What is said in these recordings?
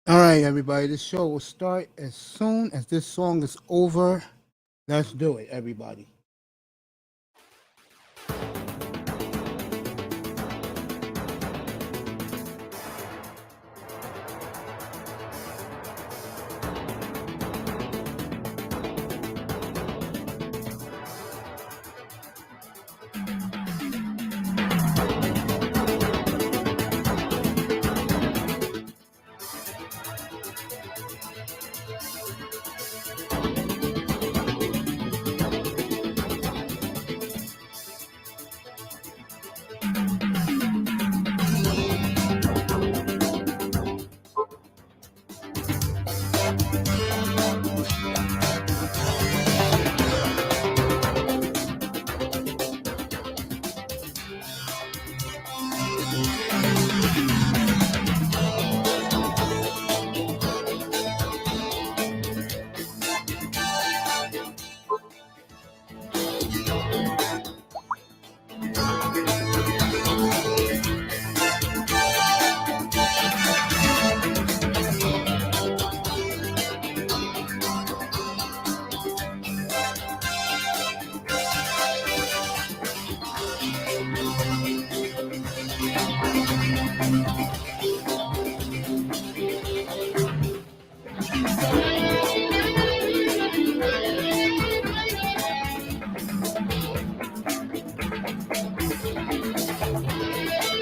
All right, everybody. This show will start as soon as this song is over. Let's do it, everybody.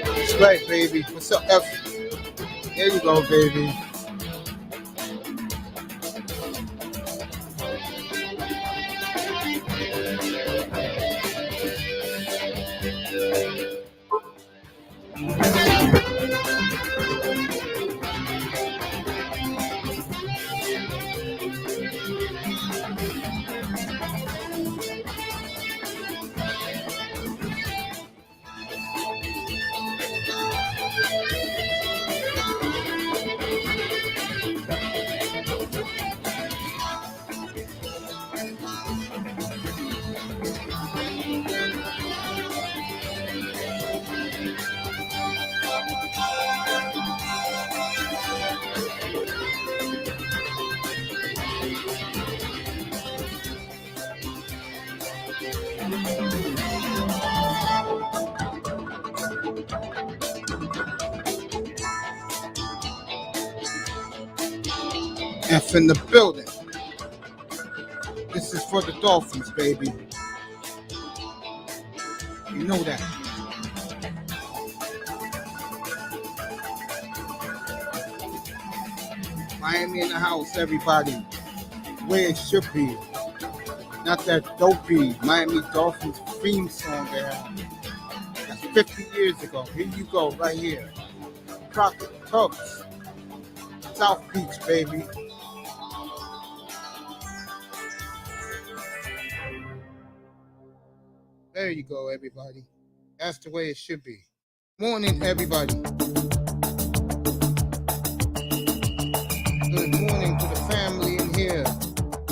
That's right, baby. What's up, F? There you go, baby. F in the building. This is for the Dolphins, baby. You know that. Miami in the house, everybody. Where it should be. Not that dopey Miami Dolphins theme song they had. That's 50 years ago. Here you go, right here. Crockett Tubbs. South Beach, baby. There you go, everybody. That's the way it should be. Morning, everybody. Good morning to the family in here.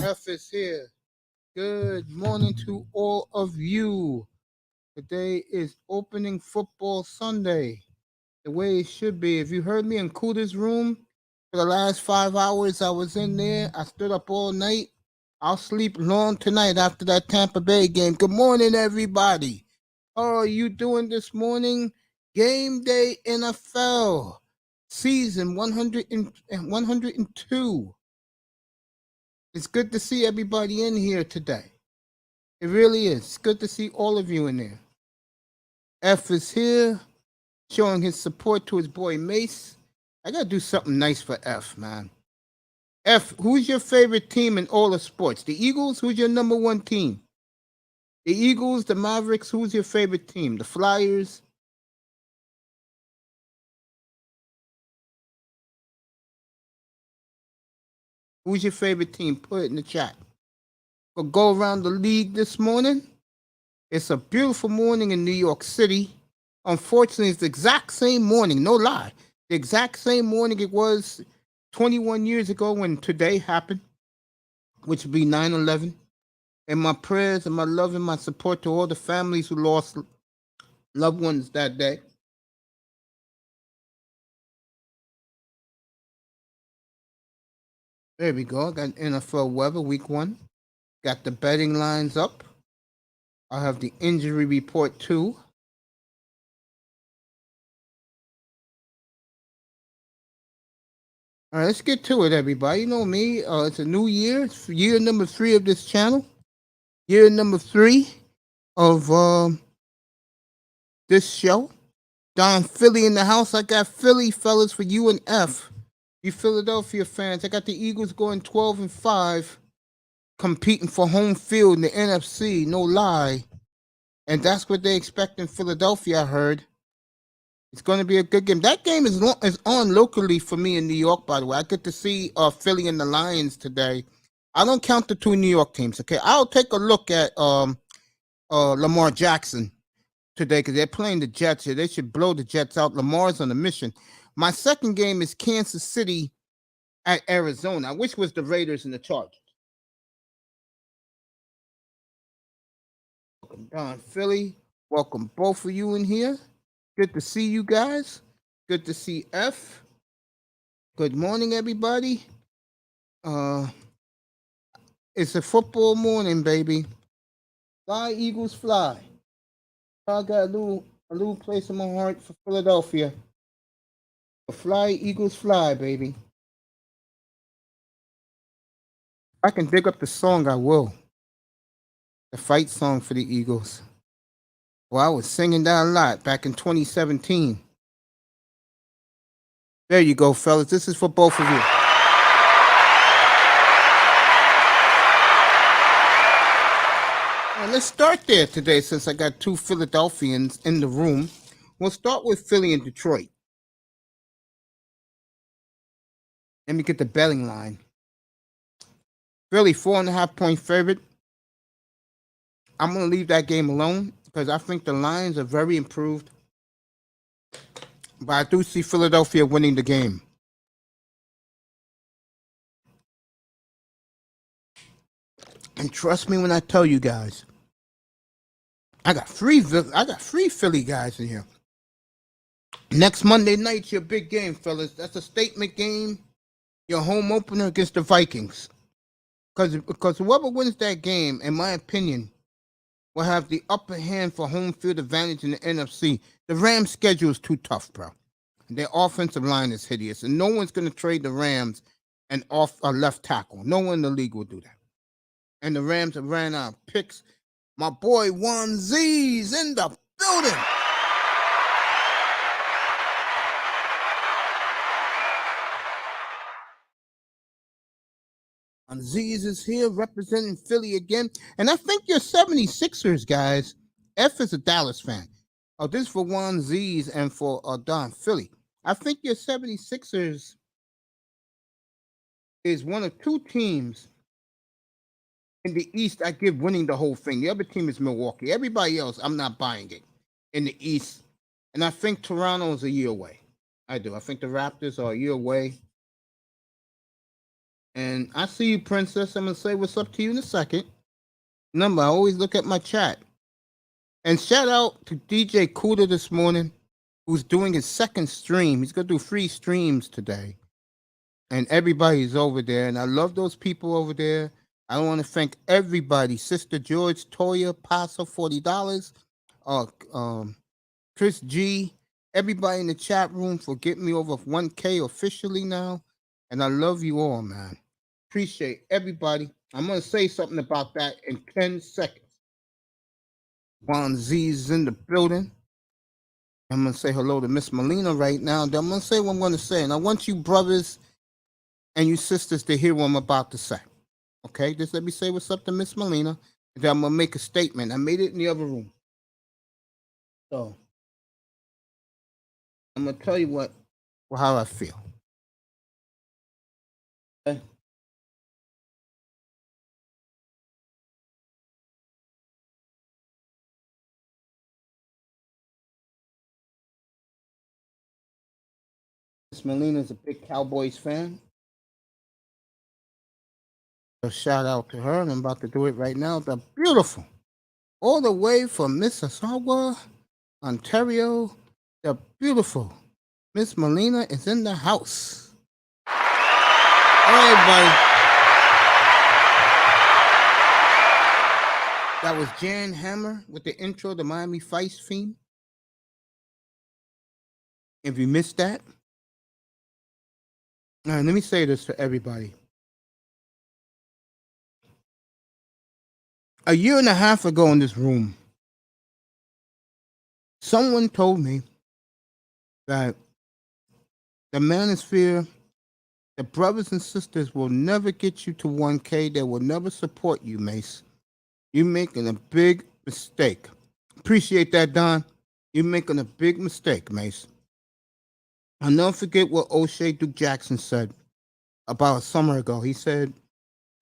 F is here. Good morning to all of you. Today is opening football Sunday. The way it should be. If you heard me in Cooter's room for the last 5 hours, I was in there. I stood up all night. I'll sleep long tonight after that Tampa Bay game. Good morning, everybody. How are you doing this morning? Game day N.F.L. Season 102. It's good to see everybody in here today. It really is. It's good to see all of you in there. F is here, showing his support to his boy Mace. I got to do something nice for F, man. F, who's your favorite team in all of sports? The Eagles, who's your number one team? The Eagles, the Mavericks, who's your favorite team? The Flyers? Who's your favorite team? Put it in the chat. We'll go around the league this morning. It's a beautiful morning in New York City. Unfortunately, it's the exact same morning, no lie. The exact same morning it was 21 years ago when today happened, which would be 9/11. And my prayers and my love and my support to all the families who lost loved ones that day. There we go. I got N.F.L. weather, Week-1. Got the betting lines up. I have the injury report too. All right, let's get to it, everybody. You know me. It's a new year. It's year number 3 of this channel. Year number 3 of this show. Don Philly in the house. I got Philly, fellas, for you and F. You Philadelphia fans. I got the Eagles going 12-5, competing for home field in the NFC. No lie. And that's what they expect in Philadelphia, I heard. It's going to be a good game. That game is on locally for me in New York, by the way. I get to see Philly and the Lions today. I don't count the 2 New York teams, okay? I'll take a look at Lamar Jackson today because they're playing the Jets here. They should blow the Jets out. Lamar's on a mission. My second game is Kansas City at Arizona, which was the Raiders and the Chargers. Welcome, Don Philly. Welcome both of you in here. Good to see you guys. Good to see F. Good morning, everybody. It's a football morning, baby. Fly, Eagles, fly. I got a little place in my heart for Philadelphia. Fly, Eagles, fly, baby. If I can dig up the song, I will. The fight song for the Eagles. Well, I was singing that a lot back in 2017. There you go, fellas. This is for both of you. Well, let's start there today since I got 2 Philadelphians in the room. We'll start with Philly and Detroit. Let me get the betting line. Philly, 4.5-point favorite. I'm going to leave that game alone because I think the Lions are very improved. But I do see Philadelphia winning the game. And trust me when I tell you guys, I got three Philly guys in here. Next Monday night's your big game, fellas. That's a statement game. Your home opener against the Vikings. Because whoever wins that game, in my opinion, will have the upper hand for home field advantage in the NFC. The Rams' schedule is too tough, bro. Their offensive line is hideous, and no one's going to trade the Rams and off a left tackle. No one in the league will do that. And the Rams have ran out of picks. My boy Juan Z's in the building. Juan Z's is here representing Philly again. And I think your 76ers, guys. F is a Dallas fan. Oh, this is for Juan Z's and for Don Philly. I think your 76ers is one of 2 teams in the East I give winning the whole thing. The other team is Milwaukee. Everybody else, I'm not buying it in the East. And I think Toronto is a year away. I do. I think the Raptors are a year away. And I see you, Princess. I'm going to say what's up to you in a second. Remember, I always look at my chat. And shout out to DJ Cuda this morning, who's doing his second stream. He's going to do 3 streams today. And everybody's over there. And I love those people over there. I want to thank everybody. Sister George, Toya, Paso, $40. Chris G, everybody in the chat room for getting me over 1K officially now. And I love you all, man. Appreciate everybody. I'm going to say something about that in 10 seconds. Juan Z's in the building. I'm going to say hello to Miss Molina right now. Then I'm going to say what I'm going to say. And I want you brothers and you sisters to hear what I'm about to say. Okay? Just let me say what's up to Miss Molina. And then I'm going to make a statement. I made it in the other room. So, I'm going to tell you how I feel. Okay? Miss Molina's a big Cowboys fan. So shout out to her, and I'm about to do it right now. The beautiful, all the way from Mississauga, Ontario, the beautiful Miss Molina is in the house. All right, everybody. That was Jan Hammer with the intro to Miami Vice theme. If you missed that, let me say this to everybody. A year and a half ago in this room, someone told me that the manosphere, the brothers and sisters will never get you to 1K. They will never support you, Mace. You're making a big mistake. Appreciate that, Don. You're making a big mistake, Mace. I'll never forget what O'Shea Duke Jackson said about a summer ago. He said,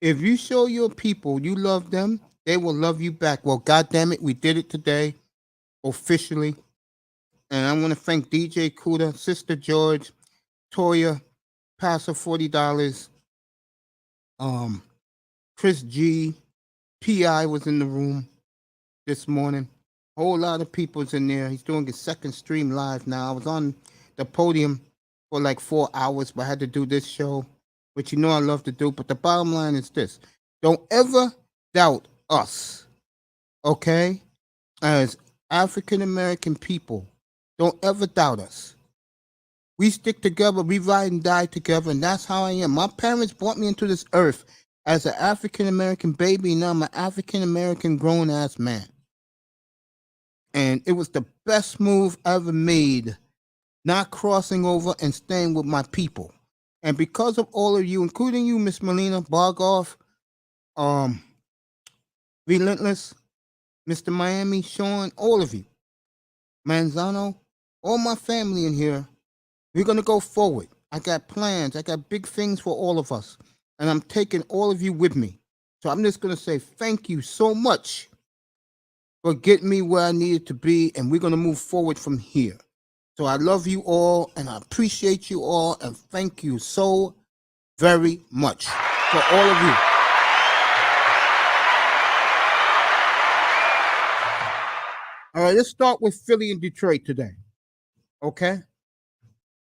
if you show your people you love them, they will love you back. Well, goddamn it, we did it today, officially. And I want to thank DJ Kuda, Sister George, Toya, Pastor $40, Chris G, P.I. was in the room this morning. A whole lot of people's in there. He's doing his second stream live now. I was on the podium for like 4 hours, but I had to do this show, which you know I love to do. But the bottom line is this. Don't ever doubt us, okay? As African-American people, don't ever doubt us. We stick together, we ride and die together, and that's how I am. My parents brought me into this earth as an African-American baby, and now I'm an African-American grown-ass man. And it was the best move ever made, not crossing over and staying with my people. And because of all of you, including you, Miss Melina, Bargoff, Relentless, Mr. Miami, Sean, all of you, Manzano, all my family in here, we're going to go forward. I got plans. I got big things for all of us. And I'm taking all of you with me. So I'm just going to say thank you so much for getting me where I needed to be. And we're going to move forward from here. So I love you all and I appreciate you all. And thank you so very much for all of you. All right, let's start with Philly and Detroit today. Okay?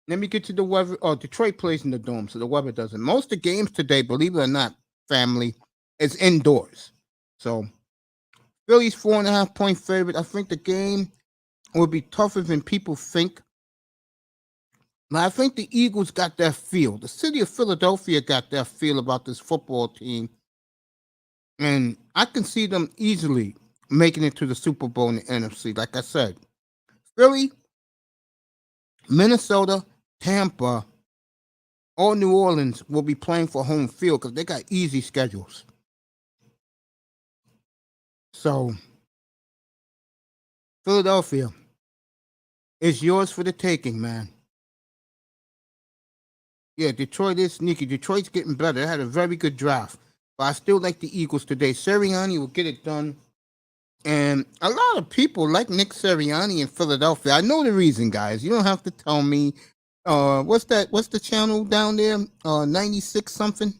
Let me get to the weather. Oh, Detroit plays in the dome, so the weather doesn't. Most of the games today, believe it or not, family, is indoors. So Philly's 4.5-point favorite. I think the game will be tougher than people think. Now, I think the Eagles got that feel. The city of Philadelphia got that feel about this football team. And I can see them easily making it to the Super Bowl in the NFC. Like I said, Philly, Minnesota, Tampa, or New Orleans will be playing for home field because they got easy schedules. So, Philadelphia is yours for the taking, man. Yeah, Detroit is sneaky. Detroit's getting better. They had a very good draft. But I still like the Eagles today. Sirianni will get it done. And a lot of people like Nick Sirianni in Philadelphia. I know the reason, guys. You don't have to tell me. What's the channel down there? 96 something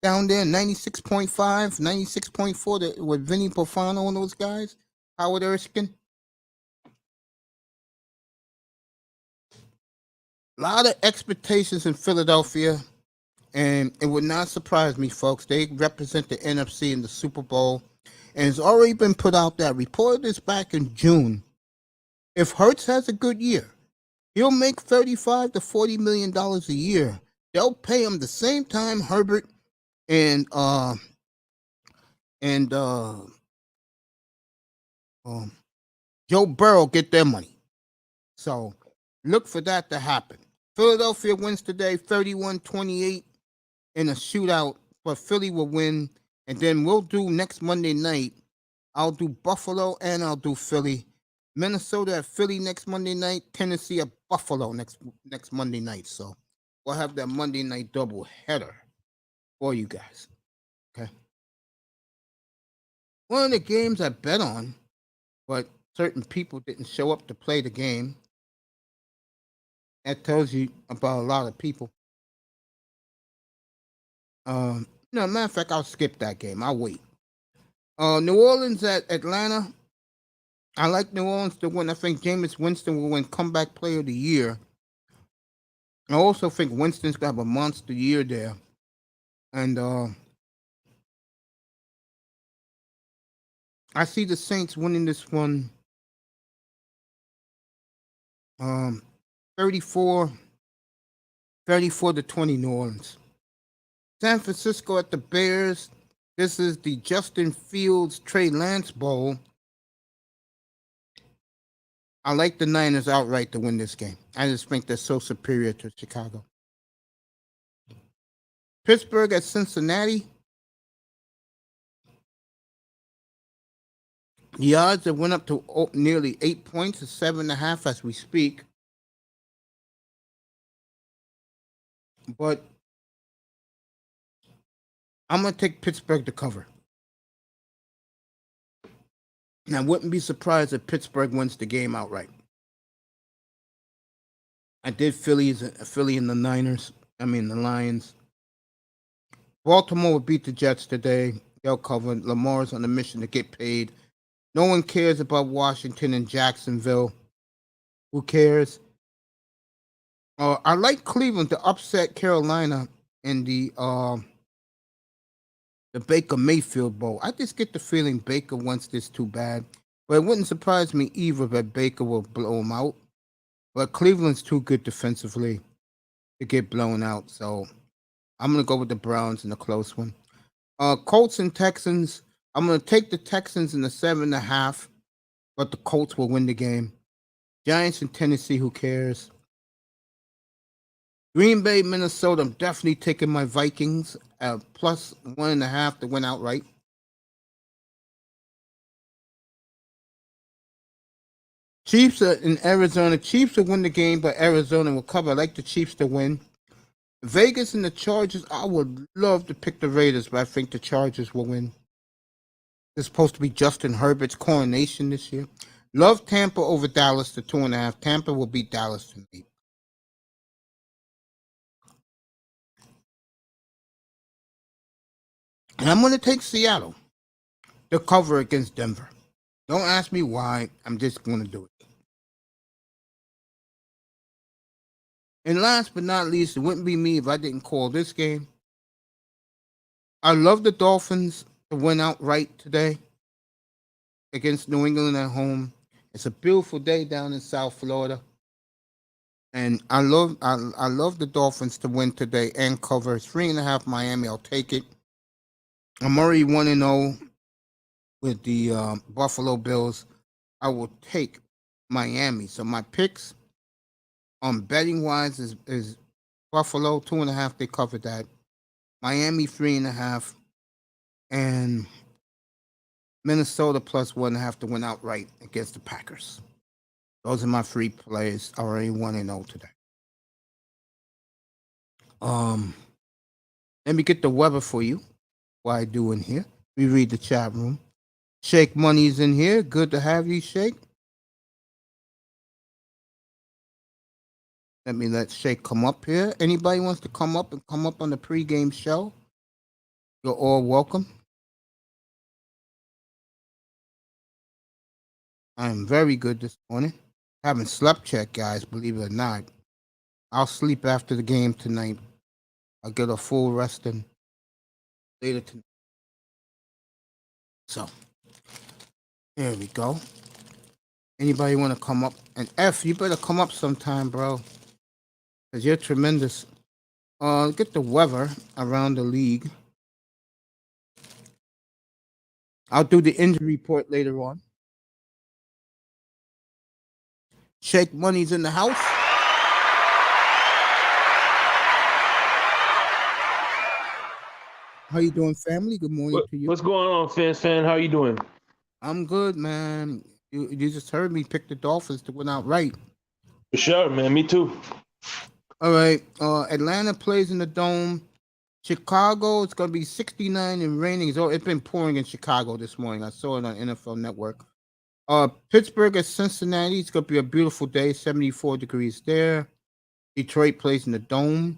down there, 96.5, 96.4 with Vinny Pofano and those guys. Howard Erskine. A lot of expectations in Philadelphia, and it would not surprise me, folks. They represent the NFC in the Super Bowl, and it's already been put out there. I reported this back in June. If Hurts has a good year, he'll make $35 to $40 million a year. They'll pay him the same time Herbert and Joe Burrow get their money. So look for that to happen. Philadelphia wins today 31-28 in a shootout, but Philly will win. And then we'll do next Monday night. I'll do Buffalo and I'll do Philly. Minnesota at Philly next Monday night. Tennessee at Buffalo next Monday night. So we'll have that Monday night double header for you guys. Okay. One of the games I bet on, but certain people didn't show up to play the game. That tells you about a lot of people. Matter of fact, I'll skip that game. I'll wait. New Orleans at Atlanta. I like New Orleans to win. I think Jameis Winston will win Comeback Player of the Year. I also think Winston's got a monster year there. And I see the Saints winning this one 34 to 20 New Orleans. San Francisco at the Bears. This is the Justin Fields Trey Lance Bowl. I like the Niners outright to win this game. I just think they're so superior to Chicago. Pittsburgh at Cincinnati. The odds have went up to nearly 8 points to 7.5 as we speak. But I'm going to take Pittsburgh to cover. And I wouldn't be surprised if Pittsburgh wins the game outright. I did Philly and the Lions. Baltimore will beat the Jets today. They'll cover. Lamar's on a mission to get paid. No one cares about Washington and Jacksonville. Who cares? I like Cleveland to upset Carolina in the Baker Mayfield Bowl. I just get the feeling Baker wants this too bad. But it wouldn't surprise me either that Baker will blow him out. But Cleveland's too good defensively to get blown out. So I'm going to go with the Browns in a close one. Colts and Texans. I'm going to take the Texans in the 7.5. But the Colts will win the game. Giants and Tennessee, who cares? Green Bay, Minnesota. I'm definitely taking my Vikings at plus 1.5 to win outright. Chiefs are in Arizona. Chiefs will win the game, but Arizona will cover. I like the Chiefs to win. Vegas and the Chargers. I would love to pick the Raiders, but I think the Chargers will win. It's supposed to be Justin Herbert's coronation this year. Love Tampa over Dallas to 2.5. Tampa will beat Dallas to me. And I'm going to take Seattle to cover against Denver. Don't ask me why. I'm just going to do it. And last but not least, it wouldn't be me if I didn't call this game. I love the Dolphins to win outright today against New England at home. It's a beautiful day down in South Florida. And I love the Dolphins to win today and cover. 3.5 Miami. I'll take it. I'm already 1-0 with the Buffalo Bills. I will take Miami. So my picks betting wise is Buffalo 2.5. They covered that. Miami 3.5, and Minnesota plus 1.5 to win outright against the Packers. Those are my 3 plays. I already 1-0 today. Let me get the weather for you. What I do in here. We read the chat room. Shake Money's in here. Good to have you, Shake. Let Shake come up here. Anybody wants to come up on the pregame show? You're all welcome. I am very good this morning. Haven't slept yet, guys, believe it or not. I'll sleep after the game tonight. I'll get a full resting later tonight. So, there we go. Anybody want to come up? And F, you better come up sometime, bro. Because you're tremendous. Get the weather around the league. I'll do the injury report later on. Shake Money's in the house. How you doing, family? Good morning to you. What's going on, fan? How you doing? I'm good, man. You just heard me pick the Dolphins to win outright. For sure, man. Me too. All right. Atlanta plays in the Dome. Chicago, it's going to be 69 and raining. It's been pouring in Chicago this morning. I saw it on N.F.L. Network. Pittsburgh at Cincinnati. It's going to be a beautiful day. 74 degrees there. Detroit plays in the Dome.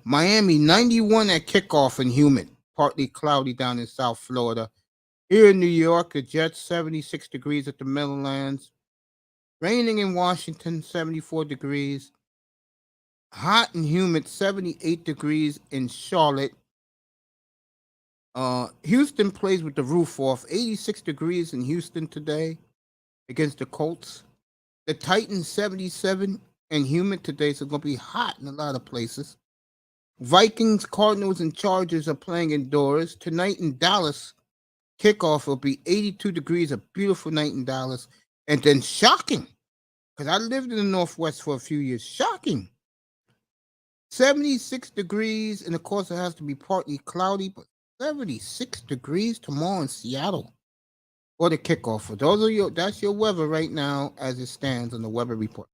Miami, 91 at kickoff and humid. Partly cloudy down in South Florida. Here in New York, the Jets, 76 degrees at the Meadowlands. Raining in Washington, 74 degrees. Hot and humid, 78 degrees in Charlotte. Houston plays with the roof off. 86 degrees in Houston today against the Colts. The Titans 77 and humid today, so it's gonna be hot in a lot of places. Vikings, Cardinals, and Chargers are playing indoors tonight in Dallas. Kickoff will be 82 degrees, a beautiful night in Dallas, and then shocking, because I lived in the Northwest for a few years. Shocking, 76 degrees, and of course it has to be partly cloudy, but 76 degrees tomorrow in Seattle. Or the kickoff. For those of that's your weather right now as it stands on the weather report.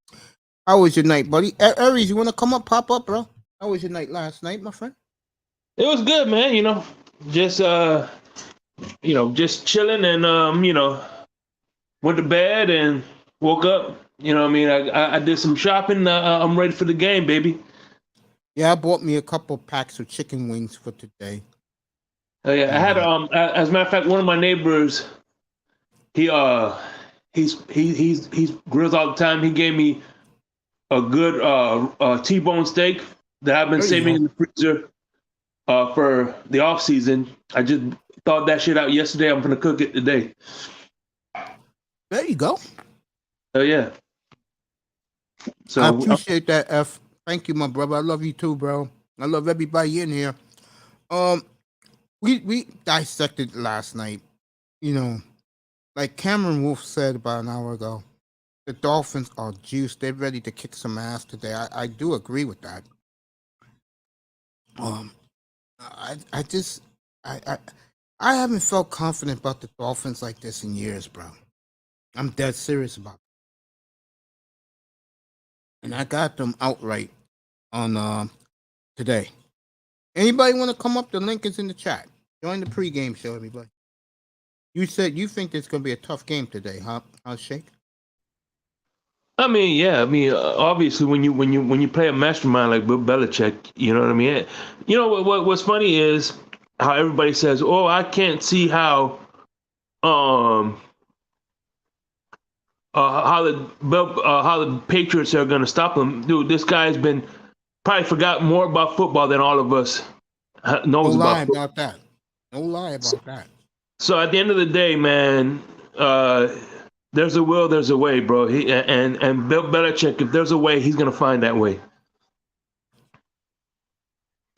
How was your night, buddy? Aries, you want to come up, pop up, bro? How was your night last night, my friend? It was good, man. Just just chilling and went to bed and woke up. I did some shopping. I'm ready for the game, baby. Yeah, I bought me a couple packs of chicken wings for today. Oh yeah, I had as a matter of fact, one of my neighbors, he's grills all the time. He gave me a good T-bone steak that I've been saving in the freezer for the off season. I just thawed that shit out yesterday. I'm gonna cook it today. There you go. Oh yeah. So I appreciate that, F. Thank you, my brother. I love you too, bro. I love everybody in here. We dissected last night. Like Cameron Wolf said about an hour ago, the Dolphins are juiced. They're ready to kick some ass today. I do agree with that. I haven't felt confident about the Dolphins like this in years, bro. I'm dead serious about it. And I got them outright on today. Anybody want to come up? The link is in the chat. Join the pregame show, everybody. You said you think it's going to be a tough game today, huh? Shake? I mean, yeah. Obviously, when you play a mastermind like Bill Belichick, you know what I mean. You know what's funny is how everybody says, "Oh, I can't see how how the Patriots are going to stop him." Dude, this guy's been probably forgot more about football than all of us knows about. No lie about that. No lie about that. So at the end of the day, man, there's a will, there's a way, bro. And Bill Belichick, if there's a way, he's gonna find that way.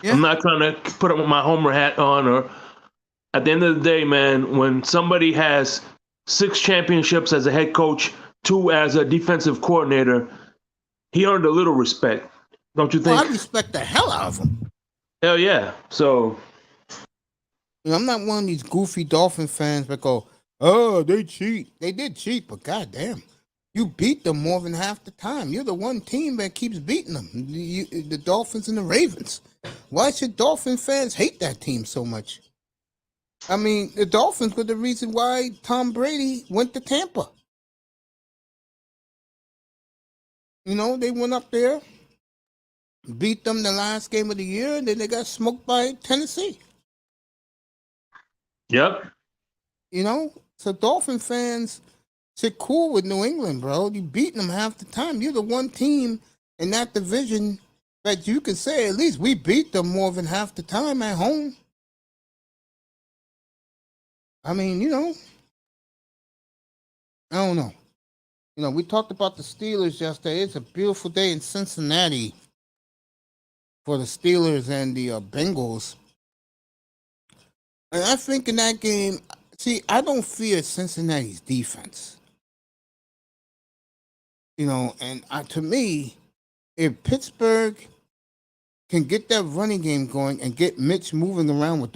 Yeah. I'm not trying to put my homer hat on, or at the end of the day, man, when somebody has 6 championships as a head coach, 2 as a defensive coordinator, he earned a little respect, don't you think? I respect the hell out of him. Hell yeah. So I'm not one of these goofy Dolphin fans that go, "Oh, they cheat." They did cheat, but goddamn, you beat them more than half the time. You're the one team that keeps beating them. The Dolphins and the Ravens. Why should Dolphin fans hate that team so much? I mean, the Dolphins were the reason why Tom Brady went to Tampa. They went up there, beat them the last game of the year, and then they got smoked by Tennessee. Yep. So Dolphin fans sit cool with New England, bro. You beating them half the time. You're the one team in that division that you can say at least we beat them more than half the time at home. I mean, I don't know. We talked about the Steelers yesterday. It's a beautiful day in Cincinnati for the Steelers and the Bengals. And I think in that game, I don't fear Cincinnati's defense. And to me, if Pittsburgh can get that running game going and get Mitch moving around with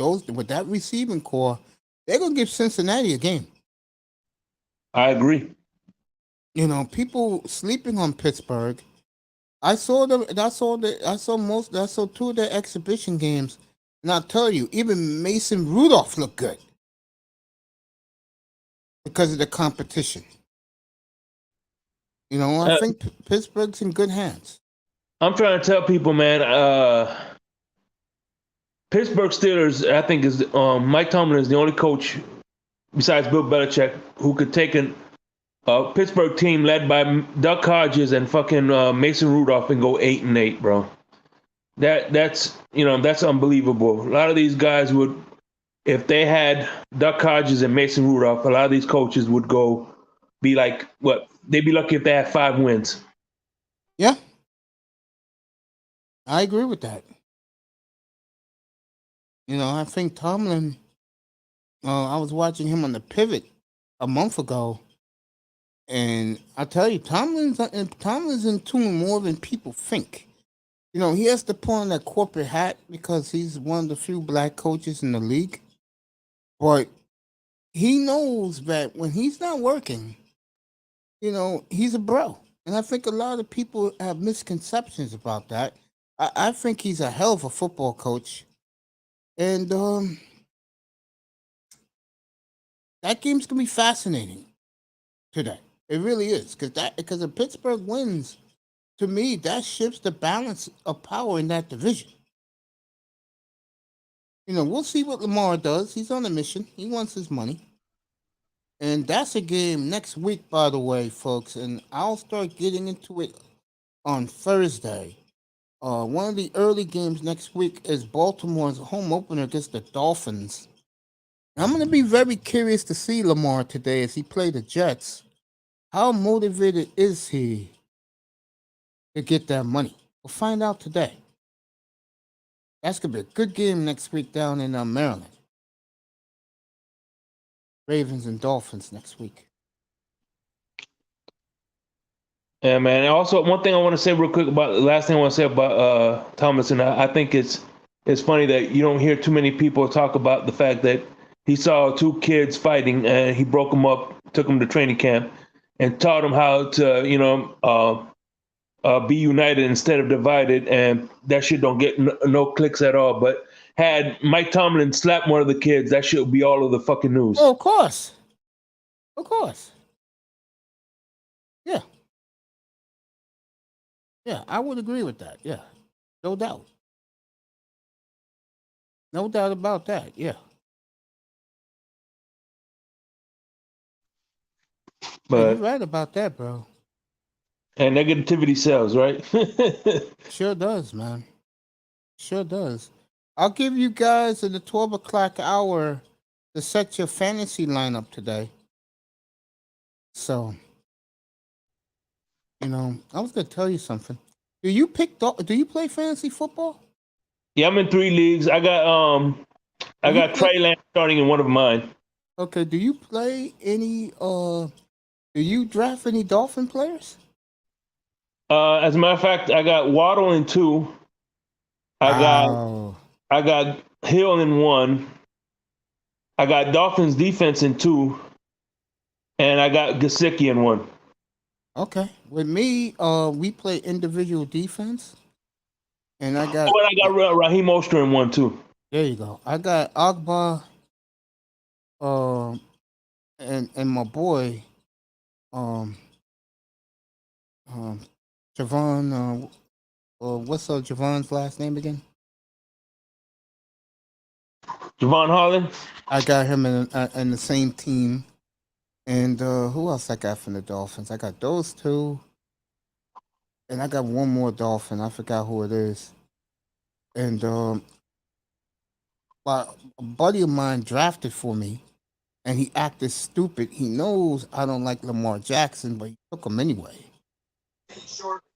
that receiving core, they're gonna give Cincinnati a game. I agree. People sleeping on Pittsburgh. I saw 2 of their exhibition games. And I'll tell you, even Mason Rudolph looked good because of the competition. I think Pittsburgh's in good hands. I'm trying to tell people, man, Pittsburgh Steelers, I think, is Mike Tomlin is the only coach besides Bill Belichick who could take a Pittsburgh team led by Duck Hodges and fucking Mason Rudolph and go 8-8, bro. That's unbelievable. A lot of these guys would if they had Duck Hodges and Mason Rudolph, a lot of these coaches would be like, what? They'd be lucky if they had 5 wins. Yeah, I agree with that. I think Tomlin. I was watching him on the Pivot a month ago, and I tell you, Tomlin's in tune more than people think. He has to put on that corporate hat because he's one of the few black coaches in the league. But he knows that when he's not working, he's a bro. And I think a lot of people have misconceptions about that. I think he's a hell of a football coach. And that game's going to be fascinating today. It really is. Because if Pittsburgh wins, to me, that shifts the balance of power in that division. We'll see what Lamar does. He's on a mission. He wants his money. And that's a game next week, by the way, folks. And I'll start getting into it on Thursday. One of the early games next week is Baltimore's home opener against the Dolphins. I'm going to be very curious to see Lamar today as he plays the Jets. How motivated is he to get that money? We'll find out today. That's going to be a good game next week down in Maryland. Ravens and Dolphins next week. Yeah, man. And also, one thing I want to say real quick about the last thing I want to say about Thomas, and I think it's funny that you don't hear too many people talk about the fact that he saw 2 kids fighting and he broke them up, took them to training camp, and taught them how to, be united instead of divided. And that shit don't get no clicks at all. But had Mike Tomlin slapped one of the kids, that shit would be all of the fucking news. Oh, of course. Of course. Yeah. Yeah, I would agree with that. Yeah. No doubt. No doubt about that. Yeah. But you're right about that, bro. And negativity sells, right? Sure does, man. Sure does. I'll give you guys in the 12 o'clock hour to set your fantasy lineup today. So, I was going to tell you something. Do you play fantasy football? Yeah, I'm in 3 leagues. I got Trey Lance starting in one of mine. Okay, do you play any do you draft any Dolphin players? As a matter of fact, I got Waddle in 2. I got Hill in 1. I got Dolphins defense in 2. And I got Gesicki in 1. Okay. With me, we play individual defense. And I got Raheem Mostert in 1 too. There you go. I got Agba and my boy Javon what's Javon's last name again? Javon Holland. I got him in the same team. And who else I got from the Dolphins? I got those 2. And I got one more Dolphin. I forgot who it is. And a buddy of mine drafted for me. And he acted stupid. He knows I don't like Lamar Jackson, but he took him anyway.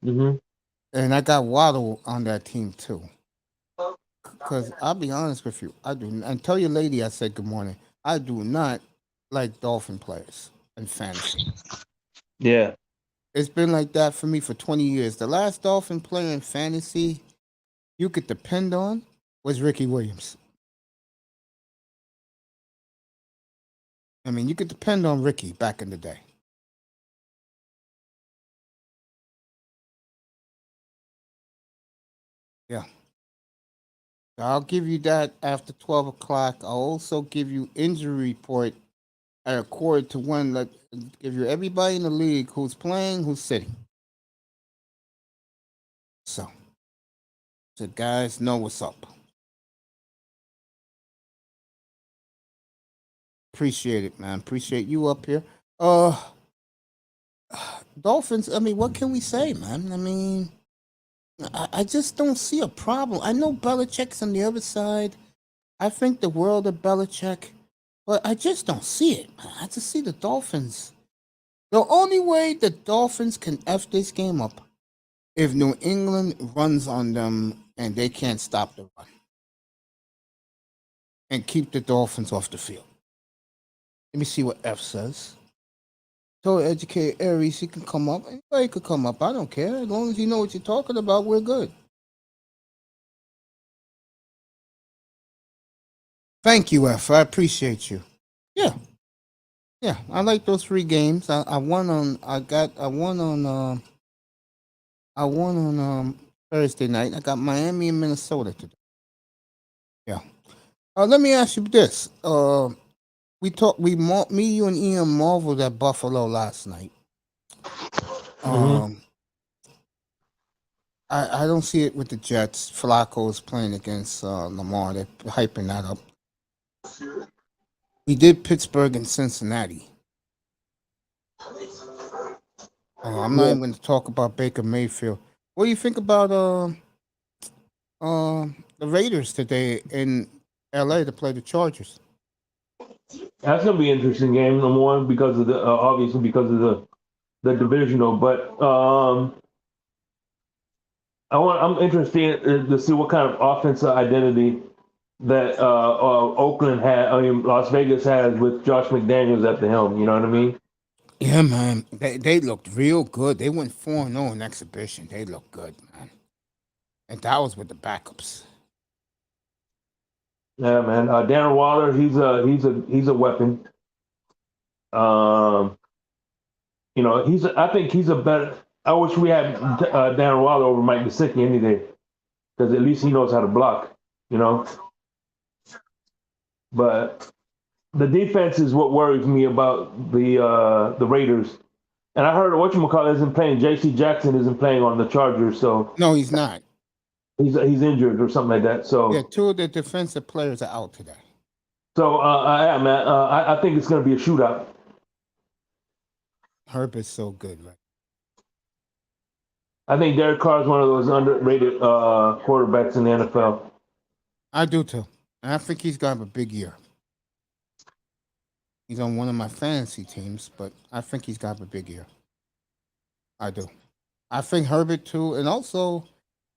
Mm-hmm. And I got Waddle on that team too. Because I'll be honest with you, I do. And tell your lady I said good morning. I do not like Dolphin players in fantasy. Yeah. It's been like that for me for 20 years. The last Dolphin player in fantasy you could depend on was Ricky Williams. I mean, you could depend on Ricky back in the day. Yeah. I'll give you that after 12 o'clock. I'll also give you injury report at a quarter to 1. Like, give you everybody in the league who's playing, who's sitting. So guys know what's up. Appreciate it, man. Appreciate you up here. Dolphins, I mean, what can we say, man? I mean, I just don't see a problem. I know Belichick's on the other side. I think the world of Belichick, but I just don't see it. I just see the Dolphins. The only way the Dolphins can F this game up if New England runs on them and they can't stop the run and keep the Dolphins off the field. Let me see what F says. Told educated Aries he can come up. Anybody could come up. I don't care. As long as you know what you're talking about, we're good. Thank you, F. I appreciate you. Yeah. Yeah. I like those 3 games. I won on Thursday night. I got Miami and Minnesota today. Yeah. Let me ask you this. Me, you, and Ian marveled at Buffalo last night. I don't see it with the Jets. Flacco is playing against Lamar. They're hyping that up. We did Pittsburgh and Cincinnati. I'm not even going to talk about Baker Mayfield. What do you think about the Raiders today in LA to play the Chargers? That's gonna be an interesting game. Number one, because of the obviously because of the divisional, but I'm interested to see what kind of offensive identity that Las Vegas has with Josh McDaniels at the helm. You know what I mean? Yeah, man. They looked real good. They went 4-0 in exhibition. They looked good, man. And that was with the backups. Yeah, man. Darren Waller, he's a weapon. I think he's a better. I wish we had Darren Waller over Mike Gesicki any day, because at least he knows how to block. You know. But the defense is what worries me about the Raiders. And I heard whatchamacallit isn't playing. J.C. Jackson isn't playing on the Chargers, so no, he's not. He's injured or something like that. So yeah, 2 of the defensive players are out today. So yeah, man, I think it's going to be a shootout. Herb is so good, right? I think Derek Carr is one of those underrated quarterbacks in the NFL. I do too. And I think he's going to have a big year. He's on one of my fantasy teams, but I think he's got a big year. I do. I think Herbert too, and also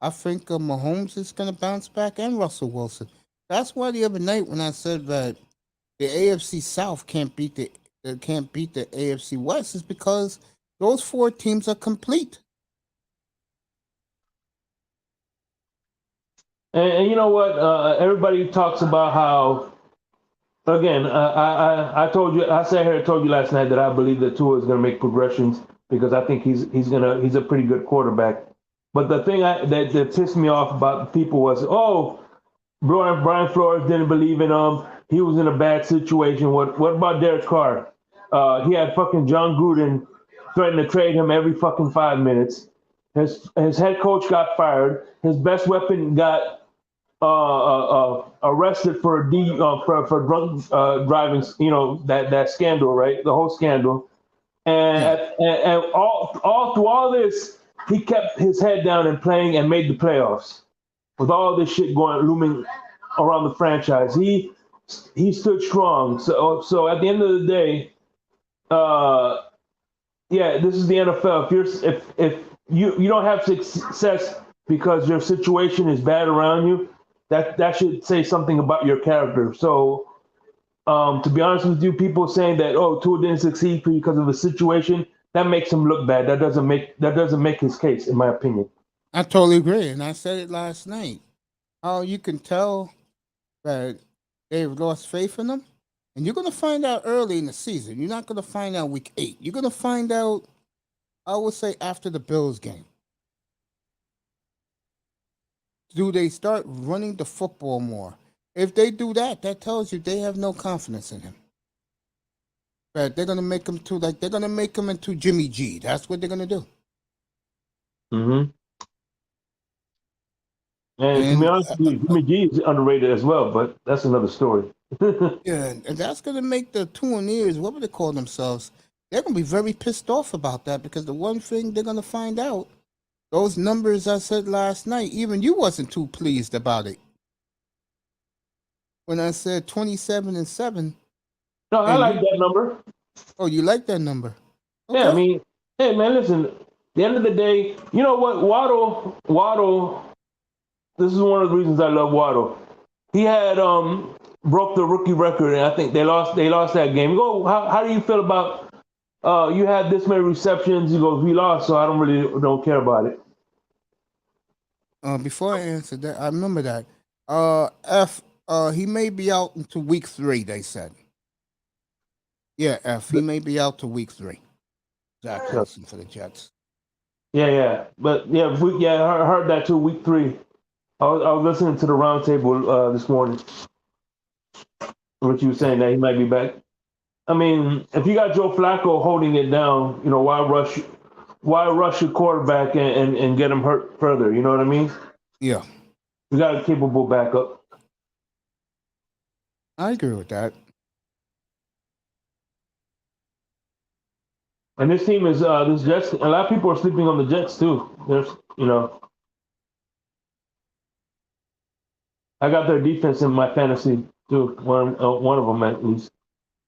I think Mahomes is going to bounce back, and Russell Wilson. That's why the other night when I said that the AFC South can't beat the AFC West is because those 4 teams are complete. And you know what? Everybody talks about how. Again, I told you, I sat here and told you last night that I believe that Tua is going to make progressions because I think he's a pretty good quarterback. But the thing that pissed me off about people was, Brian Flores didn't believe in him. He was in a bad situation. What about Derek Carr? He had fucking John Gruden threatening to trade him every fucking 5 minutes. His head coach got fired. His best weapon got arrested for drunk driving. You know that scandal, right? The whole scandal. And all through all this, he kept his head down and playing and made the playoffs. With all this shit looming around the franchise, he stood strong. So at the end of the day, this is the NFL. If you don't have success because your situation is bad around you, that should say something about your character. So, to be honest with you, people saying that Tua didn't succeed because of the situation, that makes him look bad. That doesn't make his case, in my opinion. I totally agree, and I said it last night. How you can tell that they've lost faith in them, and you're going to find out early in the season. You're not going to find out week 8. You're going to find out, I would say, after the Bills game. Do they start running the football more? If they do that, that tells you they have no confidence in him. But they're gonna make him into Jimmy G. That's what they're gonna do. Mm-hmm. And to be honest with you, Jimmy G is underrated as well, but that's another story. Yeah, and that's gonna make the Tuaneers, what would they call themselves? They're gonna be very pissed off about that because the one thing they're gonna find out. Those numbers I said last night, even you wasn't too pleased about it. when I said 27-7, No, I and like you, that number. oh, you like that number? Yeah, I Okay. mean, hey man, listen. At the end of the day, you know what? Waddle. This is one of the reasons I love Waddle. He had broke the rookie record, and I think they lost. They lost that game. You go. How do you feel about? You had this many receptions. You go. We lost, so I don't care about it. Before I answer that, I remember that. He may be out until week 3. They said. Yeah, he may be out to week 3. Zach So, Wilson for the Jets. yeah. But yeah, I heard that too. Week 3. I was listening to the roundtable this morning. What you were saying that he might be back. I mean, if you got Joe Flacco holding it down, you know, why rush? Why rush your quarterback and get him hurt further? You know what I mean? Yeah, You got a capable backup. I agree with that. And this team is this Jets. A lot of people are sleeping on the Jets too. There's, you know, I got their defense in my fantasy too. One of them at least.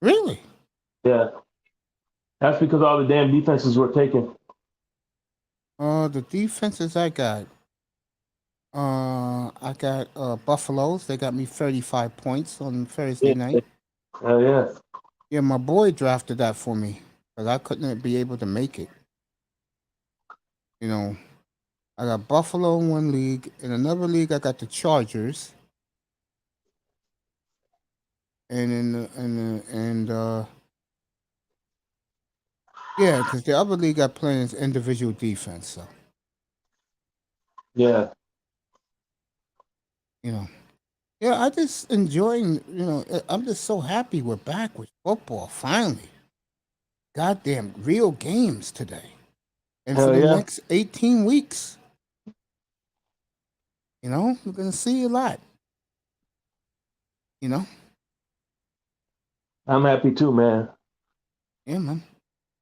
Really? Yeah, that's because all the damn defenses were taken. The defenses I got. I got Buffaloes. They got me 35 points on Thursday Yeah, night. yeah, Yeah, my boy drafted that for me, but I couldn't be able to make it. You know, I got Buffalo in one league. In another league, I got the Chargers. And yeah, because the other league I play is individual defense. So yeah. you know, yeah, I just enjoying. I'm just so happy we're back with football finally. Goddamn, real games today, and for Hell the yeah. next 18 weeks. We're gonna see a lot. You know, I'm happy too, man. yeah, man.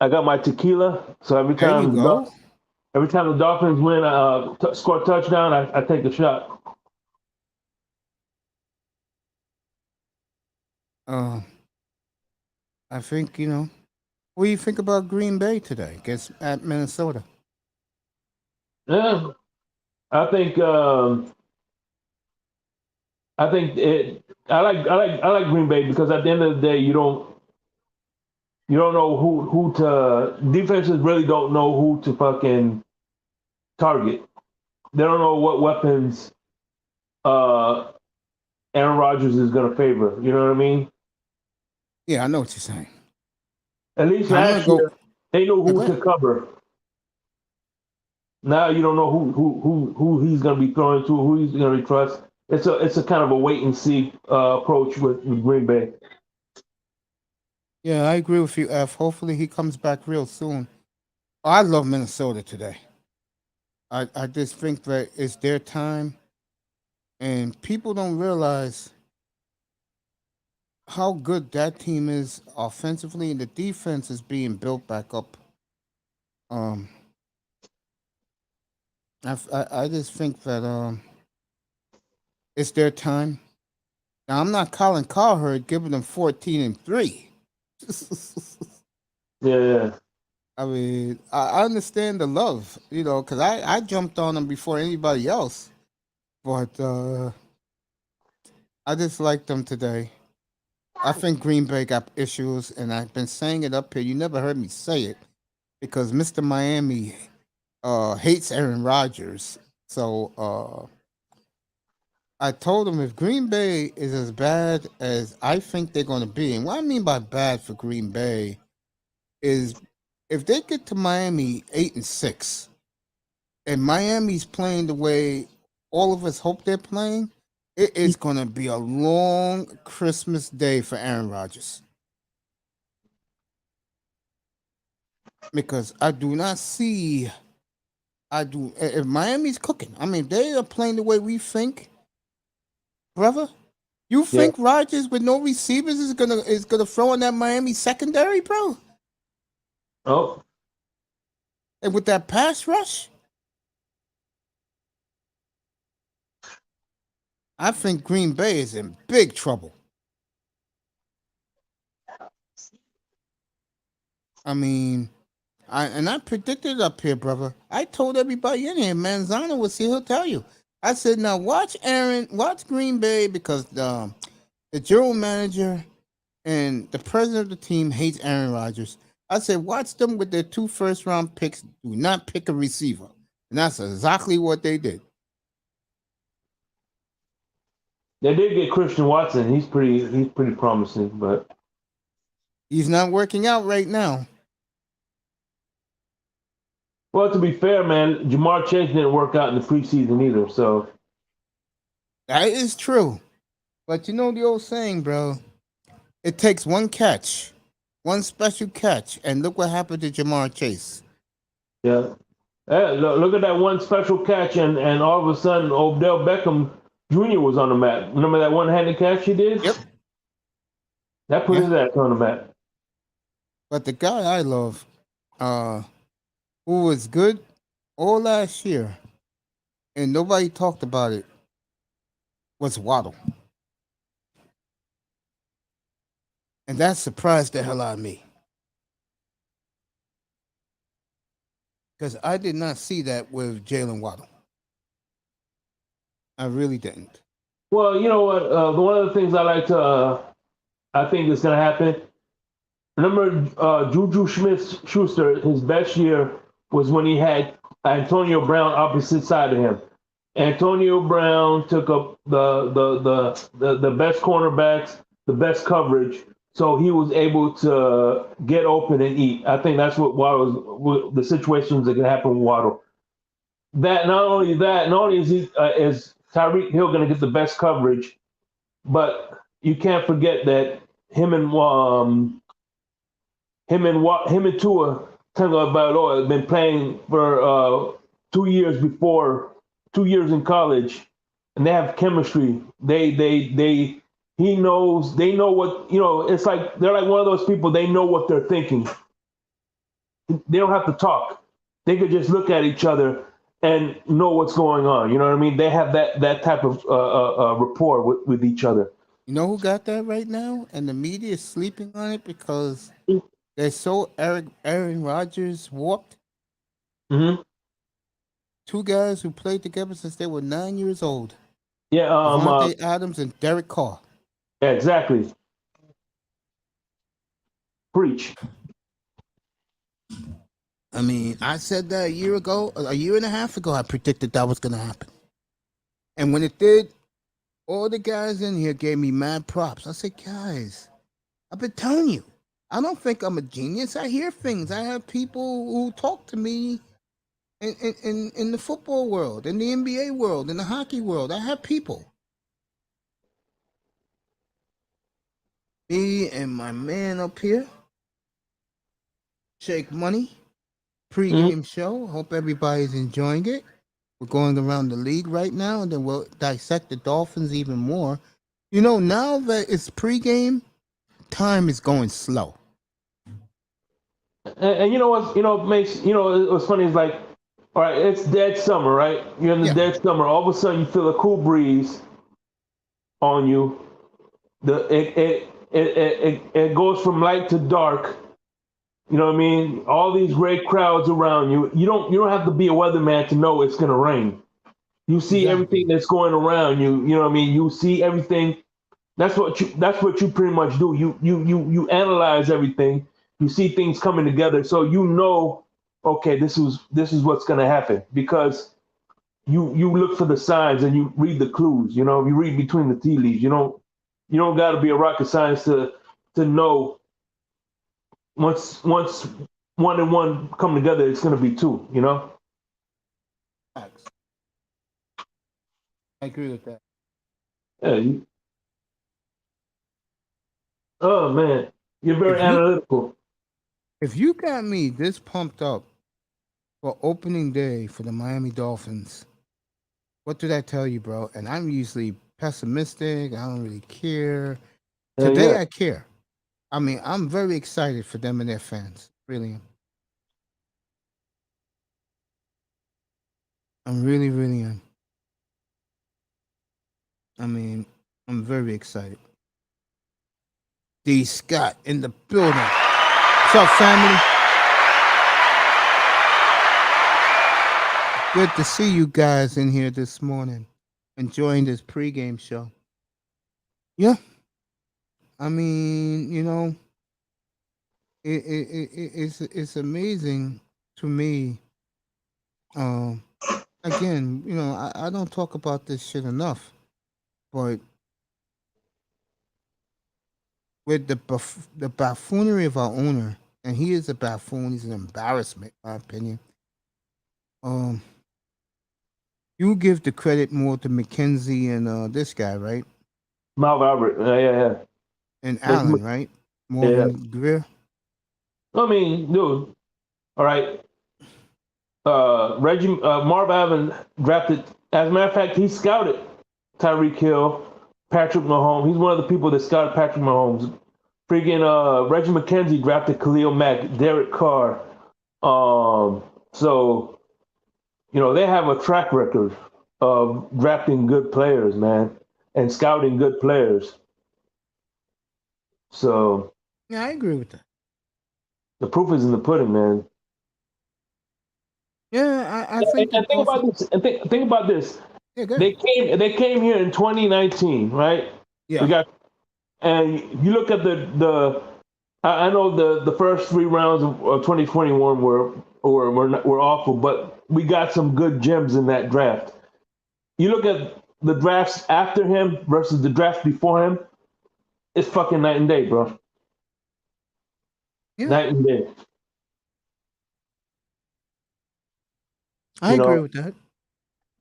I got my tequila, so There you go. every time the Dolphins win, score a touchdown, I take a shot. Uh, I think What do you think about Green Bay today against at Minnesota? Yeah, I think I think it. I like Green Bay because at the end of the day, you don't know who to defenses really don't know who to fucking target. They don't know what weapons uh Aaron Rodgers is gonna favor. You know what I mean? Yeah, I know what you're saying. At least I'm gonna last go. year they knew Yeah, who go to ahead. cover. Now you don't know who he's gonna be throwing to, who he's gonna trust. It's a kind of a wait and see approach with Green Bay. Yeah, I agree with you, F. Hopefully he comes back real soon. I love Minnesota today. I just think that it's their time, and people don't realize how good that team is offensively, and the defense is being built back up. Um, I just think that it's their time. Now I'm not Colin Cowherd giving them 14-3. Yeah, I mean, I understand the love, because I jumped on them before anybody else, but I just like them today. I think Green Bay got issues, and I've been saying it up here. You never heard me say it because Mr. Miami hates Aaron Rodgers. So I told him if Green Bay is as bad as I think they're going to be, and what I mean by bad for Green Bay is if they get to Miami 8-6, and Miami's playing the way all of us hope they're playing, it is going to be a long Christmas day for Aaron Rodgers. Because I do not see, if Miami's cooking, I mean, they are playing the way we think, brother. You yeah. think Rodgers with no receivers is gonna throw in that Miami secondary, bro? Oh, And with that pass rush, I think Green Bay is in big trouble. I mean, I predicted up here, brother. I told everybody in here, Manzano was here. He'll tell you. I said, now watch Green Bay because the general manager and the president of the team hates Aaron Rodgers. I said, watch them with their 2 first-round picks. Do not pick a receiver, and that's exactly what they did. They did get Christian Watson. He's pretty promising, but He's not working out right now. well, to be fair, man, Jamar Chase didn't work out in the preseason either. So That is true. But you know the old saying, bro. It takes one catch, one special catch, and look what happened to Jamar Chase. yeah, look at that one special catch, and all of a sudden, Odell Beckham Jr. was on the map. Remember that one-handed catch he did? Yep. That put his ass on the map. But the guy I love, who was good all last year, and nobody talked about it, was Waddle. And that surprised the hell out of me. Because I did not see that with Jalen Waddle. I really didn't. Well, you know what? One of the things I think is going to happen. Remember, Juju Smith-Schuster, his best year was when he had Antonio Brown opposite side of him. Antonio Brown took up the best cornerbacks, the best coverage, so he was able to get open and eat. I think that's what the situations that can happen with Waddle. Not only is Tyreek Hill going to get the best coverage, but you can't forget that him and Tua Tagovailoa have been playing for 2 years before, 2 years in college, and they have chemistry. They know what, it's like they're like one of those people, they know what they're thinking. They don't have to talk. They could just look at each other and know what's going on. You know what I mean? They have that type of rapport with each other. You know who got that right now? And the media is sleeping on it because they're so Aaron Rodgers warped. Mm-hmm. 2 guys who played together since they were 9 years old. Yeah, Devontae Adams and Derek Carr. Yeah, exactly. Preach. I mean, I said that a year and a half ago, I predicted that was going to happen. And when it did, all the guys in here gave me mad props. I said, guys, I've been telling you, I don't think I'm a genius. I hear things. I have people who talk to me in the football world, in the NBA world, in the hockey world. I have people. Me and my man up here, Shake Money, pregame show. Hope everybody's enjoying it. We're going around the league right now, and then we'll dissect the Dolphins even more. You know, now that it's pregame, time is going slow. And you know what's funny is like, all right, it's dead summer, right? You're in the dead summer. All of a sudden, you feel a cool breeze on you. It goes from light to dark. You know what I mean? All these great crowds around you. You don't have to be a weatherman to know it's gonna rain. You see everything that's going around you. You know what I mean? You see everything. That's what you pretty much do. You analyze everything. You see things coming together, so you know, okay, this is what's gonna happen because you look for the signs and you read the clues. You know, you read between the tea leaves. You don't got to be a rocket science to know once one and one come together, it's gonna be two. You know. I agree with that. Yeah. Oh man, you're very analytical. If you got me this pumped up for opening day for the Miami Dolphins, what did I tell you, bro? And I'm usually pessimistic. I don't really care. Today I care. I mean, I'm very excited for them and their fans. Really am. I'm really, really am. I mean, I'm very excited. D. Scott in the building. What's up, family? Good to see you guys in here this morning, enjoying this pregame show. Yeah, I mean, it's amazing to me. Again, I don't talk about this shit enough, but with the buffoonery of our owner, and he is a buffoon. He's an embarrassment, in my opinion. You give the credit more to McKenzie and this guy, right? Mal Albert, yeah. And Allen, right? More Yeah. than Greer. I mean, dude. All right. Marv Allen drafted. As a matter of fact, he scouted Tyreek Hill, Patrick Mahomes. He's one of the people that scouted Patrick Mahomes. Freaking Reggie McKenzie drafted Khalil Mack, Derek Carr. So they have a track record of drafting good players, man, and scouting good players. So yeah, I agree with that. The proof is in the pudding, man. Yeah, I think. And think about this. And think about this. Yeah, They came here in 2019, right? Yeah. And you look at the. I know the first 3 rounds of 2021 were awful, but we got some good gems in that draft. You look at the drafts after him versus the draft before him, it's fucking night and day, bro. Yeah. Night and day. I agree with that.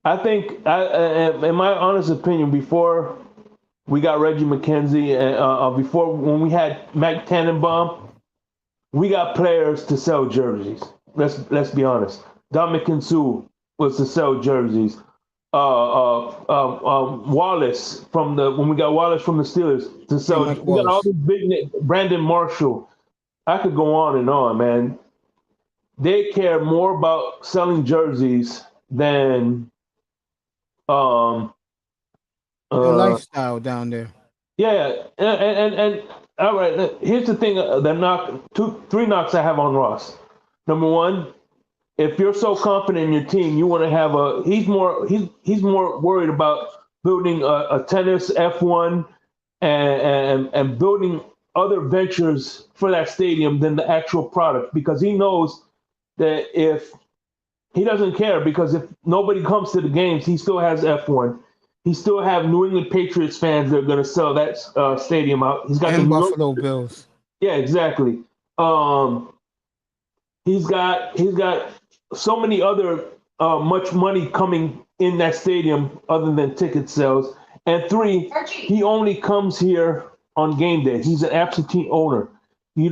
I think, in my honest opinion, before we got Reggie McKenzie, and before when we had Mac Tannenbaum, we got players to sell jerseys. Let's be honest. Dominican Sue was to sell jerseys. Wallace when we got Wallace from the Steelers to sell. We got all these big Brandon Marshall. I could go on and on, man. They care more about selling jerseys than the lifestyle down there. Yeah, and all right. Here's the thing: three knocks I have on Ross. Number one, if you're so confident in your team, you want to have he's more worried about building a tennis F1 and building other ventures for that stadium than the actual product, because he knows that if he doesn't care, because if nobody comes to the games, he still has F1. He still have New England Patriots fans that are going to sell that stadium out. He's got the Buffalo Bills. Yeah, exactly. He's got so many other much money coming in that stadium other than ticket sales. And 3, he only comes here on game day. He's an absentee owner. He's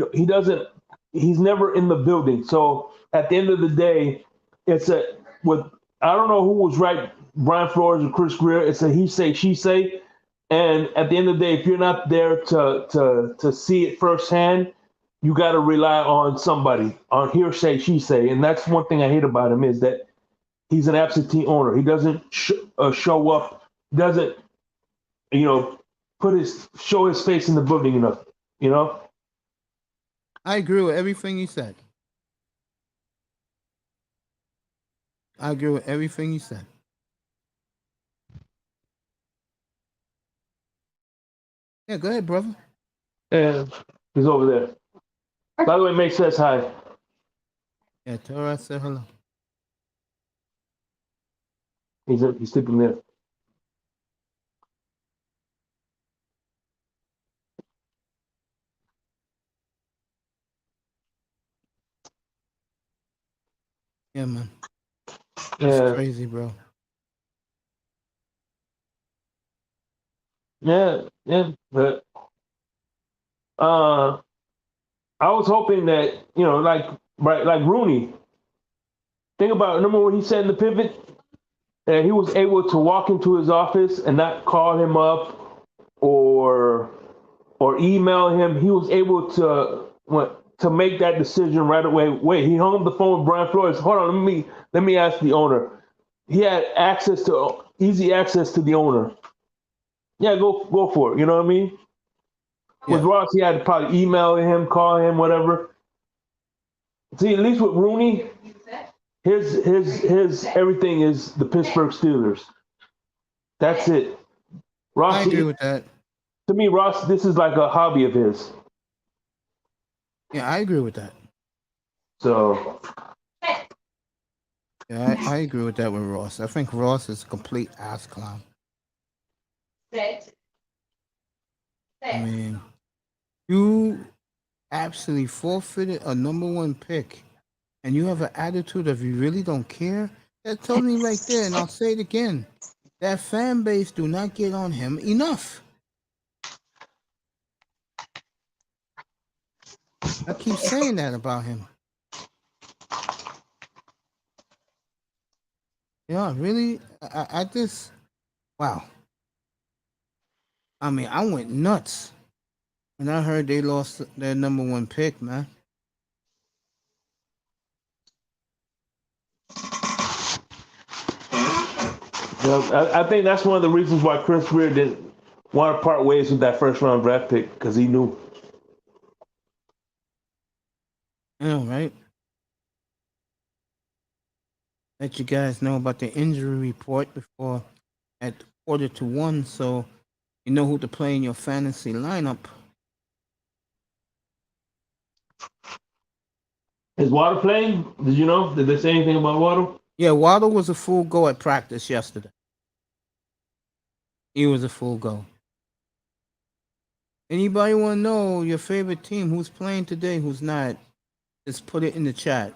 never in the building. So at the end of the day, I don't know who was right, Brian Flores or Chris Greer. It's a he say, she say. And at the end of the day, if you're not there to see it firsthand, you got to rely on somebody, on hearsay, she say. And that's one thing I hate about him, is that he's an absentee owner. He doesn't show up, doesn't, show his face in the building enough, I agree with everything you said. Yeah, go ahead, brother. Yeah, he's over there. By the way, Mike says hi. Yeah, tell her I said hello. He's sleeping there. Yeah, man. It's crazy, bro. Yeah, but I was hoping that, like Rooney. Think about, remember when he said in the pivot that he was able to walk into his office and not call him up or email him. He was able to make that decision right away. Wait, he hung up the phone with Brian Flores. Hold on, let me ask the owner. He had easy access to the owner. Yeah, go for it. You know what I mean? With Yeah, Ross, he had to probably email him, call him, whatever. See, at least with Rooney, his everything is the Pittsburgh Steelers. That's it. I Ross, agree with that. to me, Ross, this is like a hobby of his. Yeah, I agree with that. So Yeah, I agree with that with Ross. I think Ross is a complete ass clown. I mean, you absolutely forfeited a number one pick, and you have an attitude of you really don't care. That tells me right there, and I'll say it again: that fan base do not get on him enough. I keep saying that about him. Yeah, really. I just wow. I mean, I went nuts when I heard they lost their number one pick, man. I think that's one of the reasons why Chris Greer didn't want to part ways with that first round draft pick because he knew. I know, right? Let you guys know about the injury report before at 1:45, so you know who to play in your fantasy lineup. Is Water playing? Did you know? Did they say anything about Water? Yeah, Waddle was a full go at practice yesterday. He was a full go. Anybody want to know your favorite team? Who's playing today? Who's not? Just put it in the chat.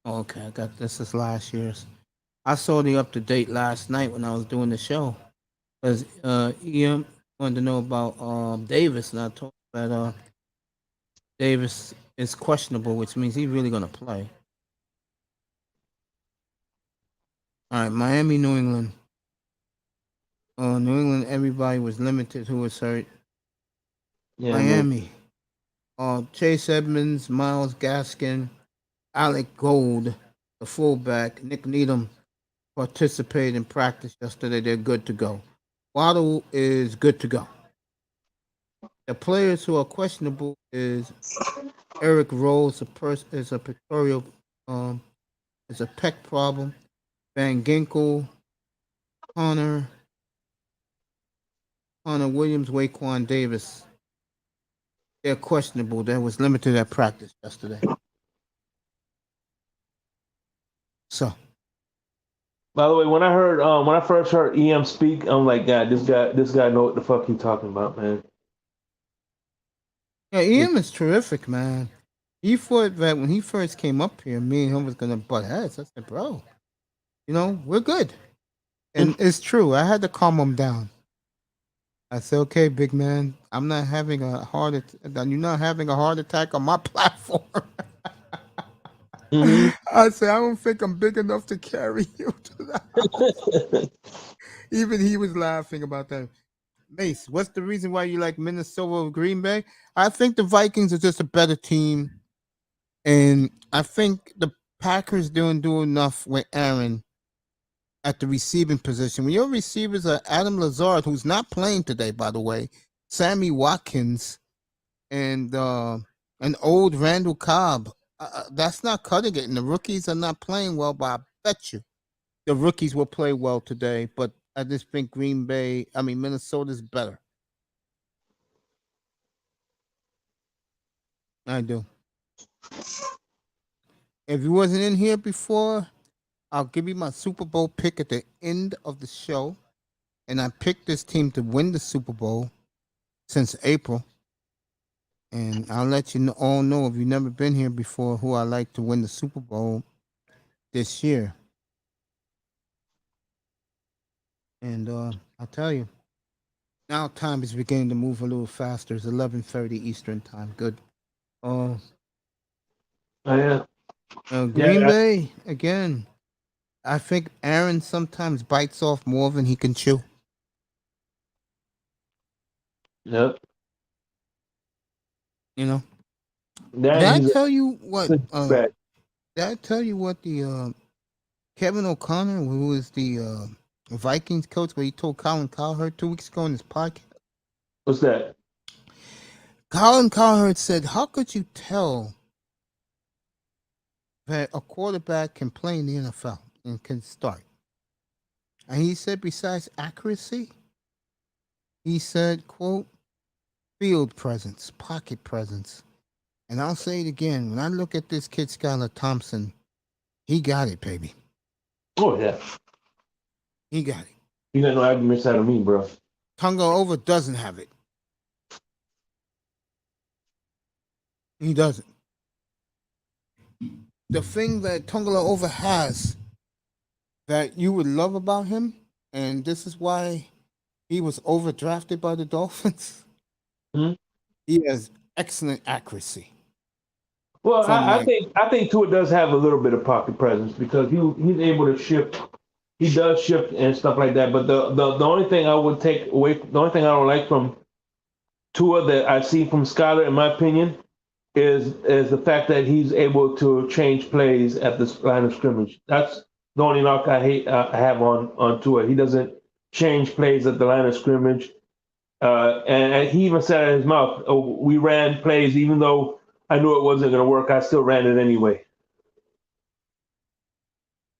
Okay, I got this. Is last year's. I saw the up to date last night when I was doing the show. Because EM wanted to know about Davis, and I told him that Davis is questionable, which means he's really going to play. All right, Miami, New England. New England, everybody was limited who was hurt. Yeah, man. Miami, Chase Edmonds, Miles Gaskin, Alec Gold, the fullback, Nick Needham participated in practice yesterday. They're good to go. Waddle is good to go. The players who are questionable is Eric Rose, is a pectoral, um, is a pec problem. Van Ginkel, Connor, Williams, Waquan Davis. They're questionable. That was limited at practice yesterday. So, By the way, when I first heard EM speak, I'm like, God, this guy know what the fuck he talking about, man. yeah, Ian is terrific, man. He thought that when he first came up here, me and him was gonna butt heads. I said, bro, we're good. And it's true. I had to calm him down. I said, okay, big man, I'm not having a you're not having a heart attack on my platform. Mm-hmm. I said, I don't think I'm big enough to carry you to the house. Even he was laughing about that. Mace, what's the reason why you like Minnesota or Green Bay? I think the Vikings are just a better team. And I think the Packers don't do enough with Aaron at the receiving position. When your receivers are Adam Lazard, who's not playing today, by the way, Sammy Watkins, and an old Randall Cobb, that's not cutting it. And the rookies are not playing well, but I bet you the rookies will play well today. But I just think Minnesota's better. I do. If you wasn't in here before, I'll give you my Super Bowl pick at the end of the show. And I picked this team to win the Super Bowl since April. And I'll let you all know if you've never been here before who I like to win the Super Bowl this year. And I'll tell you, now time is beginning to move a little faster. It's 11:30 Eastern time. Good. Uh, Oh, yeah. Green Yeah. Bay again. I think Aaron sometimes bites off more than he can chew. Yep. You know. Did That I he's tell you what? a back. Did I tell you what the Kevin O'Connor, who is the Vikings coach, where he told Colin Cowherd 2 weeks ago in his podcast. What's that? Colin Cowherd said, "How could you tell that a quarterback can play in the NFL and can start?" And he said, besides accuracy, he said, quote, field presence, pocket presence. And I'll say it again. When I look at this kid, Skylar Thompson, he got it, baby. Oh yeah, He got it. you got no arguments out of me, bro. Tonga Over doesn't have it. He doesn't. The thing that Tonga Over has that you would love about him, and this is why he was overdrafted by the Dolphins, Hmm? he has excellent accuracy. Well, From like I think Tua does have a little bit of pocket presence because he's able to shift. He does shift and stuff like that. But the only thing I would take away, the only thing I don't like from Tua that I see from Skyler, in my opinion, is the fact that he's able to change plays at the line of scrimmage. That's the only knock I have on Tua. He doesn't change plays at the line of scrimmage. And he even said in his mouth, "Oh, we ran plays even though I knew it wasn't going to work. I still ran it anyway."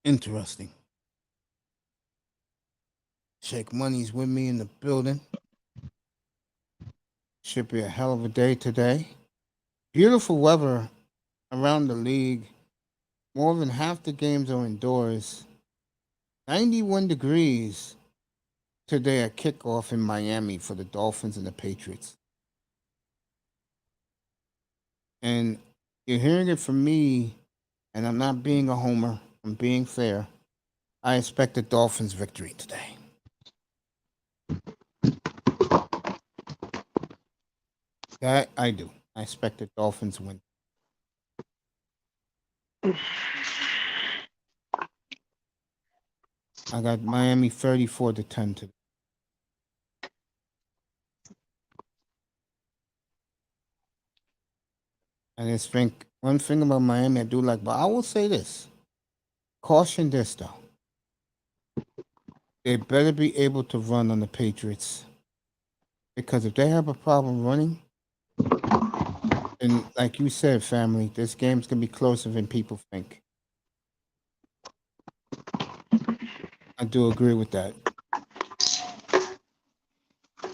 interesting. Shake Money's with me in the building. Should be a hell of a day today. Beautiful weather around the league. More than half the games are indoors. 91 degrees today at kickoff in Miami for the Dolphins and the Patriots. And you're hearing it from me, and I'm not being a homer, I'm being fair. I expect the Dolphins victory today. That I do. I expect the Dolphins win. I got Miami 34-10 today. And I just think one thing about Miami I do like, but I will say this. Caution this though. They better be able to run on the Patriots. Because if they have a problem running, and like you said, family, this game's gonna be closer than people think. I do agree with that.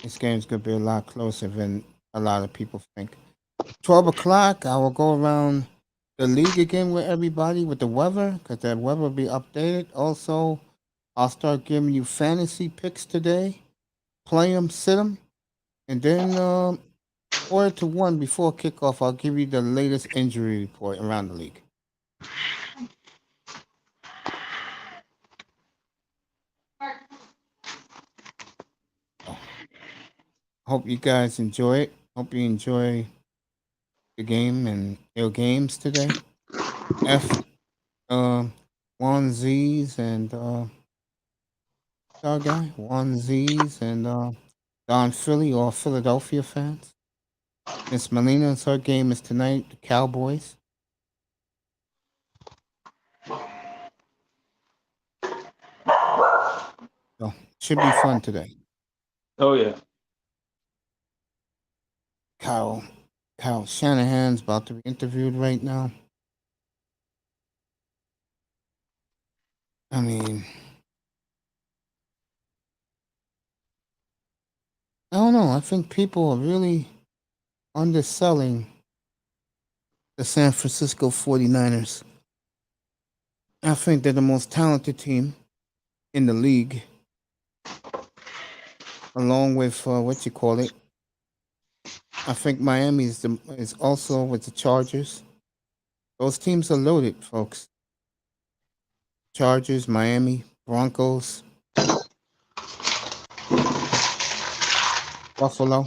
This game's gonna be a lot closer than a lot of people think. 12 o'clock, I will go around the league again with everybody with the weather, because that weather will be updated. Also, I'll start giving you fantasy picks today. Play them, sit them, and then 4 to 1 before kickoff, I'll give you the latest injury report around the league. So, hope you guys enjoy it. Hope you enjoy the game and your games today. F One Z's and our guy One Z's and Don Philly or Philadelphia fans. Miss Melina's her game is tonight. The Cowboys. So should be fun today. Oh yeah. Kyle Shanahan's about to be interviewed right now. I mean, I don't know. I think people are really underselling the San Francisco 49ers. I think they're the most talented team in the league, along with what you call it. I think Miami is also with the Chargers. Those teams are loaded, folks. Chargers, Miami, Broncos, Buffalo.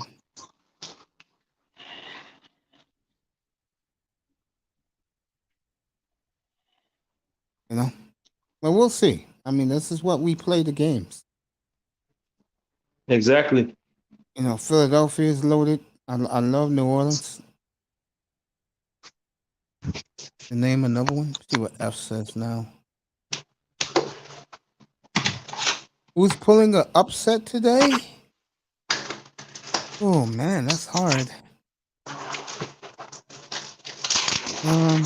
You know, but we'll see. I mean, this is what we play the games. Exactly. You know, Philadelphia is loaded. I love New Orleans. The name another one. See what F says now. Who's pulling an upset today? Oh man, that's hard. Um,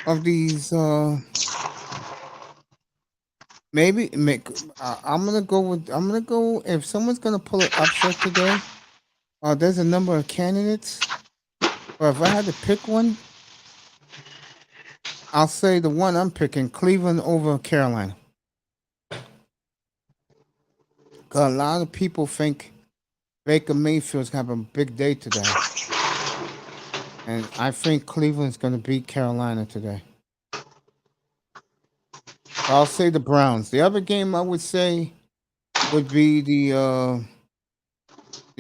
of these, maybe make. I'm gonna go with. I'm gonna go if someone's gonna pull an upset today. There's a number of candidates, but if I had to pick one, I'll say the one I'm picking: Cleveland over Carolina. 'Cause a lot of people think Baker Mayfield's gonna have a big day today, and I think Cleveland's gonna beat Carolina today. I'll say the Browns. The other game I would say would be the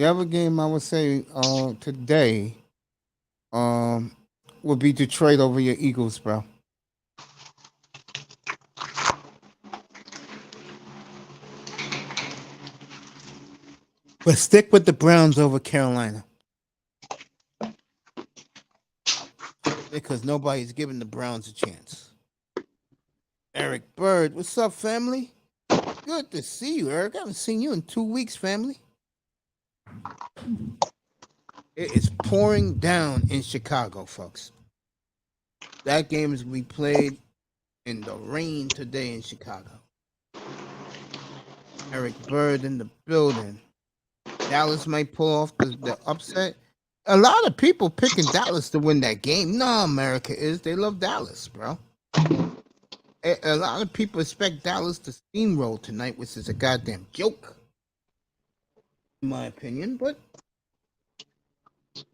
other game I would say today um would be Detroit over your Eagles, bro. But stick with the Browns over Carolina because nobody's giving the Browns a chance. Eric Bird, what's up, family? Good to see you, Eric. I haven't seen you in 2 weeks, family. It is pouring down in Chicago, folks. That game is going to be played in the rain today in Chicago. Eric Bird in the building. Dallas might pull off the upset. A lot of people picking Dallas to win that game. No, America is. They love Dallas, bro. A lot of people expect Dallas to steamroll tonight, which is a goddamn joke, in my opinion. But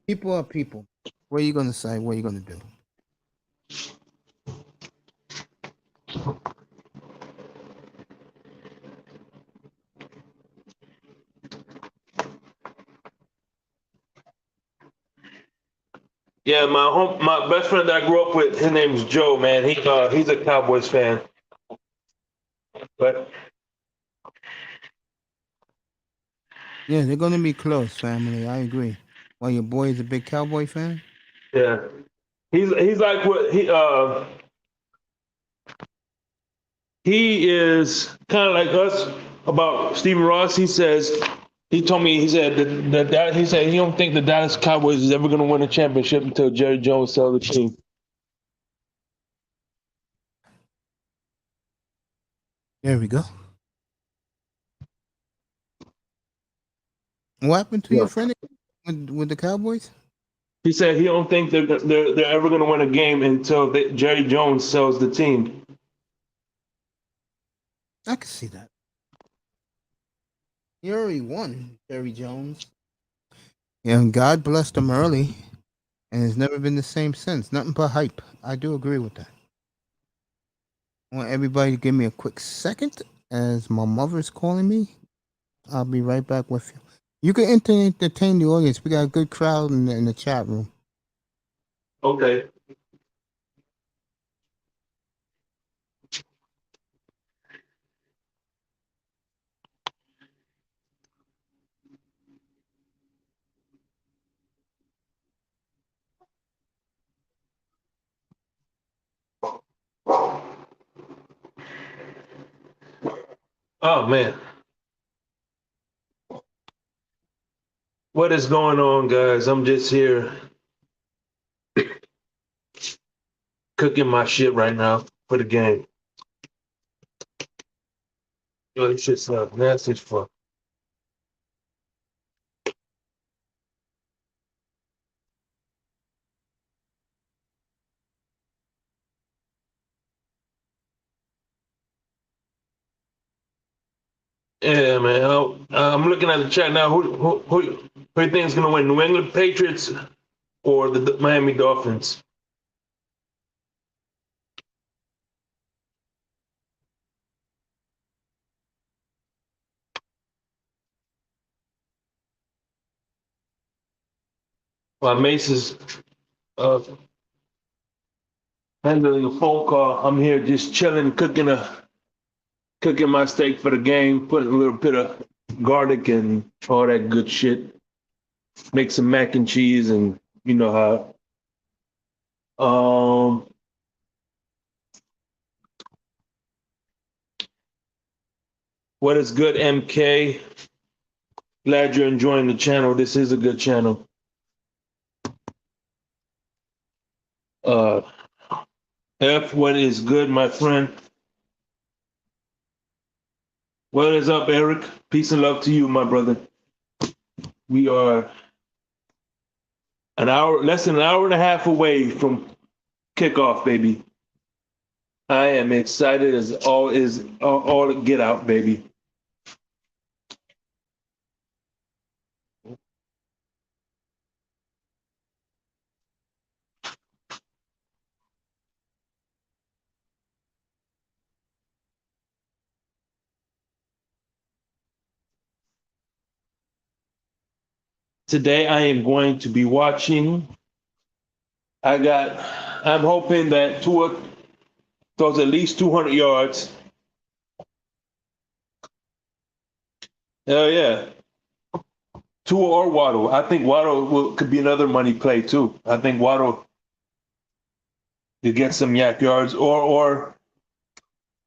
people are people. What are you going to say? What are you going to do? Yeah, my best friend that I grew up with, his name's Joe, man. He's a Cowboys fan. But Yeah, they're going to be close, family. I agree. Well, your boy is a big Cowboy fan? yeah, he's like what he is kind of like us about Stephen Ross. He told me, he said that he said he don't think the Dallas Cowboys is ever going to win a championship until Jerry Jones sells the team. There we go. What happened to Yeah. your friend with the Cowboys? He said he don't think they're ever going to win a game until Jerry Jones sells the team. I can see that. He already won, Jerry Jones. Yeah, and God blessed him early, and it's never been the same since. Nothing but hype. I do agree with that. I want everybody to give me a quick second as my mother's calling me. I'll be right back with you. You can entertain the audience. We got a good crowd in the chat room. Okay. Oh man. What is going on, guys? I'm just here cooking my shit right now for the game. Yo, this shit's nasty as fuck. Yeah, man. I'm looking at the chat now. Who you think is gonna win? New England Patriots or the Miami Dolphins? While Mace is uh, handling a phone call, I'm here just chilling, cooking my steak for the game, putting a little bit of garlic and all that good shit. Make some mac and cheese, and you know how. Um, What is good, MK? Glad you're enjoying the channel. This is a good channel. F, what is good, my friend? What is up, Eric? Peace and love to you, my brother. We are less than an hour and a half away from kickoff, baby. I am excited as all get out, baby. Today I am going to be watching. I'm hoping that Tua throws at least 200 yards. Hell yeah. Tua or Waddle. I think Waddle could be another money play too. I think Waddle to get some yak yards or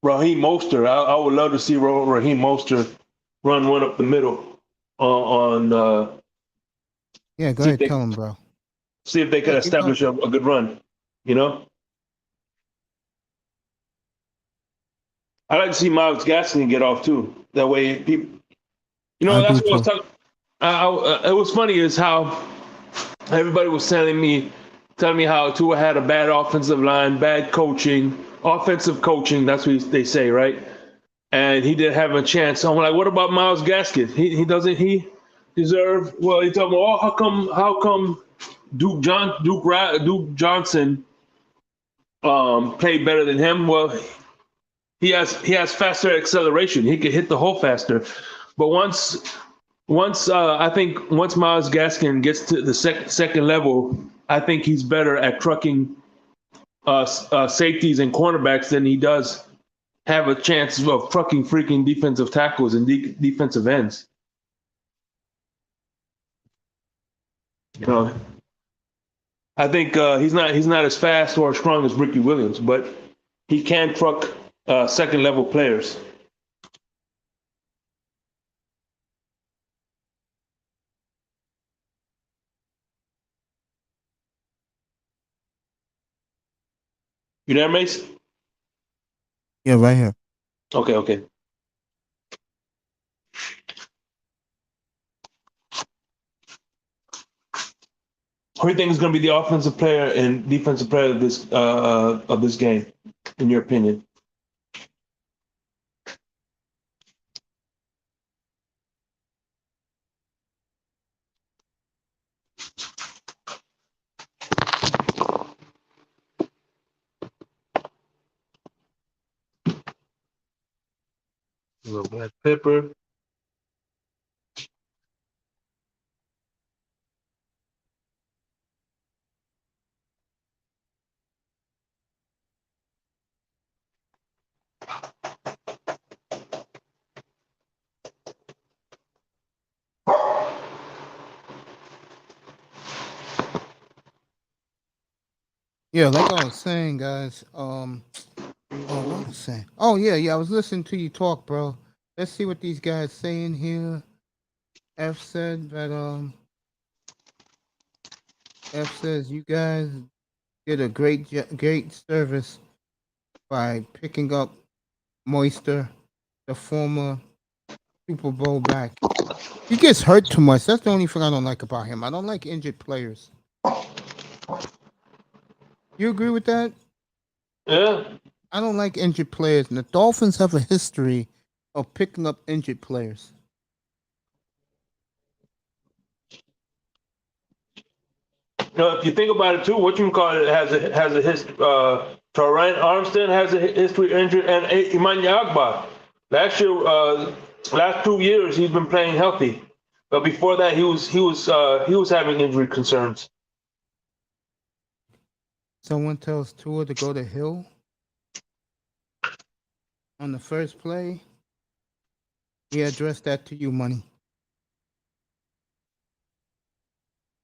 Raheem Mostert. I would love to see Raheem Mostert run one up the middle Yeah, go ahead, tell him, bro. See if they can establish a good run. You know, I like to see Myles Gaskin get off too. That way, people. You know, that's what I was talking. It was funny is how everybody was telling me how Tua had a bad offensive line, bad coaching, offensive coaching. That's what they say, right? And he didn't have a chance. So I'm like, what about Myles Gaskin? He doesn't he deserve? Well, he told me, oh, how come Duke Johnson played better than him? Well, he has faster acceleration. He could hit the hole faster. But once I think once Myles Gaskin gets to the second level, I think he's better at trucking safeties and cornerbacks than he does have a chance of trucking freaking defensive tackles and defensive ends. You know, I think he's not as fast or as strong as Ricky Williams, but he can truck second level players. You there, Mace? Yeah, right here. Okay. Who do you think is going to be the offensive player and defensive player of this game, in your opinion? A little black pepper. Yeah, like I was saying, guys. What was I saying? Oh yeah. I was listening to you talk, bro. Let's see what these guys saying here. F said that F says you guys did a great service by picking up Moister, the former Super Bowl back. He gets hurt too much. That's the only thing I don't like about him. I don't like injured players. You agree with that? Yeah. I don't like injured players, and the Dolphins have a history of picking up injured players. You know, if you think about it too, what you call it has a history. Ryan Armstead has a history injured, and Emmanuel Agba. Last 2 years he's been playing healthy, but before that he was having injury concerns. Someone tells Tua to go to Hill on the first play. He addressed that to you, Money.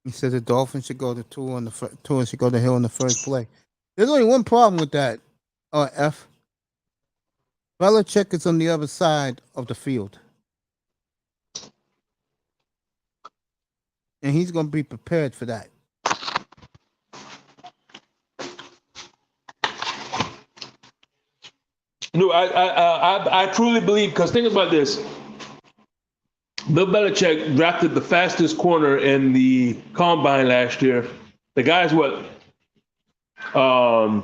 He said the Dolphins should go to Tua should go to Hill on the first play. There's only one problem with that. F. Belichick is on the other side of the field. And he's going to be prepared for that. No, I truly believe, because think about this. Bill Belichick drafted the fastest corner in the combine last year. The guy's what? 5'7",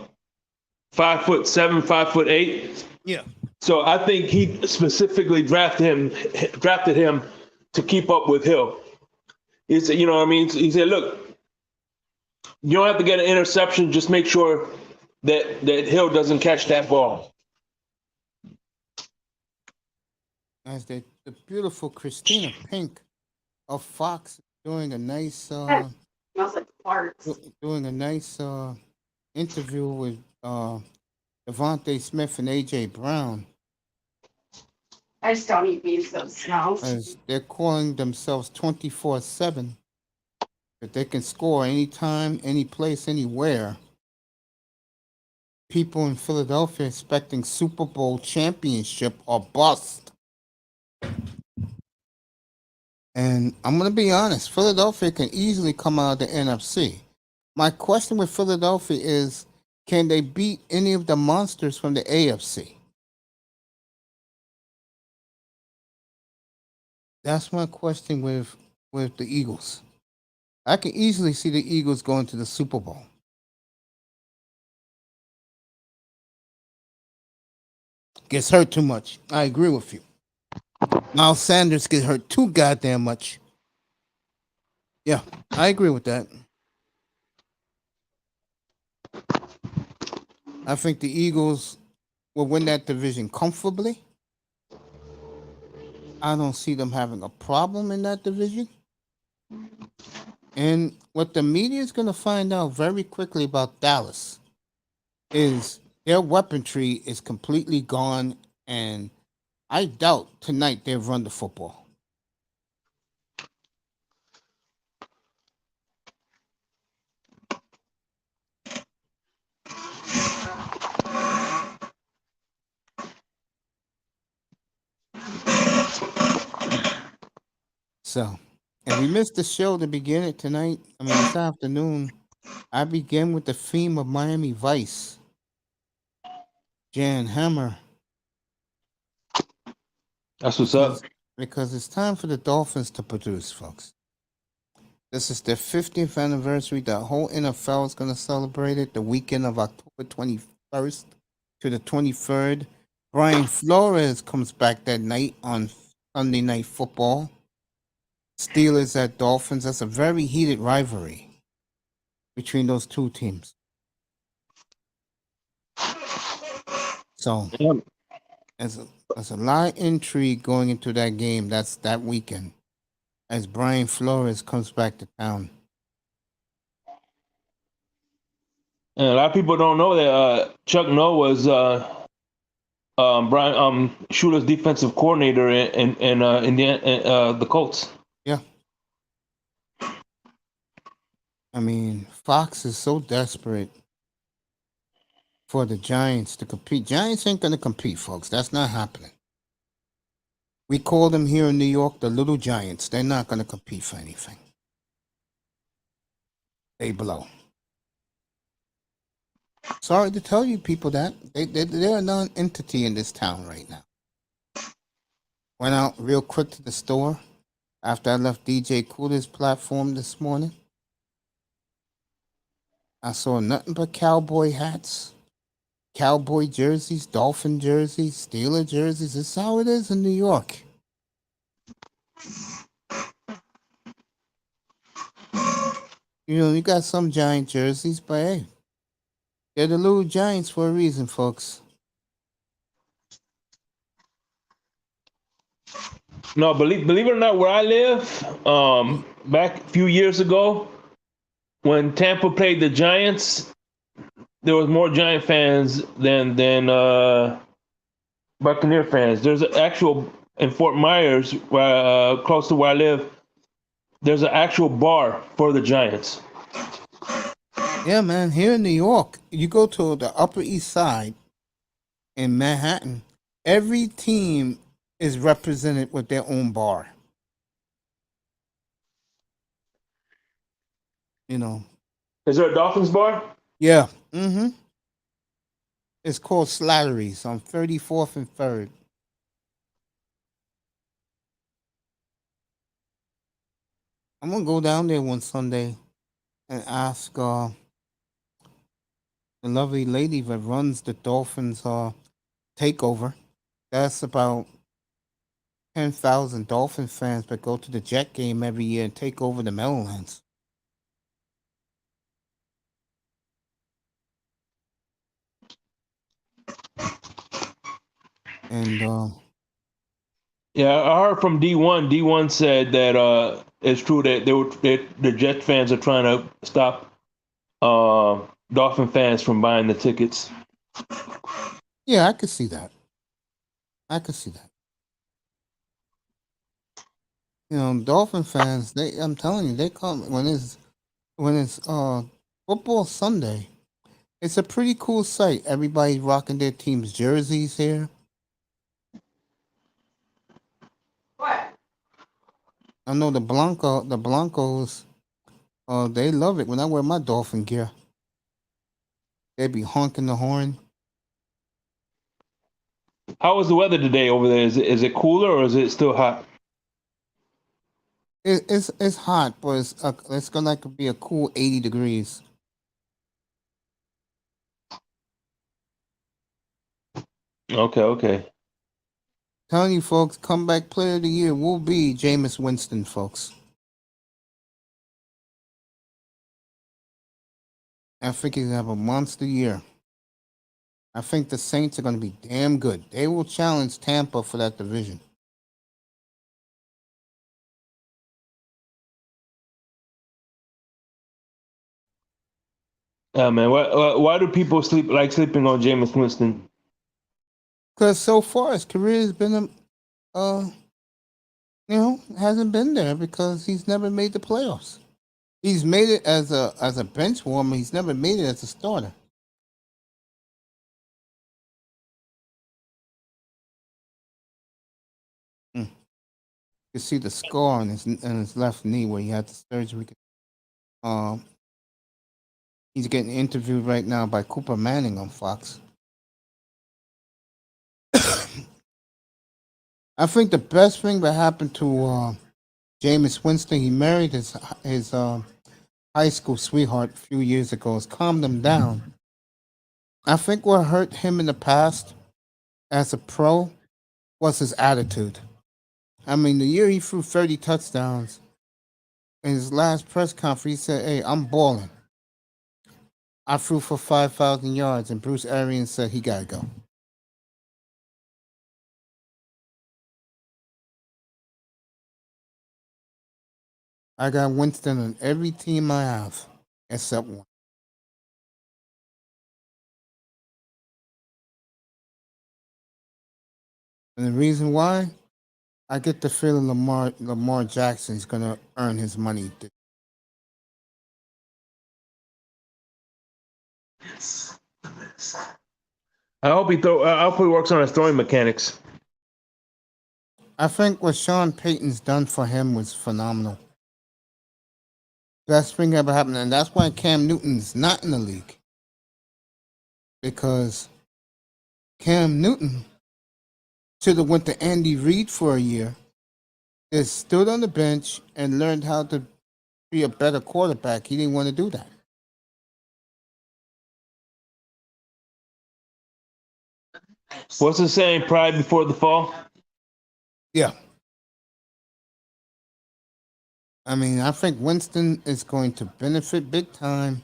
5'8". Yeah. So I think he specifically drafted him to keep up with Hill. He said, you know what I mean? He said, look, you don't have to get an interception. Just make sure that Hill doesn't catch that ball. As the beautiful Christina Pink of Fox doing a nice Smells like farts. doing a nice interview with Devontae Smith and AJ Brown. I just don't eat beans, so it smells. As they're calling themselves 24/7, that they can score anytime, any place, anywhere. People in Philadelphia expecting Super Bowl championship or bust. And I'm going to be honest, Philadelphia can easily come out of the NFC. My question with Philadelphia is, can they beat any of the monsters from the AFC? That's my question with the Eagles. I can easily see the Eagles going to the Super Bowl. Gets hurt too much. I agree with you. Miles Sanders gets hurt too goddamn much. Yeah, I agree with that. I think the Eagles will win that division comfortably. I don't see them having a problem in that division. And what the media is going to find out very quickly about Dallas is their weaponry is completely gone, and I doubt tonight they'll run the football. So, if we missed the show to begin it tonight, this afternoon, I began with the theme of Miami Vice. Jan Hammer. That's what's up. Because it's time for the Dolphins to produce, folks. This is their 50th anniversary. The whole N.F.L. is going to celebrate it the weekend of October 21st to the 23rd. Brian Flores comes back that night on Sunday Night Football. Steelers at Dolphins. That's a very heated rivalry between those two teams. So, there's a lot of intrigue going into that game. That's that weekend, as Brian Flores comes back to town. And a lot of people don't know that Chuck Noll was Brian Shula's defensive coordinator in the Colts. Yeah. Fox is so desperate for the Giants to compete. Giants ain't going to compete, folks. That's not happening. We call them here in New York the Little Giants. They're not going to compete for anything. They blow. Sorry to tell you people that. They're a non-entity in this town right now. Went out real quick to the store after I left DJ Cooler's platform this morning. I saw nothing but cowboy hats, cowboy jerseys, Dolphin jerseys, Steeler jerseys. That's how it is in New York. You got some Giant jerseys, but hey, they're the Little Giants for a reason, folks. No, believe it or not, where I live, back a few years ago, when Tampa played the Giants, there was more Giant fans than Buccaneer fans. There's an actual in Fort Myers, close to where I live. There's an actual bar for the Giants. Yeah, man. Here in New York, you go to the Upper East Side in Manhattan, every team is represented with their own bar. You know. Is there a Dolphins bar? Yeah. Mm-hmm. It's called Slattery's on 34th and 3rd. I'm gonna go down there one Sunday and ask the lovely lady that runs the Dolphins takeover. That's about 10,000 Dolphin fans that go to the Jet game every year and take over the Meadowlands. And Yeah, I heard from D1. D1 said that it's true that the Jet fans are trying to stop Dolphin fans from buying the tickets. yeah, I could see that. I could see that. You know, Dolphin fans, I'm telling you, they come when it's football Sunday. It's a pretty cool sight. Everybody's rocking their team's jerseys here. What? I know the Blancos, they love it when I wear my Dolphin gear. They be honking the horn. How was the weather today over there? Is it cooler or is it still hot? It's hot, but it's gonna be a cool 80 degrees. Okay. Telling you folks, comeback player of the year will be Jameis Winston, folks. I think he's gonna have a monster year. I think the Saints are gonna be damn good. They will challenge Tampa for that division. Yeah, man. Why do people sleeping on Jameis Winston? Because so far his career has been hasn't been there because he's never made the playoffs. He's made it as a bench warmer. He's never made it as a starter. You see the scar on his left knee where he had the surgery. Um, he's getting interviewed right now by Cooper Manning on Fox. I think the best thing that happened to Jameis Winston, he married his high school sweetheart a few years ago, has calmed him down. I think what hurt him in the past as a pro was his attitude. I mean, the year he threw 30 touchdowns, in his last press conference, he said, "Hey, I'm balling. I threw for 5,000 yards," and Bruce Arians said he gotta go. I got Winston on every team I have, except one. And the reason why, I get the feeling Lamar Jackson is gonna earn his money. I hope he works on his throwing mechanics. I think what Sean Payton's done for him was phenomenal. Best thing ever happened, and that's why Cam Newton's not in the league. Because Cam Newton should have went to Andy Reid for a year, just stood on the bench and learned how to be a better quarterback. He didn't want to do that. What's the saying? Pride before the fall. Yeah. I mean, I think Winston is going to benefit big time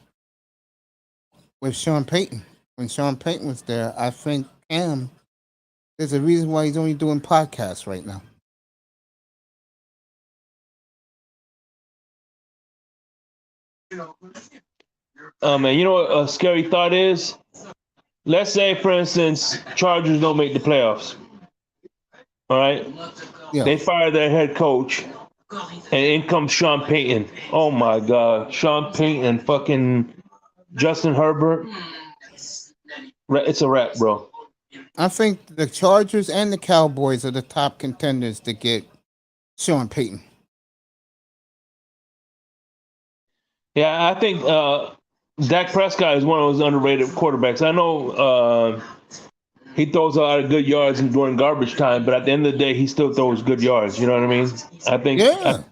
with Sean Payton. When Sean Payton was there, I think Cam, there's a reason why he's only doing podcasts right now. Man, you know what a scary thought is? Let's say, for instance, Chargers don't make the playoffs. All right? Yeah. They fire their head coach, and in comes Sean Payton. Oh, my God. Sean Payton, fucking Justin Herbert. It's a wrap, bro. I think the Chargers and the Cowboys are the top contenders to get Sean Payton. Yeah, I think Dak Prescott is one of those underrated quarterbacks. I know he throws a lot of good yards during garbage time, but at the end of the day, he still throws good yards. You know what I mean? I Yeah.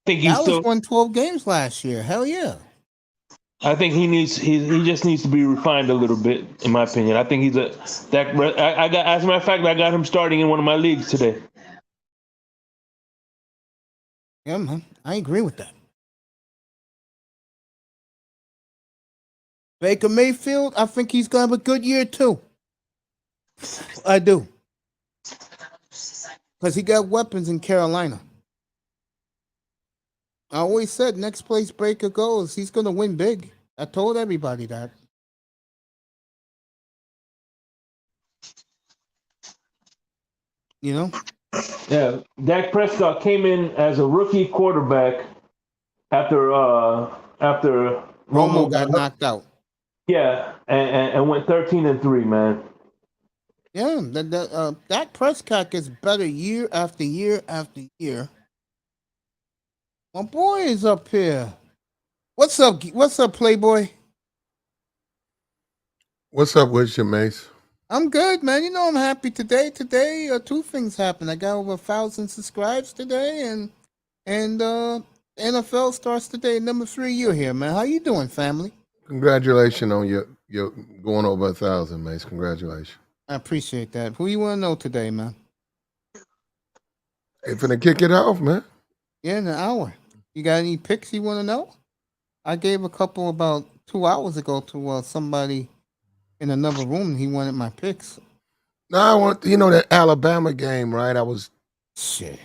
think he's Dallas still. won 12 games last year. Hell yeah. I think he just needs to be refined a little bit, in my opinion. I think he's a Dak. I got, as a matter of fact, I got him starting in one of my leagues today. Yeah, man. I agree with that. Baker Mayfield, I think he's going to have a good year too. I do. Because he got weapons in Carolina. I always said next place Baker goes, he's going to win big. I told everybody that. You know? Yeah, Dak Prescott came in as a rookie quarterback after Romo Romo got got hurt. knocked out. Yeah, and went 13-3, man. Yeah, Dak Prescott gets better year after year after year. My boy is up here. What's up? What's up, Playboy? What's up with you, Mace? I'm good, man. You know I'm happy today. Today, two things happened. I got over 1,000 subscribes today, and NFL starts today. Number 3 year here, man. How you doing, family? Congratulations on your going over 1,000, Mace. Congratulations. I appreciate that. Who you want to know today, man? Hey, finna kick it off, man. Yeah, in an hour. You got any picks you want to know? I gave a couple about 2 hours ago to somebody in another room. He wanted my picks. Now I want that Alabama game, right? I was Shit.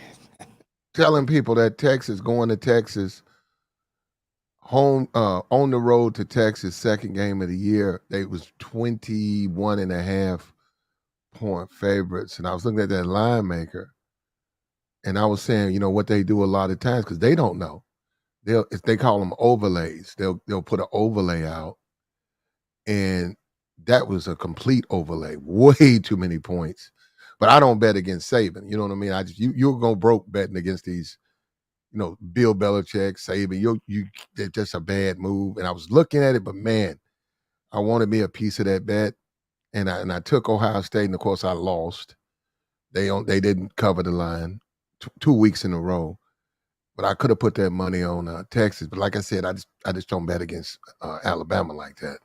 telling people that Texas going to Texas home on the road to Texas, second game of the year. They was 21.5 point favorites, and I was looking at that line maker, and I was saying, what they do a lot of times because they don't know. They call them overlays. They'll put an overlay out, and that was a complete overlay. Way too many points. But I don't bet against Saban. You know what I mean? You're gonna broke betting against these, Bill Belichick, Saban. They're just a bad move. And I was looking at it, but man, I wanted me a piece of that bet, and I took Ohio State, and of course I lost. They didn't cover the line 2 weeks in a row. But I could have put that money on Texas. But like I said, I just don't bet against Alabama like that.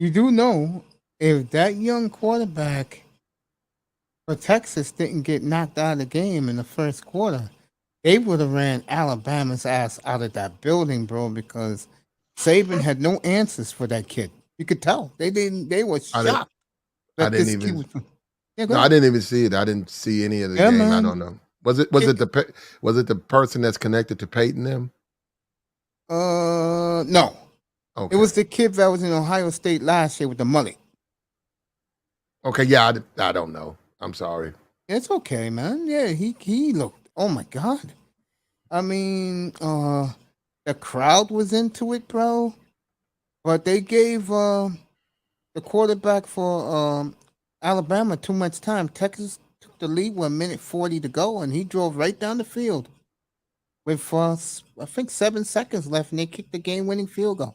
You do know if that young quarterback for Texas didn't get knocked out of the game in the first quarter, they would have ran Alabama's ass out of that building, bro, because Saban had no answers for that kid. You could tell. They didn't. They were shocked I that didn't this even. kid was. Yeah, No, I didn't even see it. I didn't see any of the Yeah, game. I man. don't know. Was it the person that's connected to Peyton them? No. Okay. It was the kid that was in Ohio State last year with the mullet. Okay, yeah, I don't know. I'm sorry. It's okay, man. Yeah, he looked. Oh my god. I mean, the crowd was into it, bro. But they gave the quarterback for Alabama too much time. Texas took the lead with 1:40 to go, and he drove right down the field with I think 7 seconds left, and they kicked the game-winning field goal.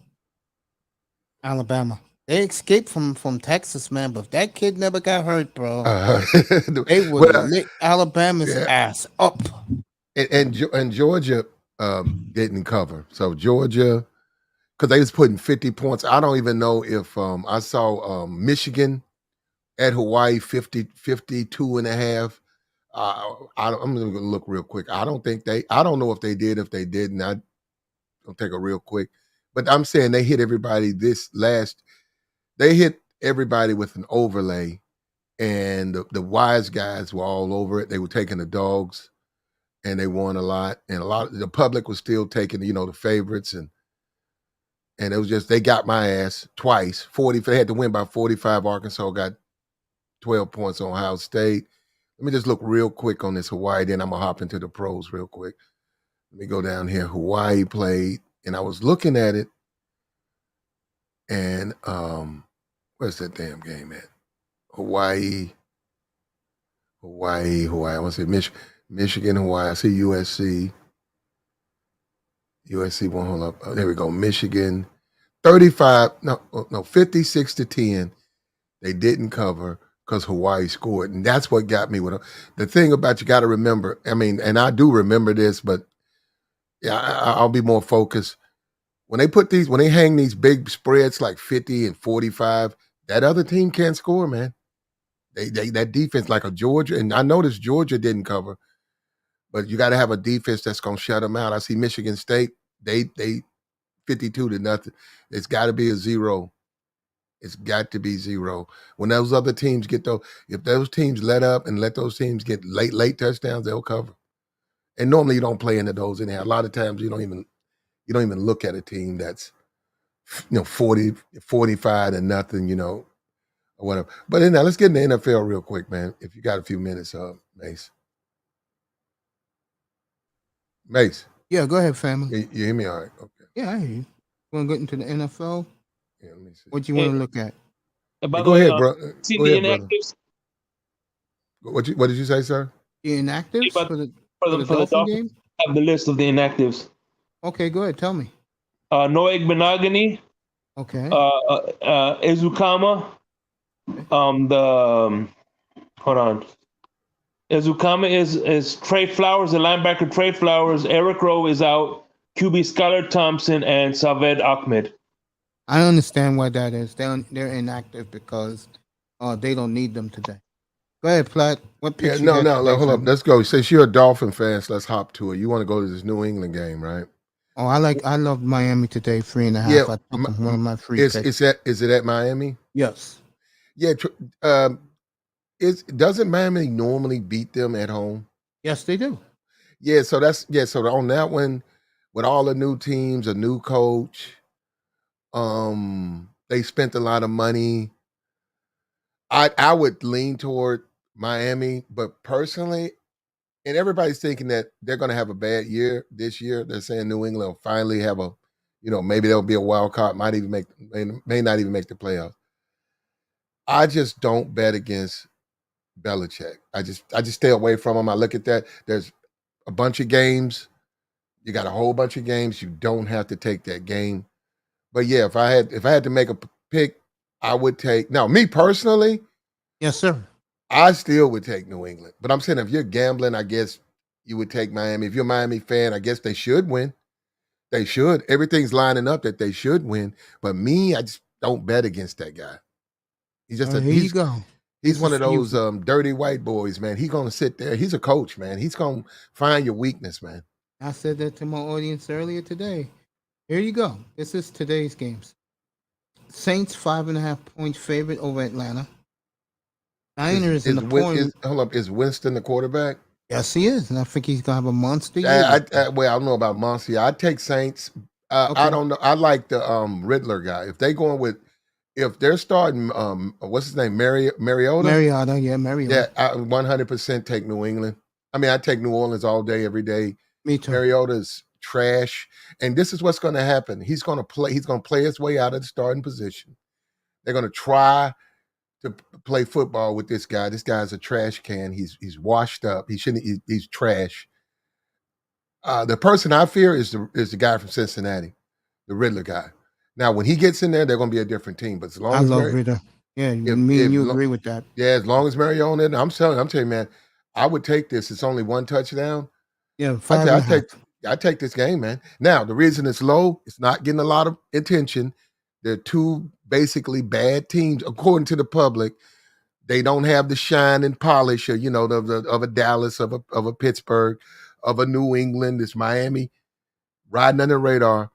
Alabama. They escaped from Texas, man, but if that kid never got hurt, bro, they would have lit Alabama's ass up. And Georgia didn't cover. So Georgia, because they was putting 50 points. I don't even know if I saw Michigan at Hawaii 52.5. I'm going to look real quick. I don't know if they did. If they didn't, I'll take a real quick. But I'm saying they hit everybody they hit everybody with an overlay, and the wise guys were all over it. They were taking the dogs, and they won a lot. And the public was still taking, the favorites, and it was just, they got my ass twice. They had to win by 45. Arkansas got 12 points on Ohio State. Let me just look real quick on this Hawaii, then I'm going to hop into the pros real quick. Let me go down here. Hawaii played, and I was looking at it, and where's that damn game at? Hawaii. Hawaii. I want to say Michigan, Hawaii. I see USC. USC won't hold up. Oh, there we go. Michigan, 56-10. They didn't cover because Hawaii scored. And that's what got me with them. The thing about you got to remember, I mean, and I do remember this, but yeah, I'll be more focused. When they hang these big spreads like 50 and 45, that other team can't score, man. That defense, like a Georgia, and I noticed Georgia didn't cover, but you got to have a defense that's going to shut them out. I see Michigan State, they 52-0. It's got to be a 0. It's got to be 0. When those other teams if those teams let up and let those teams get late touchdowns, they'll cover. And normally you don't play into those anyhow. A lot of times you don't even look at a team that's 40, 45-0, or whatever. But now let's get in the NFL real quick, man. If you got a few minutes, Mace. Mace. Yeah, go ahead, family. You hear me all right? Okay. Yeah, I hear you. Want to get into the NFL? Yeah, let me see. What you want to look at? By the Go way, ahead, bro. see Go the ahead, brother. inactives What did you say, sir? The inactives But for the for the Dolphin Dolphins. game? Have the list of the inactives. Okay, go ahead. Tell me. Noah Benogany, Okay. Izukama, hold on. Izukama is Trey Flowers, the linebacker Trey Flowers. Eric Rowe is out. QB Skylar Thompson and Saved Ahmed. I understand why that is. They're inactive because they don't need them today. Go ahead, Platt. What picks you got today, hold up. family? Let's go. Since you're a Dolphin fan, so let's hop to it. You want to go to this New England game, right? Oh, I love Miami today, 3.5. Yeah, I took them, one of my free Is picks. it at Miami? Yes. Yeah. Doesn't Miami normally beat them at home? Yes, they do. Yeah. So so on that one, with all the new teams, a new coach, they spent a lot of money. I would lean toward Miami, but personally, and everybody's thinking that they're going to have a bad year this year. They're saying New England will finally have maybe there'll be a wild card, may not even make the playoffs. I just don't bet against Belichick. I just stay away from him. I look at that. There's a bunch of games. You got a whole bunch of games. You don't have to take that game. But yeah, if I had to make a pick, I would take. Now, me personally, Yes, sir. I still would take New England. But I'm saying if you're gambling, I guess you would take Miami. If you're a Miami fan, I guess they should win. They should. Everything's lining up that they should win. But me, I just don't bet against that guy. He's just Here you go. He's This one is of for you. those dirty white boys, man. He's gonna sit there. He's a coach, man. He's gonna find your weakness, man. I said that to my audience earlier today. Here you go. This is today's games. Saints 5.5 point favorite over Atlanta. Niners in the point. Hold up, is Winston the quarterback? Yes, he is, and I think he's gonna have a monster year. I don't know about Muncie. I'd take Saints. I Okay. don't know. I like the Riddler guy. If they're starting what's his name, Mariota? Mariota, yeah, Mariota. Yeah, I 100% take New England. I mean, I take New Orleans all day, every day. Me too. Mariota's trash, and this is what's going to happen. He's going to play his way out of the starting position. They're going to try to play football with this guy. This guy's a trash can. He's washed up. He's trash. The person I fear is the guy from Cincinnati, the Riddler guy. Now, when he gets in there, they're going to be a different team. But as long I as love Ritter. Yeah, me and you agree with that. Yeah, as long as Mariota, I'm telling you, man, I would take this. It's only one touchdown. Yeah, 5.5. I take this game, man. Now, the reason it's low, it's not getting a lot of attention. They're two basically bad teams, according to the public. They don't have the shine and polish of a Dallas, of a Pittsburgh, of a New England. It's Miami riding under the radar.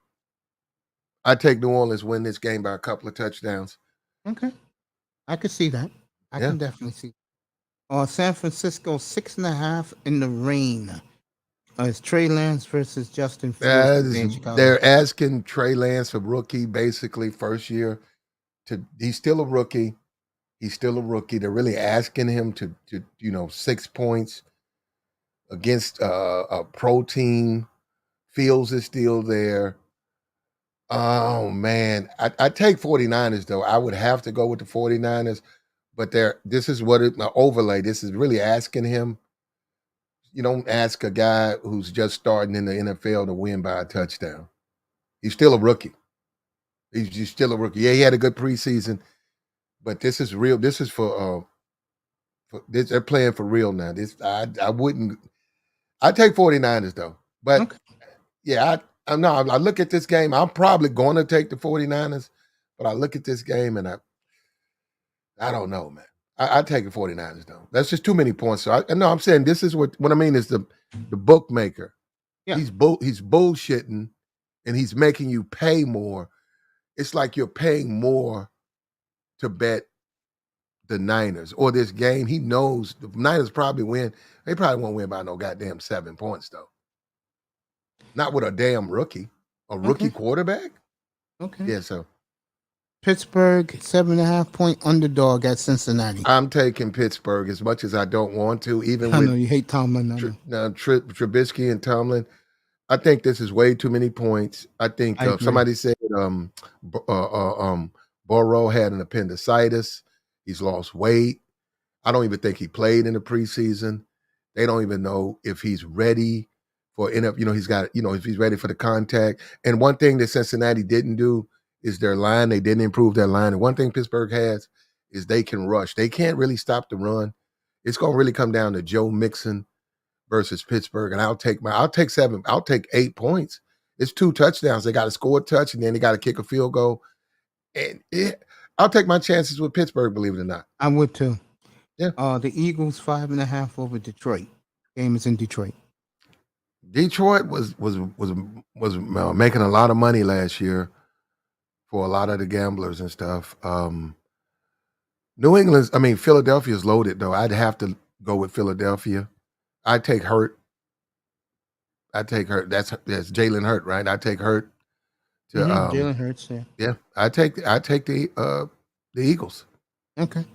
I take New Orleans win this game by a couple of touchdowns. Okay, I could see that. I Yeah. can definitely see. San Francisco 6.5 in the rain. It's Trey Lance versus Justin Fields. in Chicago. They're asking Trey Lance, a rookie, basically first year. He's still a rookie. They're really asking him to 6 points against a pro team. Fields is still there. Oh, man. I take 49ers, though. I would have to go with the 49ers. But this is what my overlay. This is really asking him. You don't ask a guy who's just starting in the NFL to win by a touchdown. He's still a rookie. He's still a rookie. Yeah, he had a good preseason, but this is real. This is for this. They're playing for real now. This I wouldn't. I take 49ers though, but Okay. yeah, I know. I look at this game. I'm probably going to take the 49ers, but I look at this game and I don't know, man. I take the 49ers though. That's just too many points. So I'm saying this is what I mean is the bookmaker. Yeah. He's bullshitting, and he's making you pay more. It's like you're paying more to bet the Niners or this game. He knows the Niners probably win. They probably won't win by no goddamn 7 points though. Not with a damn rookie, a rookie quarterback. Okay. Yeah, so Pittsburgh 7.5 point underdog at Cincinnati. I'm taking Pittsburgh as much as I don't want to, even I with know you hate Tomlin. Trubisky and Tomlin. I think this is way too many points. I think I agree. somebody said Burrow had an appendicitis. He's lost weight. I don't even think he played in the preseason. They don't even know if he's ready for NFL. He's got, if he's ready for the contact. And one thing that Cincinnati didn't do is their line. They didn't improve their line. And one thing Pittsburgh has is they can rush. They can't really stop the run. It's going to really come down to Joe Mixon versus Pittsburgh. And I'll take 8 points. It's 2 touchdowns. They got to score a touch, and then they got to kick a field goal. And I'll take my chances with Pittsburgh, believe it or not. I would too. Yeah. The Eagles 5.5 over Detroit. Game is in Detroit. Detroit was making a lot of money last year for a lot of the gamblers and stuff. Philadelphia's loaded though. I'd have to go with Philadelphia. I take Hurt. That's Jalen Hurt, right? I take Hurt. Jalen Hurts. Yeah, I take the Eagles. Okay.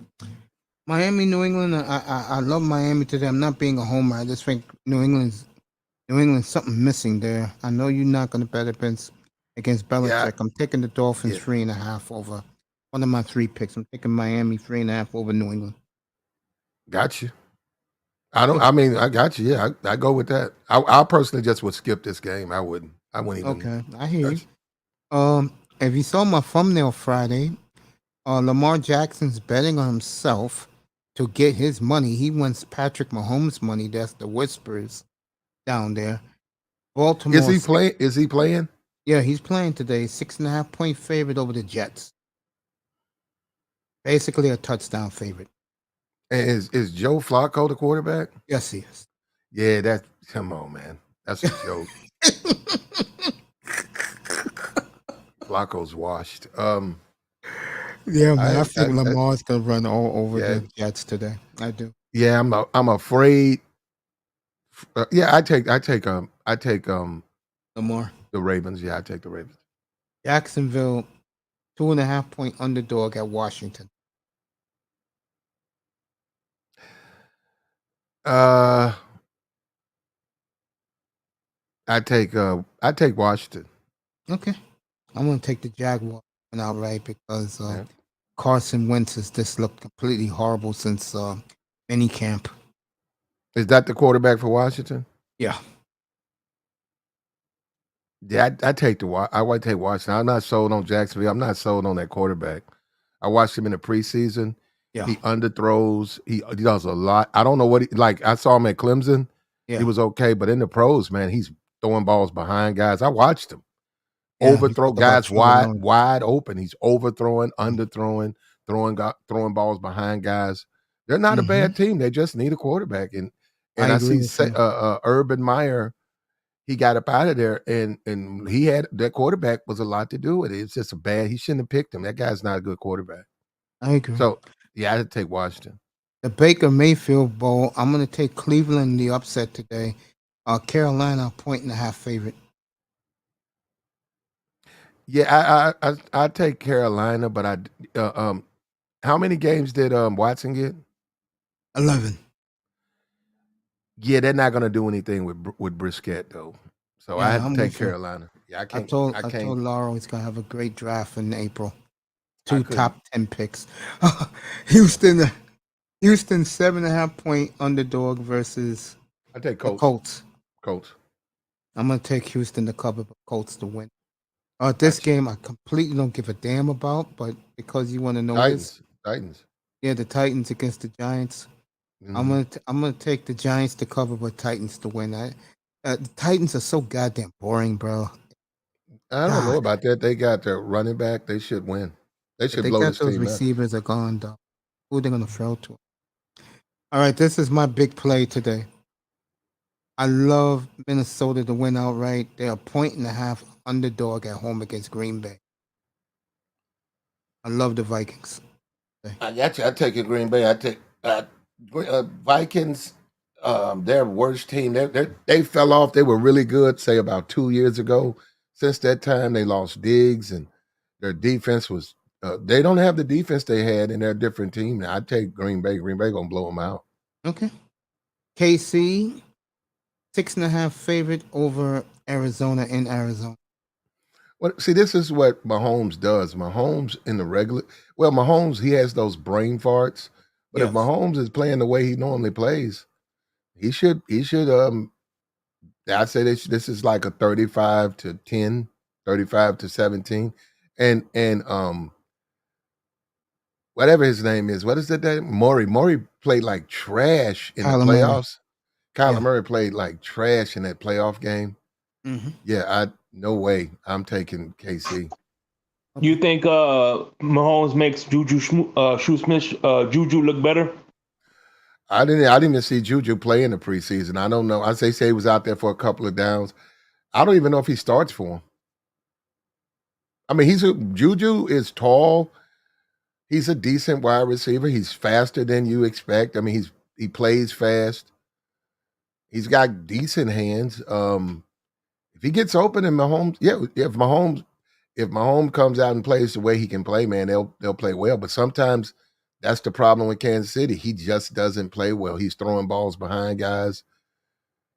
Miami, New England. I love Miami today. I'm not being a homer. I just think New England's something missing there. I know you're not going to bet against Belichick. Yeah. I'm taking the Dolphins 3.5 over one of my 3 picks. I'm taking Miami 3.5 over New England. Got you. I got you. Yeah, I go with that. I personally just would skip this game. I wouldn't even. Okay, I hear you. If you saw my thumbnail Friday, Lamar Jackson's betting on himself to get his money. He wants Patrick Mahomes' money. That's the whispers down there. Baltimore. Is he playing? Yeah, he's playing today. 6.5 point favorite over the Jets. Basically a touchdown favorite. And is Joe Flacco the quarterback? Yes, he is. Yeah, come on, man. That's a joke. Flacco's washed. Yeah, man. I think Lamar's gonna run all over the Jets today. I do. Yeah, I'm afraid. I take Lamar. The Ravens. Yeah, I take the Ravens. Jacksonville, 2.5 point underdog at Washington. I take Washington. Okay. I'm gonna take the Jaguars outright because Carson Wentz has just looked completely horrible since minicamp. Is that the quarterback for Washington? Yeah. Yeah, I take Washington. I'm not sold on Jacksonville. I'm not sold on that quarterback. I watched him in the preseason. Yeah. He underthrows. He does a lot. I don't know what I saw him at Clemson. Yeah. He was okay, but in the pros, man, he's throwing balls behind guys. I watched him. Overthrow guys wide open. He's overthrowing, underthrowing, throwing balls behind guys. They're not a bad team. They just need a quarterback. And I see Urban Meyer, he got up out of there, and he had that quarterback was a lot to do with it. It's just he shouldn't have picked him. That guy's not a good quarterback. I agree. So yeah, I'd take Washington. The Baker Mayfield Bowl. I'm gonna take Cleveland the upset today. Carolina 1.5 favorite. Yeah, I take Carolina, but how many games did Watson get? 11. Yeah, they're not going to do anything with Brisket though, so I have to take Carolina. Yeah, I can't. I told Laura he's gonna have a great draft in April. Two couldn't. top 10 picks. Houston 7.5 point underdog versus I take the Colts. Colts. Colts. I'm gonna take Houston to cover, but Colts to win. This Gotcha. game I completely don't give a damn about, but because you want to know this, Titans. yeah, the Titans against the Giants. Mhm. I'm gonna take the Giants to cover, but Titans to win. The Titans are so goddamn boring, bro. I don't know God, about that. They got their running back. They should win. They if should they blow got this those team out. receivers are gone, though. Who are they gonna throw to? All right, this is my big play today. I love Minnesota to win outright. They're a 1.5 underdog at home against Green Bay. I love the Vikings. I got you. I take it Green Bay. I take Vikings. Their worst team. They fell off. They were really good, say about 2 years ago. Since that time, they lost Diggs, and their defense was. They don't have the defense they had, and they're a different team now. I take Green Bay. Green Bay gonna blow them out. Okay. KC 6.5 favorite over Arizona in Arizona. Well, see, this is what Mahomes does. Mahomes in the regular, Mahomes, he has those brain farts. But if Yes. Mahomes is playing the way he normally plays, he should. I say this is like a 35-10, 35-17, and whatever his name is, what is that name? Murray played like trash in the Kyler Murray. playoffs. Kyler Yeah. Murray played like trash in that playoff game. Mm-hmm. Yeah, no way. I'm taking KC. You think Mahomes makes Juju Smith Juju look better? I didn't even see Juju play in the preseason. I don't know. Say he was out there for a couple of downs. I don't even know if he starts for him. I mean, Juju is tall. He's a decent wide receiver. He's faster than you expect. I mean, he plays fast. He's got decent hands. If he gets open and Mahomes, if Mahomes comes out and plays the way he can play, man, they'll play well. But sometimes that's the problem with Kansas City. He just doesn't play well. He's throwing balls behind guys.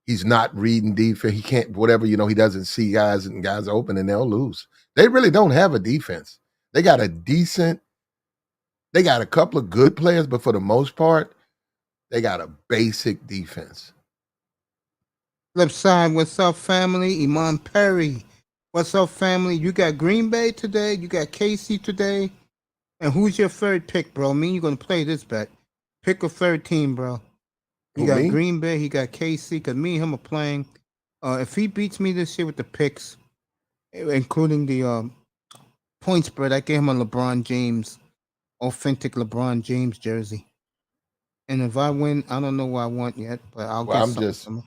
He's not reading defense. He can't, whatever, he doesn't see guys and guys open and they'll lose. They really don't have a defense. They got a couple of good players, but for the most part, they got a basic defense. Flip side, what's up, family? Iman Perry. What's up, family? You got Green Bay today. You got KC today. And who's your third pick, bro? Me, you're going to play this bet. Pick a third team, bro. You got me? Green Bay. He got KC. Because me and him are playing. If he beats me this year with the picks, including the point spread, I gave him a LeBron James, authentic LeBron James jersey. And if I win, I don't know what I want yet, but I'll get something.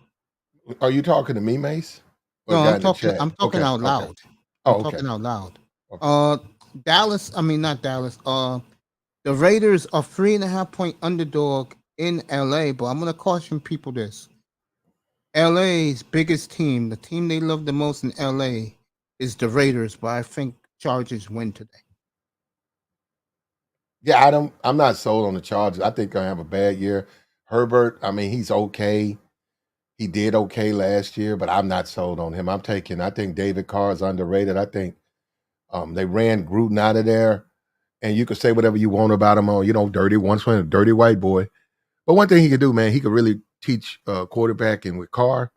Are you talking to me, Mace? No, I'm talking out loud. Oh, I'm talking out loud. Okay. Dallas, I mean not Dallas. The Raiders are 3.5 point underdog in LA, but I'm gonna caution people this. LA's biggest team, the team they love the most in LA, is the Raiders, but I think Chargers win today. Yeah, I'm not sold on the Chargers. I think they'll have a bad year. Herbert, I mean, he's okay. He did okay last year, but I'm not sold on him. I think David Carr is underrated. I think they ran Gruden out of there. And you could say whatever you want about him, a dirty white boy. But one thing he could do, man, he could really teach quarterbacking with Carr.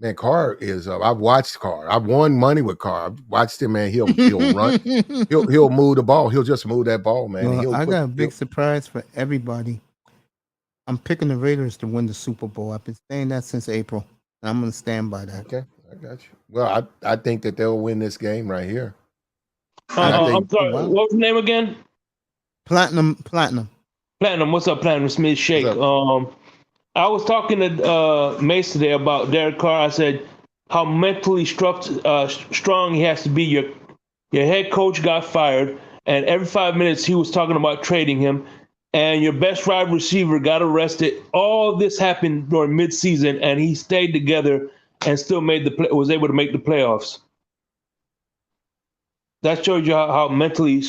Man, Carr is. I've watched Carr. I've won money with Carr. I've watched him, man. He'll run. He'll move the ball. He'll just move that ball, man. Well, I got a big surprise for everybody. I'm picking the Raiders to win the Super Bowl. I've been saying that since April, and I'm going to stand by that. Okay, I got you. Well, I think that they'll win this game right here. I'm sorry. Wow. What was the name again? Platinum. What's up, Platinum Smith Shake? I was talking to Mace today about Derek Carr. I said how mentally strong he has to be. Your head coach got fired, and every 5 minutes he was talking about trading him. And your best wide receiver got arrested. All this happened during midseason, and he stayed together and still was able to make the playoffs. That shows you how mentally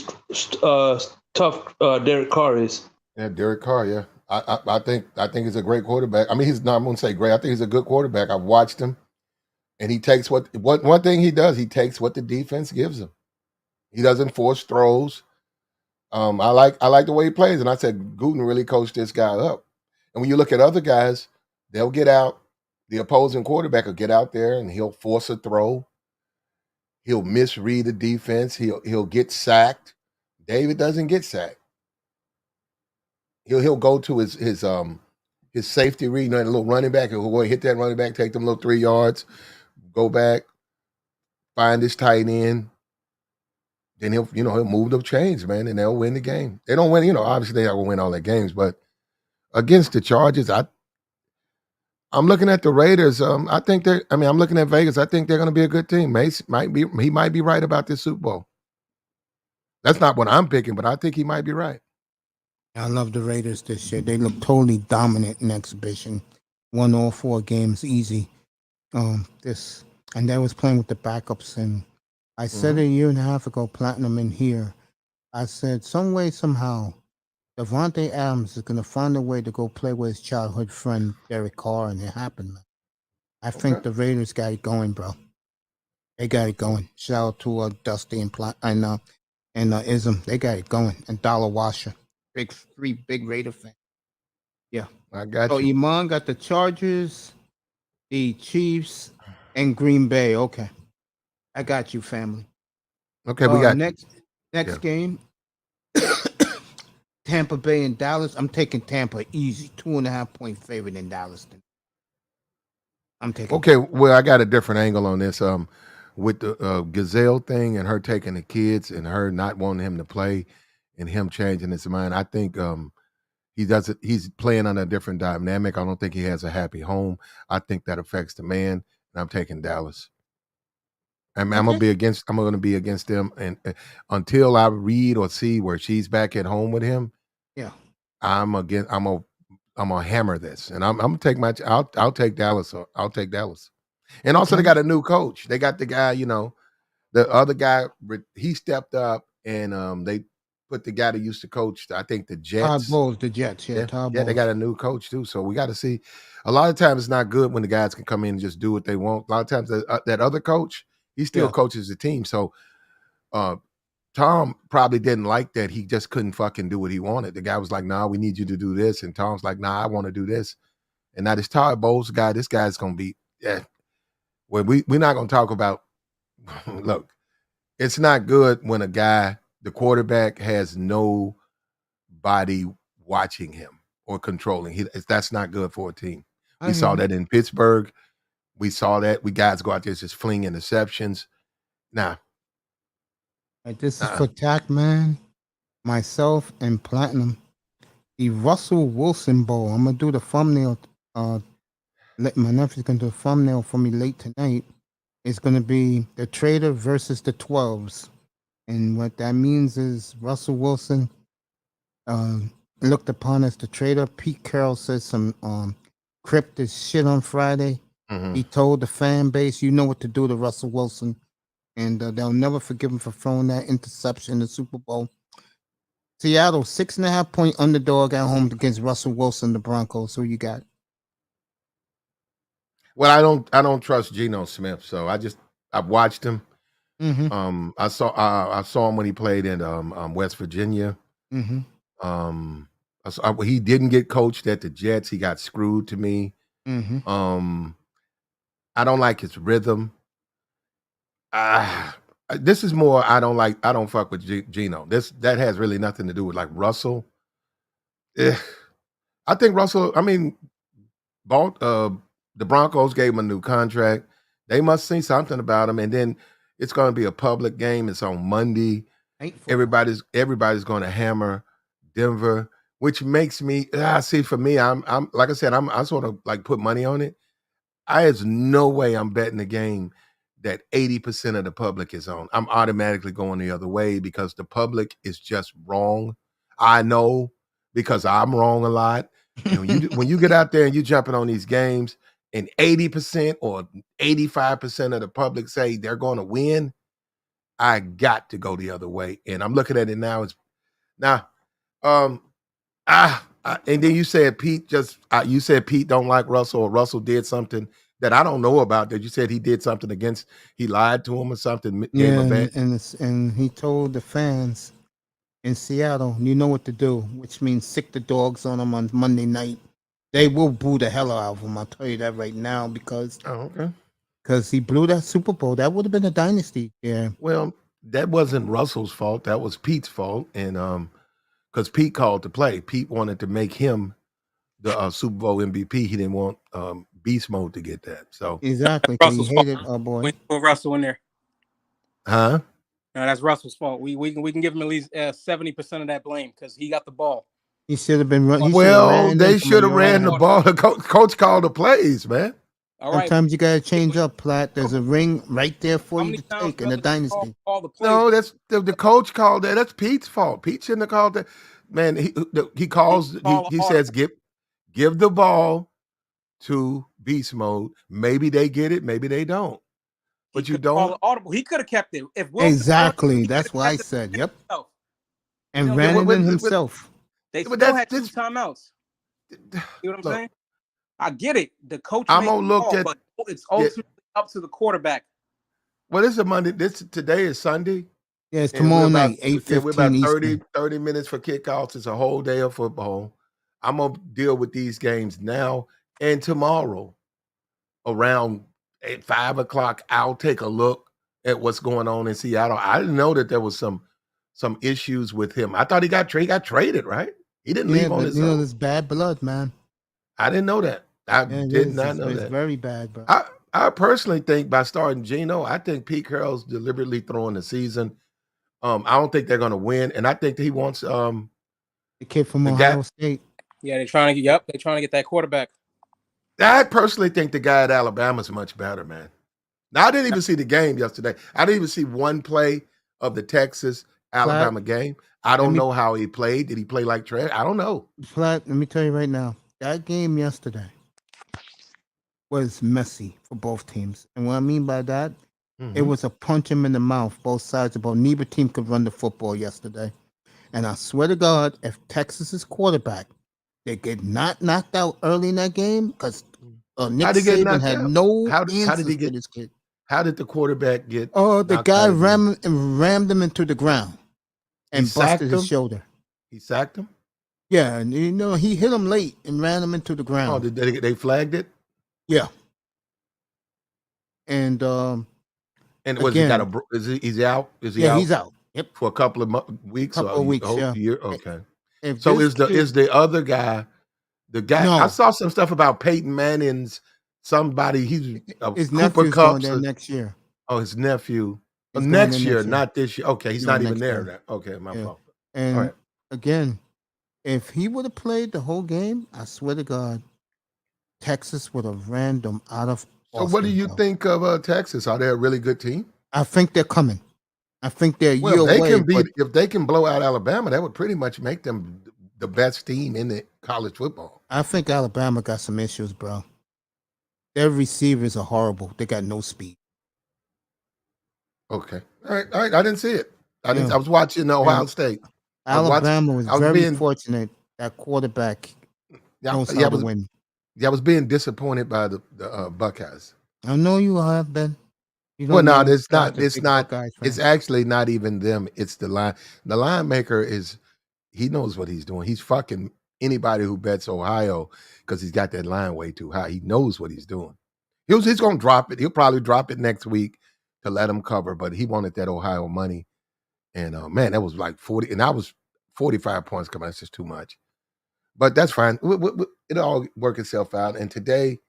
tough Derek Carr is. Yeah, Derek Carr. Yeah, I think he's a great quarterback. I mean, he's not. I'm going to say great. I think he's a good quarterback. I've watched him, and he takes one thing he does. He takes what the defense gives him. He doesn't force throws. I like the way he plays, and I said Gooden really coached this guy up. And when you look at other guys, they'll get out. The opposing quarterback will get out there and he'll force a throw. He'll misread the defense. He'll get sacked. David doesn't get sacked. He'll go to his safety read, a little running back. He'll go hit that running back, take them little 3 yards, go back, find his tight end. Then he'll move the chains, man, and they'll win the game. They don't win, obviously they're not gonna win all their games, but against the Chargers, I'm looking at the Raiders. I'm looking at Vegas. I think they're gonna be a good team. Mace he might be right about this Super Bowl. That's not what I'm picking, but I think he might be right. I love the Raiders this year. They look totally dominant in exhibition. Won all 4 games easy. And they was playing with the backups. And I said a year and a half ago, Platinum in here, I said some way, somehow, Devontae Adams is going to find a way to go play with his childhood friend, Derek Carr, and it happened, man. I think the Raiders got it going, bro. They got it going. Shout out to Dusty and Ism. They got it going. And Dollar Washer. Three big Raider fans. Yeah. I got so you. Iman got the Chargers, the Chiefs, and Green Bay. Okay. I got you, family. Okay, we got next game. Tampa Bay and Dallas. I'm taking Tampa easy. 2.5 point favorite in Dallas. I'm taking well, I got a different angle on this. With the Gazelle thing and her taking the kids and her not wanting him to play and him changing his mind. I think he's playing on a different dynamic. I don't think he has a happy home. I think that affects the man, and I'm taking Dallas. I'm gonna be against them, and until I read or see where she's back at home with him, I'm gonna hammer this, and I'm gonna take I'll take Dallas. I'll take Dallas, and also they got a new coach. They got the guy, the other guy. He stepped up, and they put the guy that used to coach, I think, the Jets. Todd Bowles, the Jets. Yeah, Todd Bowles. They got a new coach too, so we got to see. A lot of times it's not good when the guys can come in and just do what they want. A lot of times that other coach, he still coaches the team. So Tom probably didn't like that. He just couldn't fucking do what he wanted. The guy was like, "Nah, we need you to do this," and Tom's like, "Nah, I want to do this." And now this Todd Bowles guy, this guy's gonna be. Well, we're not gonna talk about. Look, it's not good when the quarterback has nobody watching him or controlling. That's not good for a team. We saw that in Pittsburgh. We saw that. We guys go out there just fling interceptions. Nah. This is for Tack Man, myself, and Platinum. The Russell Wilson Bowl. I'm gonna do the thumbnail. My nephew's gonna do a thumbnail for me late tonight. It's gonna be the Trader versus the 12s. And what that means is Russell Wilson looked upon as the traitor. Pete Carroll said some cryptic shit on Friday. He told the fan base, you know what to do to Russell Wilson. And they'll never forgive him for throwing that interception in the Super Bowl. Seattle, 6.5 point underdog at home against Russell Wilson, the Broncos. Who you got? Well, I don't trust Geno Smith, so I've watched him. I saw him when he played in West Virginia. He didn't get coached at the Jets. He got screwed to me. I don't like his rhythm. This is more I don't fuck with Geno. That has really nothing to do with like Russell. I think Russell. I mean, the Broncos gave him a new contract. They must see something about him, and then it's going to be a public game. It's on Monday. Everybody's going to hammer Denver, which makes me see. For me, I'm like I said, I sort of like put money on it. There's no way I'm betting a game that 80% of the public is on. I'm automatically going the other way because the public is just wrong. I know because I'm wrong a lot. When you get out there and you jumping on these games and 80% or 85% of the public say they're going to win, I got to go the other way. And I'm looking at it now. And then you said Pete don't like Russell, or Russell did something that I don't know about. That you said he did something he lied to him or something. Yeah, and he told the fans in Seattle, you know what to do, which means sick the dogs on them on Monday night. They will boo the hell out of him. I'll tell you that right now because okay. he blew that Super Bowl. That would have been a dynasty. Yeah, Well, that wasn't Russell's fault. That was Pete's fault, and because Pete called to play, Pete wanted to make him the Super Bowl MVP. He didn't want Beast Mode to get that. So, exactly. 'Cause he Russell's hated fault. our boy. We put Russell in there. huh? No, that's Russell's fault. We can give him at least 70% of that blame because he got the ball. He should have been run. He should have Well, ran they into should have him. ran the ball. The coach called the plays, man. All right. Sometimes you gotta change up, Platt. There's a ring right there for How you many to times take in the Belichick dynasty. call the plays? No, that's the coach called that. That's Pete's fault. Pete shouldn't have called that. Man, he calls. He says give the ball to Beast Mode. Maybe they get it. Maybe they don't. But you don't. Audible. He could have kept it. If Wilson Exactly. That's what I said. Yep. himself. And You know, ran yeah, it in himself. They But still had two that's- times. You know what I'm Look, saying? I get it. The coach I'm made gonna the look call, at- but it's ultimately up to the quarterback. Well, this is Monday. Today is Sunday. Yeah, it's And tomorrow we're about- night, we're about 8:15 30 minutes for kickoffs. It's a whole day of football. I'm gonna deal with these games now and tomorrow around 5 o'clock. I'll take a look at what's going on in Seattle. I didn't know that there was some issues with him. I thought he got traded, right? He didn't Yeah, leave on but his you know, own. there's bad blood, man. I didn't know that. I Yeah, it did is. not know It's that. very bad, bro. I personally think by starting Geno, I think Pete Carroll's deliberately throwing the season. I don't think they're going to win, and I think that he wants The kid from the Ohio guy- State. Yeah, they're trying to get that quarterback. I personally think the guy at Alabama is much better, man. Now, I didn't even see the game yesterday. I didn't even see one play of the Texas-Alabama game. I don't know how he played. Did he play like trash? I don't know. Platt, let me tell you right now, that game yesterday was messy for both teams. And what I mean by that, it was a punch him in the mouth, both sides of both. Neither team could run the football yesterday. And I swear to God, if Texas's quarterback, they get not knocked out early in that game, because Nick How'd he get Saban knocked had out? no How did answers he get- for this kid. How did the quarterback get? Oh, the knocked guy out of the game? rammed him into the ground and sacked busted his him? shoulder. He sacked him? Yeah, and you know, he hit him late and ran him into the Oh, ground. did they flagged it? Yeah. And And was he got Again. he's out? Is he yeah, out he's out. Yep. for a couple of weeks? Couple or of weeks, whole yeah. year? Okay. If So this kid- is the other guy the guy? No. I saw some stuff about Peyton Manning's somebody. He's his Cooper nephew's going Kupp's. there next year. Oh, his nephew. He's going Next there year, next year. not this year. Okay, he's No, not even next there. year. Okay, my Yeah. fault. And All right. again, if he would have played the whole game, I swear to God, Texas would have ran them out of So what do Austin, you bro. think of Texas? Are they a really good team? I think they're coming. I think they're a Well, year if they away. can beat, But if they can blow out Alabama, that would pretty much make them the best team in the college football. I think Alabama got some issues, bro. Their receivers are horrible. They got no speed. Okay, all right. I didn't see it. I didn't. Yeah. I was watching Ohio Yeah. State. I was watching- Alabama was I was very being- fortunate that quarterback knows I how to was, win. I was being disappointed by the Buckeyes. I know you have been. You Well, don't no, know it's Scott's not. a It's big not. Buckeyes It's fan. actually not even them. It's the line. The line maker is. He knows what he's doing. He's fucking anybody who bets Ohio because he's got that line way too high. He knows what he's doing. He's going to drop it. He'll probably drop it next week to let him cover. But he wanted that Ohio money, and man, that was like 40. And I was 45 points coming. That's just too much. But that's fine. It'll all work itself out. And today,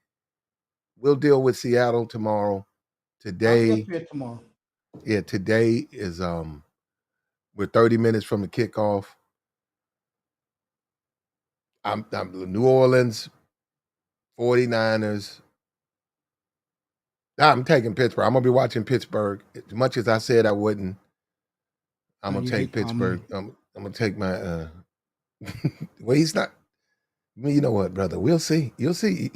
we'll deal with Seattle tomorrow. I'll Today. be up here tomorrow. Yeah, today is we're 30 minutes from the kickoff. I'm New Orleans, 49ers. I'm taking Pittsburgh. I'm gonna be watching Pittsburgh. As much as I said I wouldn't, I'm No, gonna you take hate Tomlin. Pittsburgh. I'm gonna take my well, he's not. You know what, brother? We'll see. You'll see.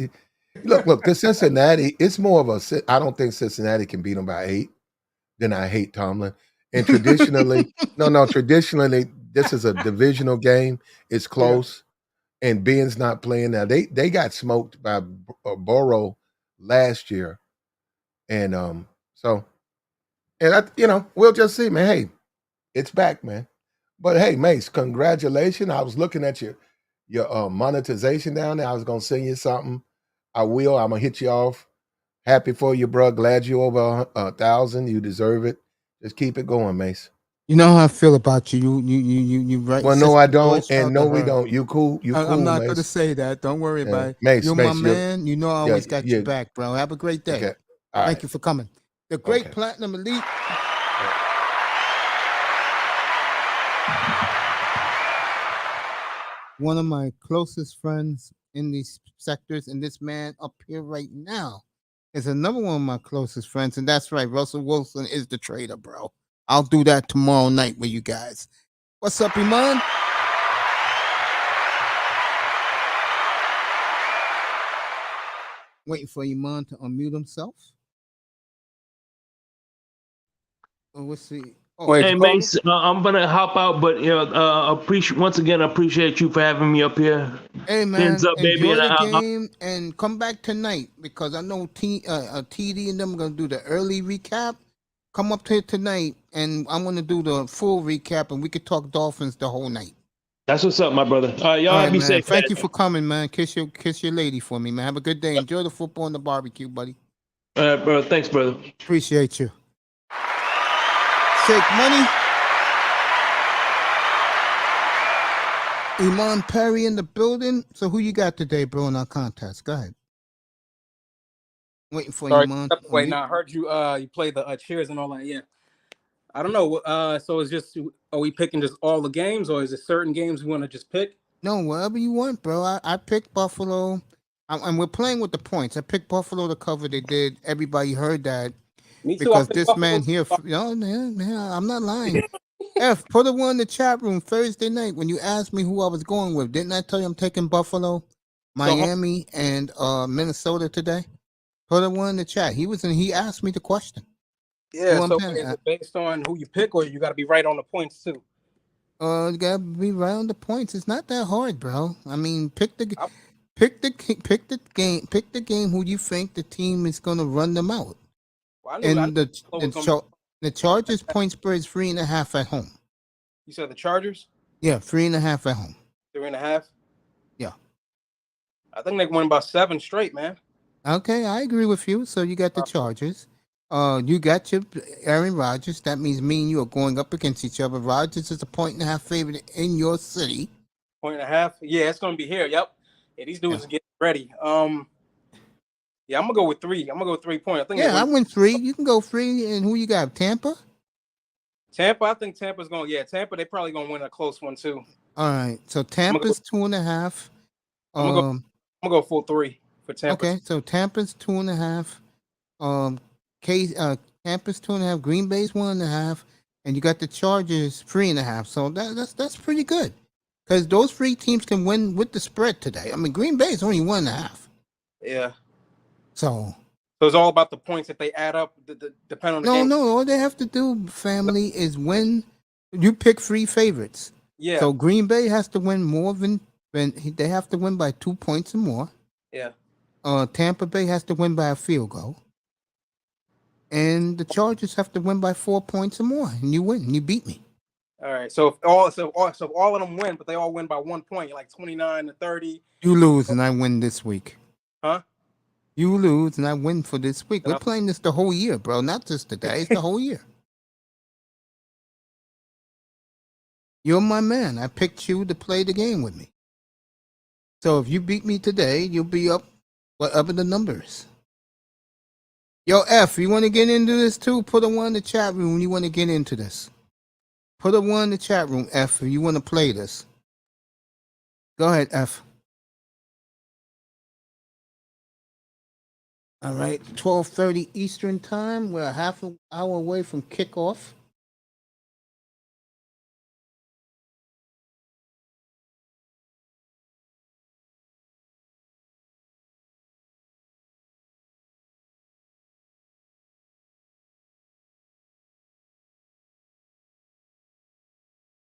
Look, the Cincinnati, it's more of a I don't think Cincinnati can beat them by 8. Then I hate Tomlin. And traditionally, traditionally, this is a divisional game. It's close. And Ben's not playing now. They got smoked by Burrow last year. And we'll just see, man. Hey, it's back, man. But hey, Mace, congratulations. I was looking at your monetization down there. I was gonna send you something. I will. I'm gonna hit you off. Happy for you, bro. Glad you over 1,000. You deserve it. Just keep it going, Mace. You know how I feel about you. You right. Well, no, I don't, Voice and out to no, we her. don't. You cool. You I'm cool, not gonna Mace. say that. Don't worry about it. Mace, You're my Mace, you man. You know I yeah, always got yeah. your back, bro. Have a great day. Okay. All Thank right. you for coming. The great Okay. Platinum Elite. One of my closest friends in these sectors, and this man up here right now is another one of my closest friends, and that's right. Russell Wilson is the trader, bro. I'll do that tomorrow night with you guys. What's up, Iman? Waiting for Iman to unmute himself. Well, we'll see. Oh, Wait, Hey you call me? Mace, I'm gonna hop out, but appreciate you for having me up here. hey Hands man, up, baby, enjoy and the game and come back tonight because I know TD and them are gonna do the early recap. Come up here tonight, and I'm gonna do the full recap, and we could talk Dolphins the whole night. that's what's up, my brother. All right, y'all All right, be man. safe. Thank you for coming, man. Kiss your lady for me, man. Have a good day. Enjoy the football and the barbecue, buddy. All right, bro. Thanks, brother. Appreciate you. Shake money. Iman Perry in the building. So who you got today, bro, in our contest? Go ahead. Waiting for Sorry. Iman. Wait, now I heard you. You play the cheers and all that. Yeah. I don't know. So it's just, are we picking just all the games, or is it certain games we want to just pick? No, whatever you want, bro. I picked Buffalo. And we're playing with the points. I picked Buffalo to cover. They did. Everybody heard that Me too. because I picked this Buffalo. man here. I'm not lying. F, put a one in the chat room Thursday night when you asked me who I was going with. Didn't I tell you I'm taking Buffalo, Miami, and Minnesota today? Put a one in the chat. He asked me the question. Yeah. Who I'm So paying- is it based on who you pick, or you got to be right on the points too? You gotta be right on the points. It's not that hard, bro. I mean, pick the game who you think the team is gonna run them out. Well, I knew And Buffalo was gonna the Chargers point spread is 3.5 at home. You said the Chargers Yeah, 3.5 at home. 3.5. Yeah. I think they won by 7 straight, man. Okay, I agree with you. So you got the Chargers. You got your Aaron Rodgers. That means me and you are going up against each other. Rodgers is a 1.5 favorite in your city. 1.5. Yeah, it's gonna be here. Yep. Yeah, these dudes are getting ready. Yeah, I'm gonna go with 3. I'm gonna go 3 point. I think. Yeah, I went 3. You can go 3. And who you got? Tampa. Tampa. I think Tampa's gonna. Yeah, Tampa. They probably gonna win a close one too. All right. So Tampa's 2.5. I'm gonna go full 3 for Tampa. Okay, so Tampa's 2.5. Tampa's 2.5. Green Bay's 1.5, and you got the Chargers 3.5. So that's pretty good, because those 3 teams can win with the spread today. I mean, Green Bay is only 1.5. Yeah. So it's all about the points that they add up. Depending on the game. No. All they have to do, family, is win. You pick 3 favorites. Yeah. So Green Bay has to win more than they have to win by 2 points or more. Yeah. Tampa Bay has to win by a field goal. And the Chargers have to win by 4 points or more, and you win. You beat me. All right. So if all of them win, but they all win by 1 point, like 29-30. You lose, and I win this week. Huh? You lose, and I win for this week. We're playing this the whole year, bro. Not just today. It's the whole year. You're my man. I picked you to play the game with me. So if you beat me today, you'll be up whatever the numbers. Yo, F, you want to get into this too? Put a 1 in the chat room when you want to get into this. Put a 1 in the chat room, F, if you want to play this. Go ahead, F. All right, 12:30 Eastern time. We're a half an hour away from kickoff.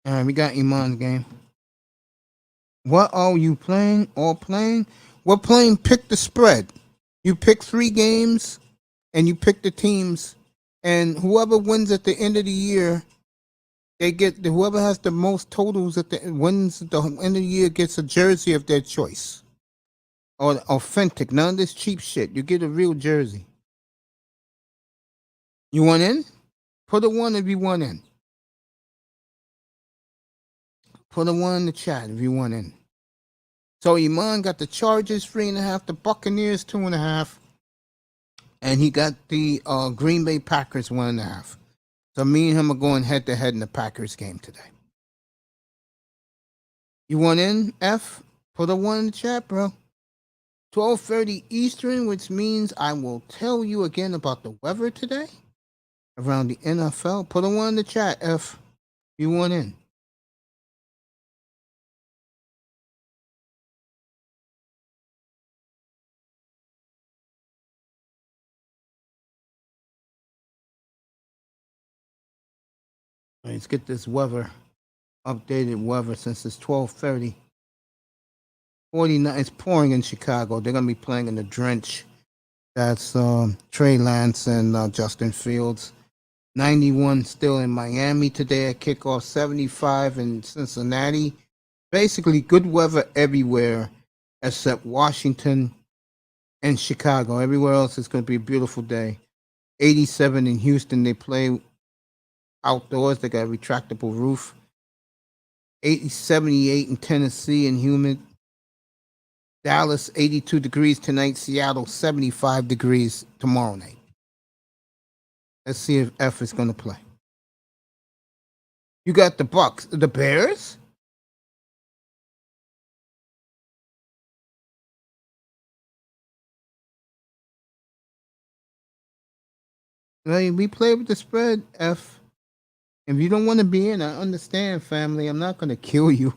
All right, we got Iman's game. What are you playing? All playing? We're playing pick the spread. You pick 3 games, and you pick the teams, and whoever wins at the end of the year They get whoever has the most totals at the wins at the end of the year gets a jersey of their choice, or authentic. None of this cheap shit. You get a real jersey. You want in? Put a one if you want in. Put a one in the chat if you want in. So Iman got the Chargers 3.5, the Buccaneers 2.5, and he got the Green Bay Packers 1.5. So me and him are going head to head in the Packers game today. You want in, F? Put a one in the chat, bro. 12:30 Eastern, which means I will tell you again about the weather today around the N.F.L. Put a one in the chat, F. You want in? Let's get this weather, updated weather, since it's 12:30. 49. It's pouring in Chicago. They're gonna be playing in the drench. That's Trey Lance and Justin Fields. 91 still in Miami today at kickoff. 75 in Cincinnati. Basically, good weather everywhere except Washington and Chicago. Everywhere else, it's going to be a beautiful day. 87 in Houston. They play outdoors. They got a retractable roof. 78 in Tennessee and humid. Dallas, 82 degrees tonight. Seattle, 75 degrees tomorrow night. Let's see if F is going to play. You got the Bucks. The Bears? Hey, we play with the spread, F. If you don't want to be in, I understand, family. I'm not going to kill you.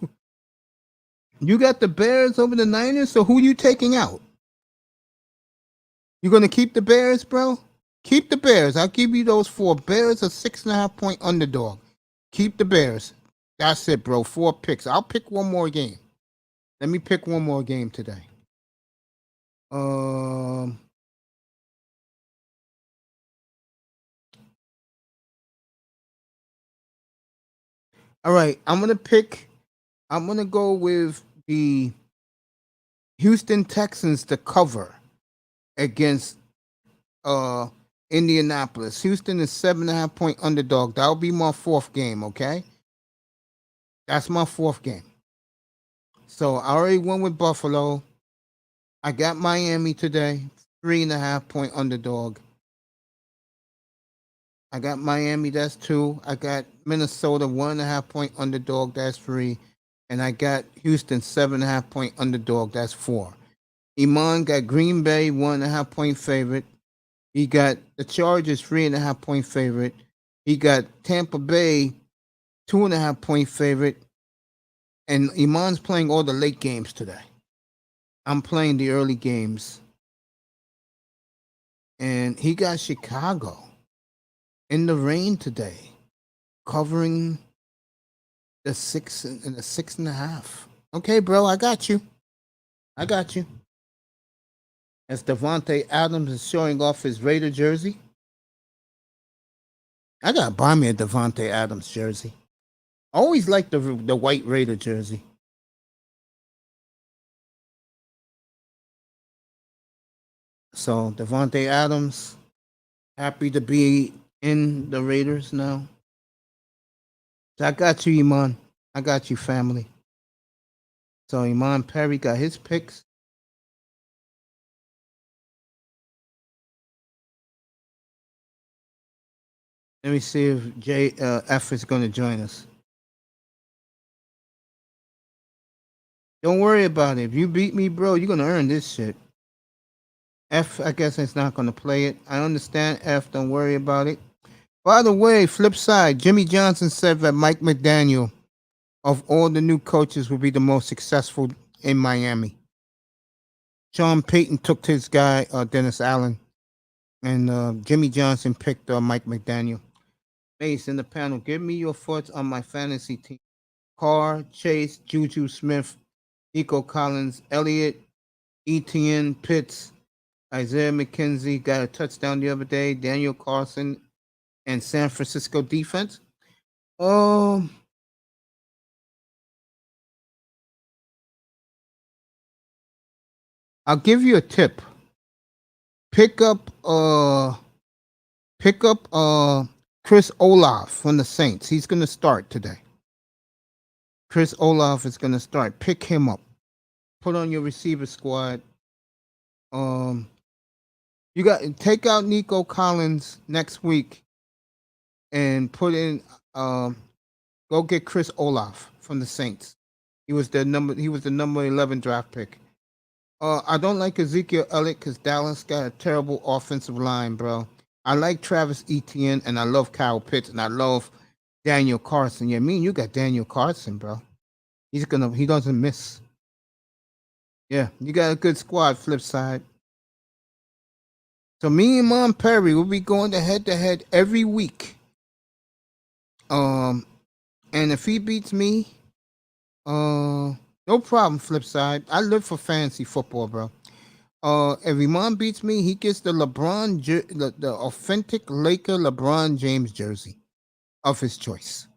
You got the Bears over the Niners, so who you taking out? You going to keep the Bears, bro? Keep the Bears. I'll give you those 4. Bears are 6.5 point underdog. Keep the Bears. That's it, bro. 4 picks. I'll pick one more game. Let me pick one more game today. All right. I'm going to go with the Houston Texans to cover against Indianapolis. Houston is 7.5 point underdog. That'll be my 4th game, okay? That's my 4th game. So I already went with Buffalo. I got Miami today, 3.5 point underdog. I got Miami, that's 2. I got Minnesota, 1.5 point underdog, that's 3. And I got Houston, 7.5 point underdog, that's 4. Iman got Green Bay, 1.5 point favorite. He got the Chargers, 3.5 point favorite. He got Tampa Bay, 2.5 point favorite. And Iman's playing all the late games today. I'm playing the early games. And he got Chicago in the rain today, covering the 6 and the 6.5. Okay, bro, I got you. I got you. As Devontae Adams is showing off his Raider jersey. I gotta buy me a Devontae Adams jersey. I always liked the white Raider jersey. So Devontae Adams, happy to be in the Raiders now. So I got you, Iman. I got you, family. So Iman Perry got his picks. Let me see if F is going to join us. Don't worry about it. If you beat me, bro, you're going to earn this shit. F, I guess it's not going to play it. I understand, F. Don't worry about it. By the way, flip side, Jimmy Johnson said that Mike McDaniel, of all the new coaches, will be the most successful in Miami. Sean Payton took his guy, Dennis Allen, and Jimmy Johnson picked Mike McDaniel. Mace in the panel, give me your thoughts on my fantasy team. Carr, Chase, Juju Smith, Nico Collins, Elliott, Etienne, Pitts, Isaiah McKenzie got a touchdown the other day, Daniel Carlson, and San Francisco defense. Um, I'll give you a tip. Pick up Chris Olave from the Saints. He's gonna start today. Chris Olave is gonna start. Pick him up. Put on your receiver squad. Um, you got take out Nico Collins next week and put in go get Chris Olave from the Saints. He was the number 11 draft pick. I don't like Ezekiel Elliott because Dallas got a terrible offensive line, bro. I like Travis Etienne and I love Kyle Pitts and I love Daniel Carson. Yeah, me and you got Daniel Carson, bro. He doesn't miss. Yeah, you got a good squad, flip side. So me and Mom Perry will be going to head every week. And if he beats me, no problem, flip side. I live for fantasy football, bro. If Iman beats me, he gets the the authentic Laker LeBron James jersey of his choice.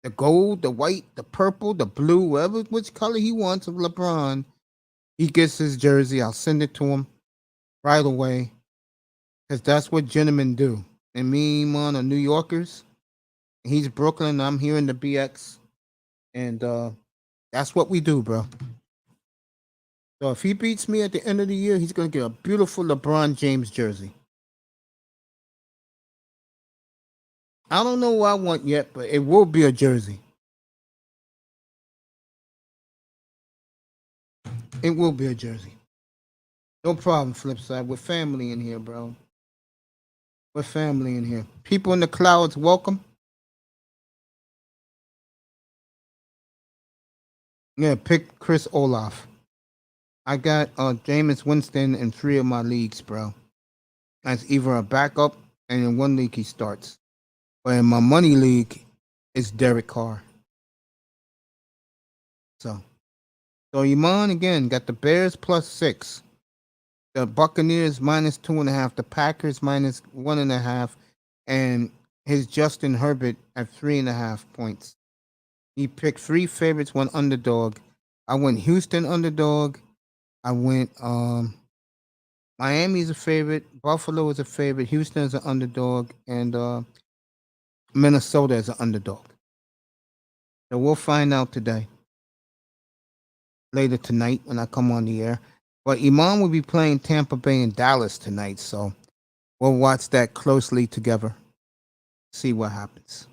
The gold, the white, the purple, the blue, which color he wants of LeBron, he gets his jersey. I'll send it to him right away, because that's what gentlemen do. And me, Iman, are New Yorkers. He's Brooklyn. I'm here in the BX, and that's what we do, bro. So if he beats me at the end of the year, he's gonna get a beautiful LeBron James jersey. I don't know what I want yet, but it will be a jersey. It will be a jersey. No problem, Flipside. We're family in here, bro. We're family in here. People in the clouds, welcome. Yeah, pick Chris Olaf. I got Jameis Winston in 3 of my leagues, bro. That's either a backup, and in 1 league he starts. But in my money league, it's Derek Carr. So Iman again got the Bears +6, the Buccaneers -2.5, the Packers -1.5, and his Justin Herbert at 3.5 points. He picked 3 favorites, 1 underdog. I went Houston underdog. I went Miami's a favorite, Buffalo is a favorite, Houston is an underdog, and Minnesota is an underdog. So we'll find out today. Later tonight when I come on the air. But Iman will be playing Tampa Bay and Dallas tonight, so we'll watch that closely together. See what happens.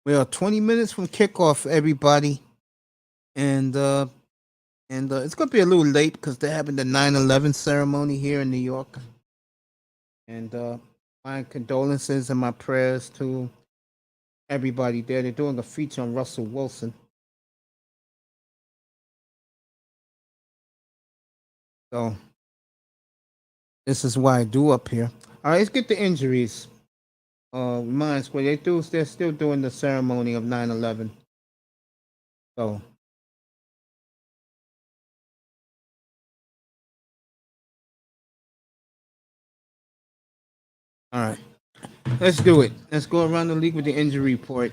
We are 20 minutes from kickoff, everybody. And it's gonna be a little late because they're having the 9/11 ceremony here in New York. And my condolences and my prayers to everybody there. They're doing a feature on Russell Wilson. So this is why I do up here. All right, let's get the injuries. Reminds what they're still doing the ceremony of 9/11. So all right, let's do it. Let's go around the league with the injury report.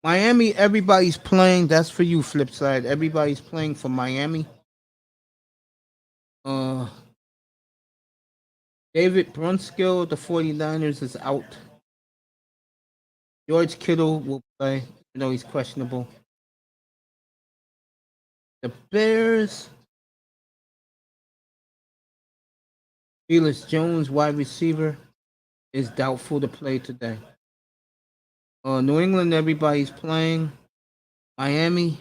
Miami, everybody's playing. That's for you, flip side. Everybody's playing for Miami. David Brunskill, the 49ers, is out. George Kittle will play. He's questionable. The Bears, Felix Jones, wide receiver, is doubtful to play today. New England, everybody's playing. Miami,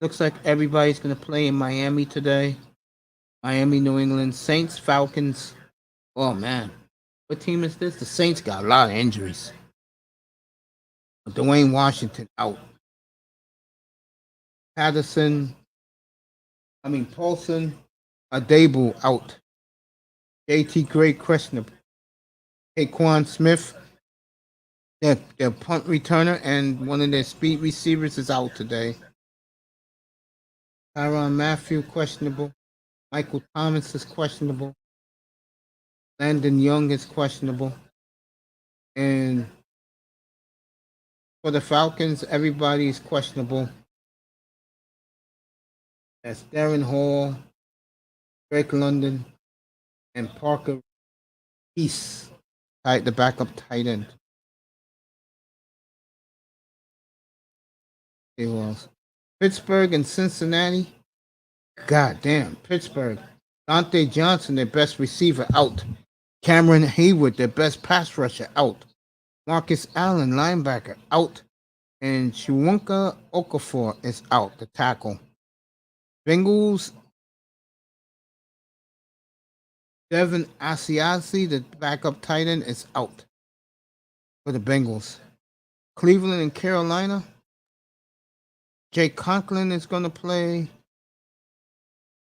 looks like everybody's going to play in Miami today. Miami, New England, Saints, Falcons. Oh, man. What team is this? The Saints got a lot of injuries. Dwayne Washington out. Paulson, Adebo out. JT Gray questionable. Taquan Smith, their punt returner, and one of their speed receivers is out today. Tyrann Mathieu questionable. Michael Thomas is questionable. Landon Young is questionable. And for the Falcons, everybody's questionable. That's Darren Hall, Drake London, and Parker East, the backup tight end. It was Pittsburgh and Cincinnati. God damn, Pittsburgh. Dante Johnson, their best receiver, out. Cameron Hayward, their best pass rusher, out. Marcus Allen, linebacker, out. And Chiwunka Okafor is out, the tackle. Bengals, Devin Asiasi, the backup tight end, is out for the Bengals. Cleveland and Carolina, Jake Conklin is going to play.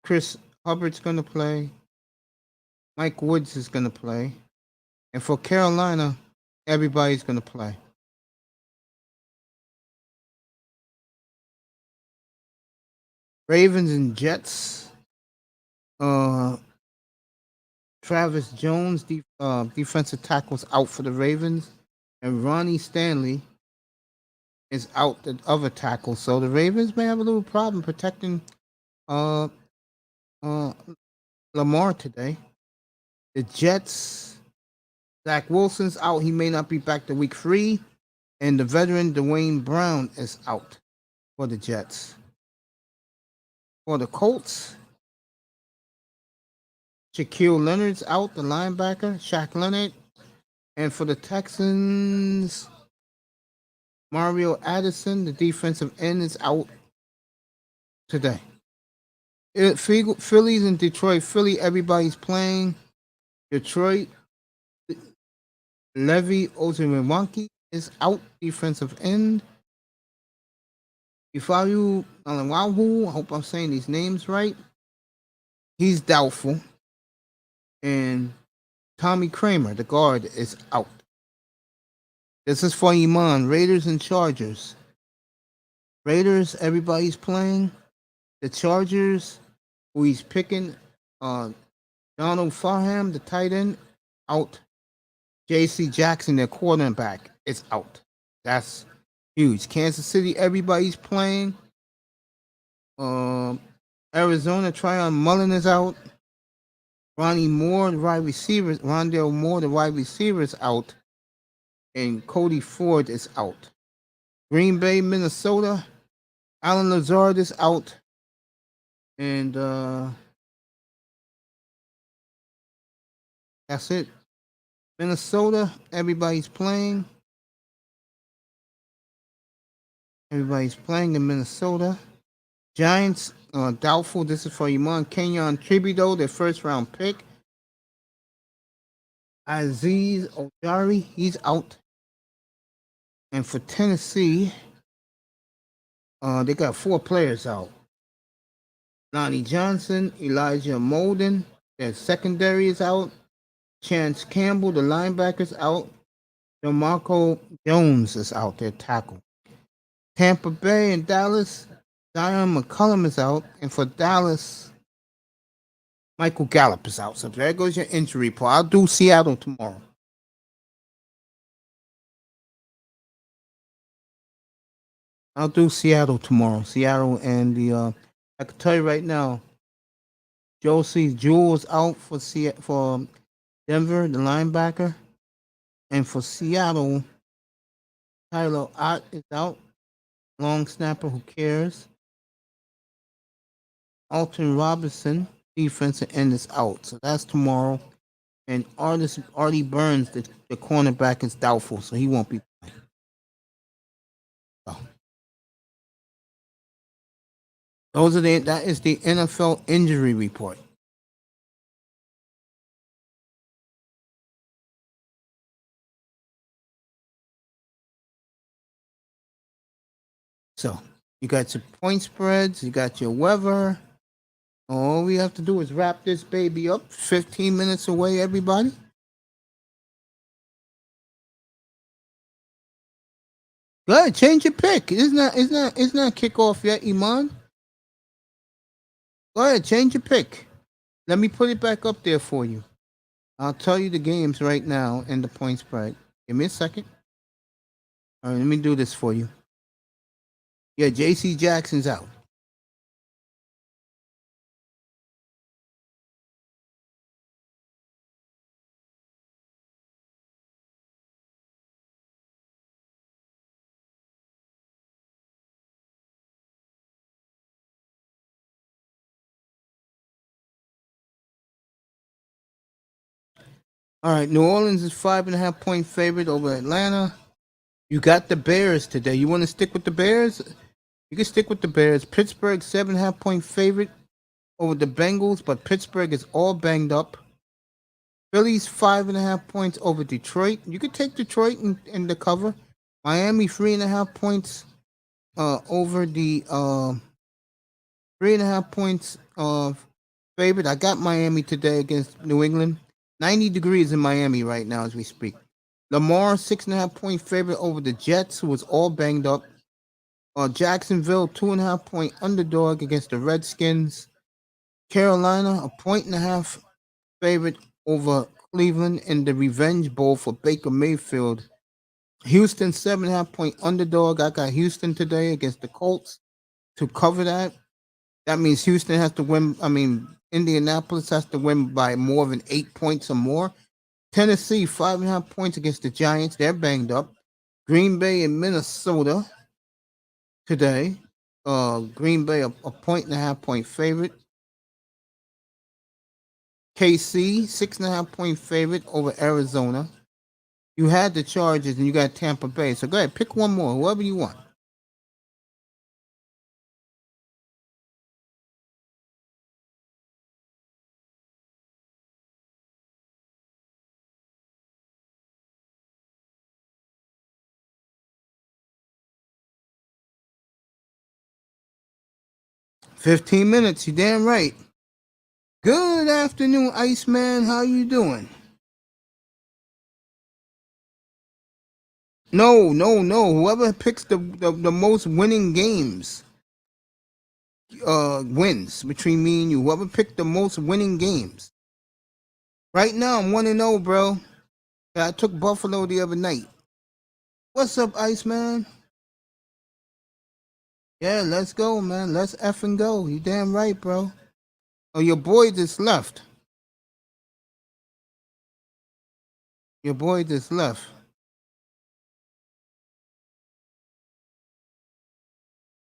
Chris Hubbard's going to play. Mike Woods is going to play. And for Carolina, everybody's going to play. Ravens and Jets. Travis Jones, defensive tackles, out for the Ravens. And Ronnie Stanley is out, the other tackle. So the Ravens may have a little problem protecting Lamar today. The Jets, Zach Wilson's out. He may not be back to week 3. And the veteran Dwayne Brown is out for the Jets. For the Colts, Shaquille Leonard's out, the linebacker, Shaq Leonard. And for the Texans, Mario Addison, the defensive end, is out today. Phillies and Detroit. Philly, everybody's playing. Detroit, Levi Ozerewanki is out, defensive end. Ifayu Alawahu, I hope I'm saying these names right. He's doubtful. And Tommy Kramer, the guard, is out. This is for Iman. Raiders and Chargers. Raiders, everybody's playing. The Chargers, who he's picking, Donald Farham, the tight end, out. J.C. Jackson, their quarterback, is out. That's huge. Kansas City, everybody's playing. Arizona, Tryon Mullen is out. Rondale Moore, the wide receiver, is out. And Cody Ford is out. Green Bay, Minnesota, Alan Lazard is out. And that's it. Minnesota, everybody's playing. Everybody's playing in Minnesota. Giants, doubtful. This is for Iman. Kenyon Thibodeau, their first round pick. Aziz Ojari, he's out. And for Tennessee, they got 4 players out. Lonnie Johnson, Elijah Molden, their secondary is out. Chance Campbell, the linebacker's out. DeMarco Jones is out, their tackle. Tampa Bay and Dallas, Zion McCullum is out. And for Dallas, Michael Gallup is out. So there goes your injury report. I'll do Seattle tomorrow. Seattle and the I can tell you right now, Josie Jewell is out for Denver, the linebacker. And for Seattle, Tyler Ott is out. Long snapper, who cares? Alton Robinson, defensive end, is out. So that's tomorrow. And Artie Burns, the cornerback, is doubtful, so he won't be playing. So that is the NFL injury report. So you got your point spreads, you got your weather. All we have to do is wrap this baby up. 15 minutes away, everybody. Go ahead, change your pick. Isn't that kickoff yet, Iman? Go ahead, change your pick. Let me put it back up there for you. I'll tell you the games right now and the point spread. Give me a second. All right, let me do this for you. Yeah, J.C. Jackson's out. All right, New Orleans is 5.5-point favorite over Atlanta. You got the Bears today. You want to stick with the Bears? You can stick with the Bears. Pittsburgh 7.5-point favorite over the Bengals, but Pittsburgh is all banged up. Phillies 5.5 points over Detroit. You could take Detroit in the cover. Miami 3.5 points over the 3.5 points of favorite. I got Miami today against New England. 90 degrees in Miami right now as we speak. Lamar 6.5-point favorite over the Jets, who was all banged up. Jacksonville 2.5-point underdog against the Redskins. Carolina 1.5 favorite over Cleveland in the Revenge Bowl for Baker Mayfield. Houston 7.5-point underdog. I got Houston today against the Colts to cover that. That means Houston has to win. Indianapolis has to win by more than 8 points or more. Tennessee 5.5 points against the Giants. They're banged up. Green Bay and Minnesota today. Green Bay a 1.5-point favorite. KC 6.5-point favorite over Arizona. You had the Chargers and you got Tampa Bay. So go ahead, pick one more, whoever you want. $15 minutes, you damn right. Good afternoon, Iceman. How you doing? No. Whoever picks the most winning games wins between me and you. Whoever picked the most winning games. Right now, I'm 1-0, bro. I took Buffalo the other night. What's up, Iceman? Yeah, let's go, man. Let's effing go. You damn right, bro. Oh, your boy just left. Your boy just left.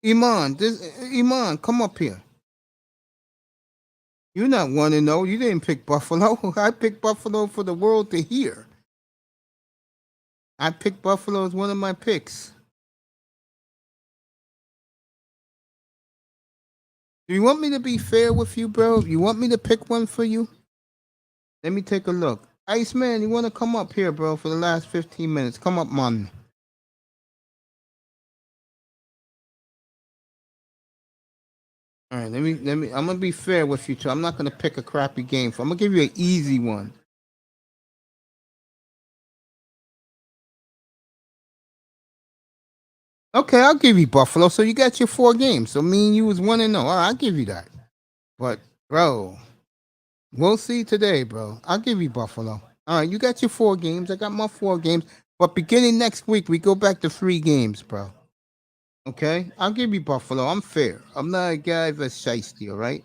Iman, come up here. You're not 1-0. You didn't pick Buffalo. I picked Buffalo for the world to hear. I picked Buffalo as one of my picks. Do you want me to be fair with you, bro? You want me to pick one for you? Let me take a look. Iceman, you want to come up here, bro, for the last 15 minutes? Come up, man. All right, let me. I'm gonna be fair with you too. I'm not gonna pick a crappy game. I'm gonna give you an easy one. Okay, I'll give you Buffalo. So you got your 4 games. So me and you was 1-0. All right, I'll give you that. But bro, we'll see today, bro. I'll give you Buffalo. All right, you got your 4 games. I got my 4 games. But beginning next week, we go back to 3 games, bro. Okay, I'll give you Buffalo. I'm fair. I'm not a guy that's shiesty, all right?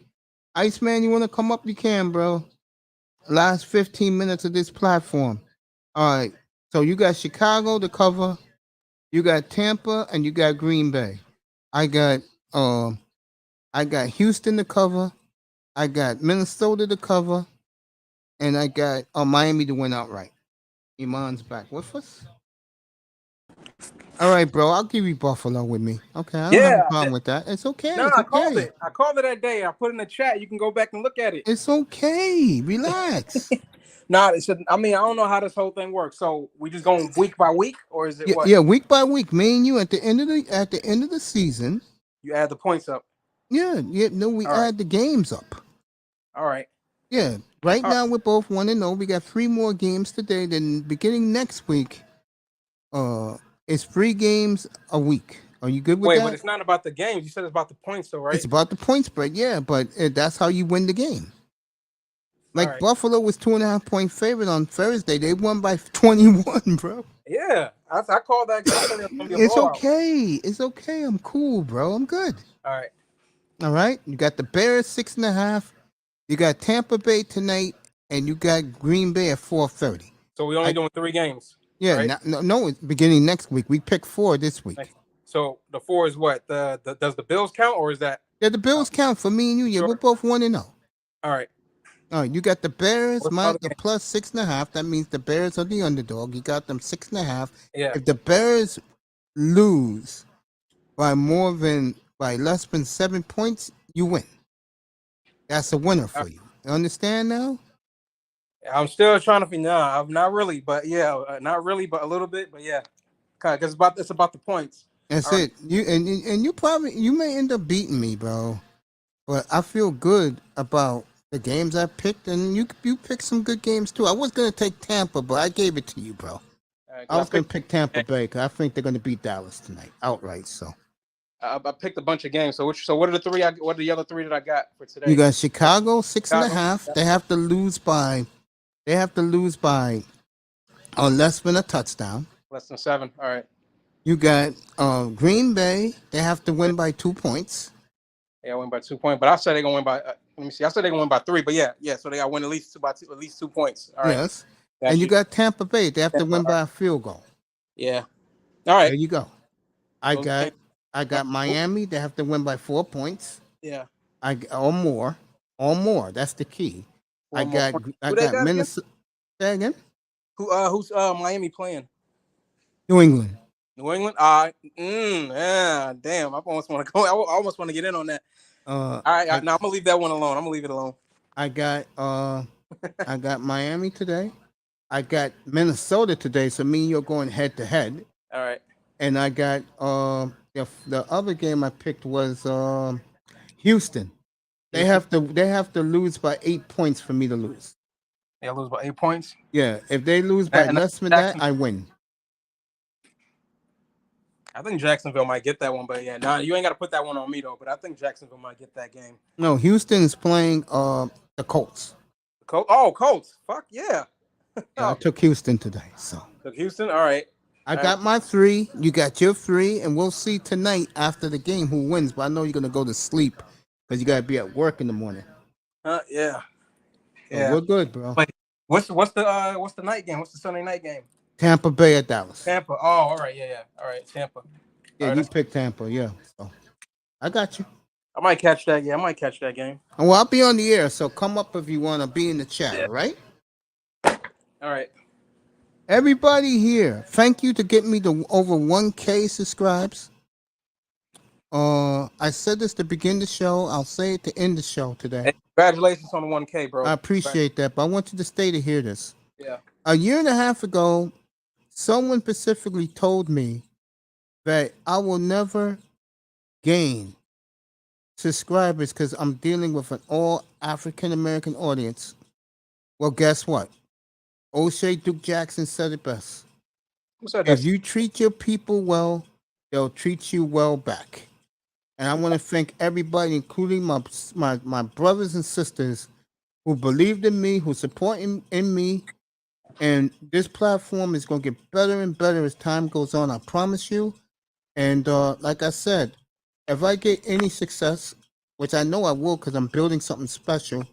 Iceman, you want to come up? You can, bro. Last 15 minutes of this platform. All right, so you got Chicago to cover. You got Tampa and you got Green Bay. I got Houston to cover. I got Minnesota to cover. And I got Miami to win outright. Iman's back with us. All right, bro. I'll give you Buffalo with me. Okay, I don't have a problem with that. It's okay. No, it's I okay. called it. I called it that day. I put it in the chat. You can go back and look at it. It's okay. Relax. Nah, I don't know how this whole thing works. So we just going week by week, or is it what? Yeah, week by week. Me and you at the end of the season. You add the points up. Yeah. No, we add the games up. All right. Yeah. Right now we're both 1-0. We got 3 more games today. Then beginning next week, it's 3 games a week. Are you good with that? Wait, but it's not about the games. You said it's about the points, though, right? It's about the point spread, yeah. But that's how you win the game. Like right. Buffalo was 2.5-point favorite on Thursday. They won by 21, bro. Yeah, I called that. I said it was gonna be a It's blowout. okay. It's okay. I'm cool, bro. I'm good. All right. All right. You got the Bears 6.5. You got Tampa Bay tonight, and you got Green Bay at 4:30. So we only doing 3 games. Yeah, right? no, it's beginning next week. We pick 4 this week. So the 4 is what? The does the Bills count or is that? Yeah, the Bills count for me and you. Yeah, Sure. we're both 1-0. All right. All right, you got the Bears What's the minus other the game? plus 6.5. That means the Bears are the underdog. You got them 6.5. Yeah. If the Bears lose by less than 7 points, you win. That's a winner for you. You understand now? I'm still trying to figure. Nah, I'm not really, but yeah, not really, but a little bit, but yeah, because it's about the points. That's All it. You may end up beating me, bro. But I feel good about the games I picked, and you picked some good games too. I was gonna take Tampa, but I gave it to you, bro. Right, I was gonna pick Tampa Bay because I think they're gonna beat Dallas tonight outright. So I picked a bunch of games. So what are the 3? What are the other 3 that I got for today? you got Chicago 6.5. Yeah. They have to lose by. Less than a touchdown. Less than 7. All right. You got Green Bay. They have to win by 2 points. Yeah, I win by 2 points, but I said they're gonna win by. Let me see. I said they're gonna win by 3, but yeah. So they got to win at least 2 points. All right. Yes. And you got Tampa Bay. They have to win by a field goal. Yeah. All right. There you go. I got Miami. They have to win by 4 points. Yeah. Or more. That's the key. I got Minnesota. Say again. Who's Miami playing? New England. New England. Yeah. Damn. I almost want to go. I almost want to get in on that. All right. Now I'm gonna leave that one alone. I'm gonna leave it alone. I got Miami today. I got Minnesota today. So me and you're going head to head. All right. And I got the other game I picked was Houston. They have to lose by 8 points for me to lose. They lose by 8 points. Yeah, if they lose by less than that, I win. I think Jacksonville might get that one, but yeah, you ain't got to put that one on me though. But I think Jacksonville might get that game. No, Houston is playing the Colts. Colts. Fuck yeah. Yeah, I took Houston today. So took Houston. All right. I got my 3. You got your 3, and we'll see tonight after the game who wins. But I know you're gonna go to sleep because you gotta be at work in the morning. Yeah. So we're good, bro. Wait, what's the night game? What's the Sunday night game? Tampa Bay at Dallas. Tampa. Oh, all right. Yeah. All right, Tampa. Yeah, right, you picked Tampa. Yeah. So I got you. I might catch that. Yeah, I might catch that game. Well, I'll be on the air, so come up if you want to be in the chat, all right? All right. Everybody here, thank you to get me to over 1K subscribes. I said this to begin the show. I'll say it to end the show today. Hey, congratulations on the 1K, bro. I appreciate that, but I want you to stay to hear this. Yeah. A year and a half ago, someone specifically told me that I will never gain subscribers because I'm dealing with an all African American audience. Well, guess what? O'Shea Duke Jackson said it best. Who said If that? you treat your people well, they'll treat you well back. And I want to thank everybody, including my brothers and sisters who believed in me, who support in me. And this platform is going to get better and better as time goes on. I promise you. And like I said, if I get any success, which I know I will because I'm building something special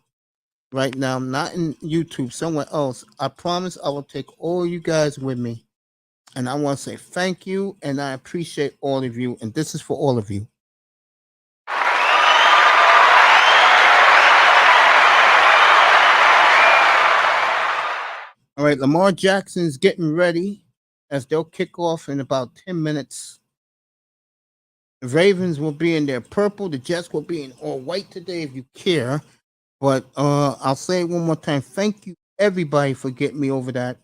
right now, not in YouTube, somewhere else, I promise I will take all you guys with me. And I want to say thank you, and I appreciate all of you. And this is for all of you. All right, Lamar Jackson's getting ready as they'll kick off in about 10 minutes. The Ravens will be in their purple. The Jets will be in all white today if you care. But I'll say it one more time. Thank you, everybody, for getting me over that.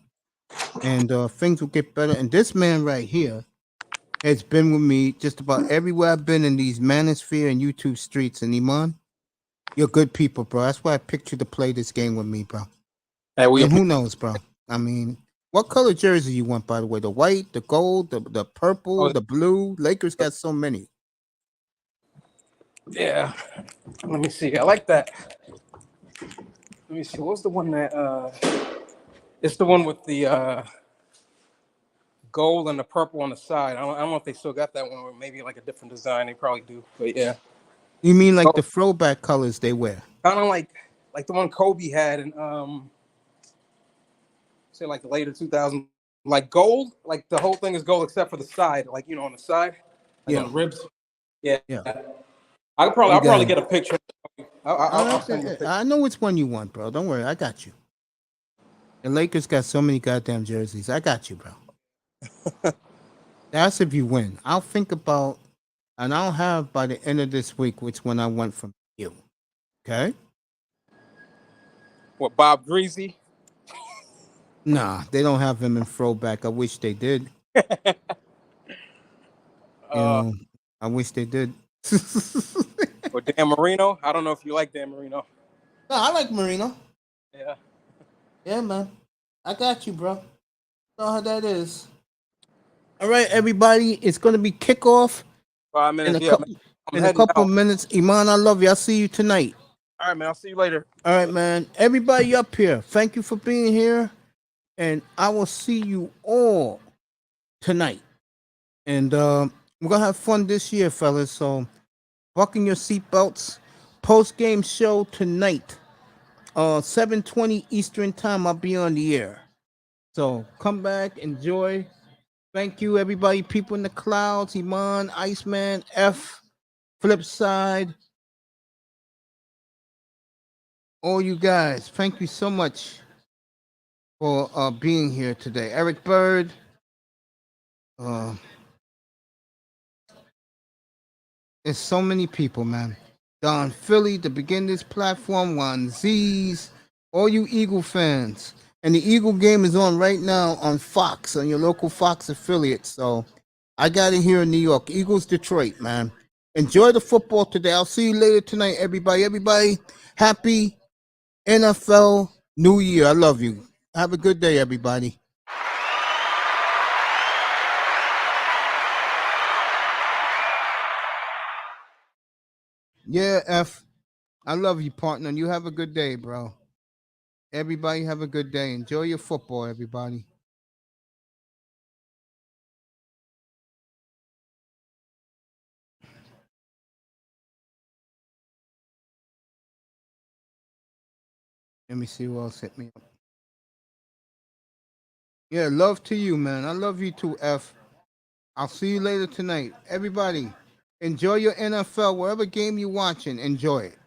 And things will get better. And this man right here has been with me just about everywhere I've been in these manosphere and YouTube streets. And Iman, you're good people, bro. That's why I picked you to play this game with me, bro. Hey, And who knows, bro? I mean, what color jersey you want, by the way? The white, the gold, the purple, the blue? Lakers got so many. Yeah. Let me see. I like that. Let me see. What's the one that it's the one with the gold and the purple on the side. I don't know if they still got that one, or maybe like a different design. They probably do, but yeah, You mean like the throwback colors they wear? kind of like the one Kobe had in say like the later 2000s, like gold. Like the whole thing is gold except for the side, like on the side, like on the ribs. Yeah, Yeah. I'll probably get a picture. I'll send you a picture. I know which one you want, bro. Don't worry, I got you. The Lakers got so many goddamn jerseys. I got you, bro. That's if you win. I'll think about, and I'll have by the end of this week which one I want from you. Okay? What, Bob Greasy? Nah, they don't have him in throwback. I wish they did. I wish they did. Or Dan Marino. I don't know if you like Dan Marino. No, I like Marino. Yeah. Yeah, man. I got you, bro. Know how that is. All right, everybody. It's going to be kickoff 5 minutes. Yeah, in a couple of minutes. Iman, I love you. I'll see you tonight. All right, man. I'll see you later. All right, man. Everybody up here, thank you for being here. And I will see you all tonight. And we're going to have fun this year, fellas. So buckle your seatbelts. Post-game show tonight. 7:20 Eastern time, I'll be on the air. So come back, enjoy. Thank you, everybody. People in the clouds, Iman, Iceman, F, Flipside. All you guys, thank you so much for being here today. Eric Bird. There's so many people, man. Don Philly, to begin this platform, Juan Z's, all you Eagle fans. And the Eagle game is on right now on Fox, on your local Fox affiliate. So I got it here in New York. Eagles Detroit, man. Enjoy the football today. I'll see you later tonight, everybody. Everybody, happy NFL New Year. I love you. Have a good day, everybody. Yeah, F. I love you, partner. You have a good day, bro. Everybody have a good day. Enjoy your football, everybody. Let me see who else hit me up. Yeah, love to you, man. I love you too, F. I'll see you later tonight. Everybody, enjoy your NFL. Whatever game you're watching, enjoy it.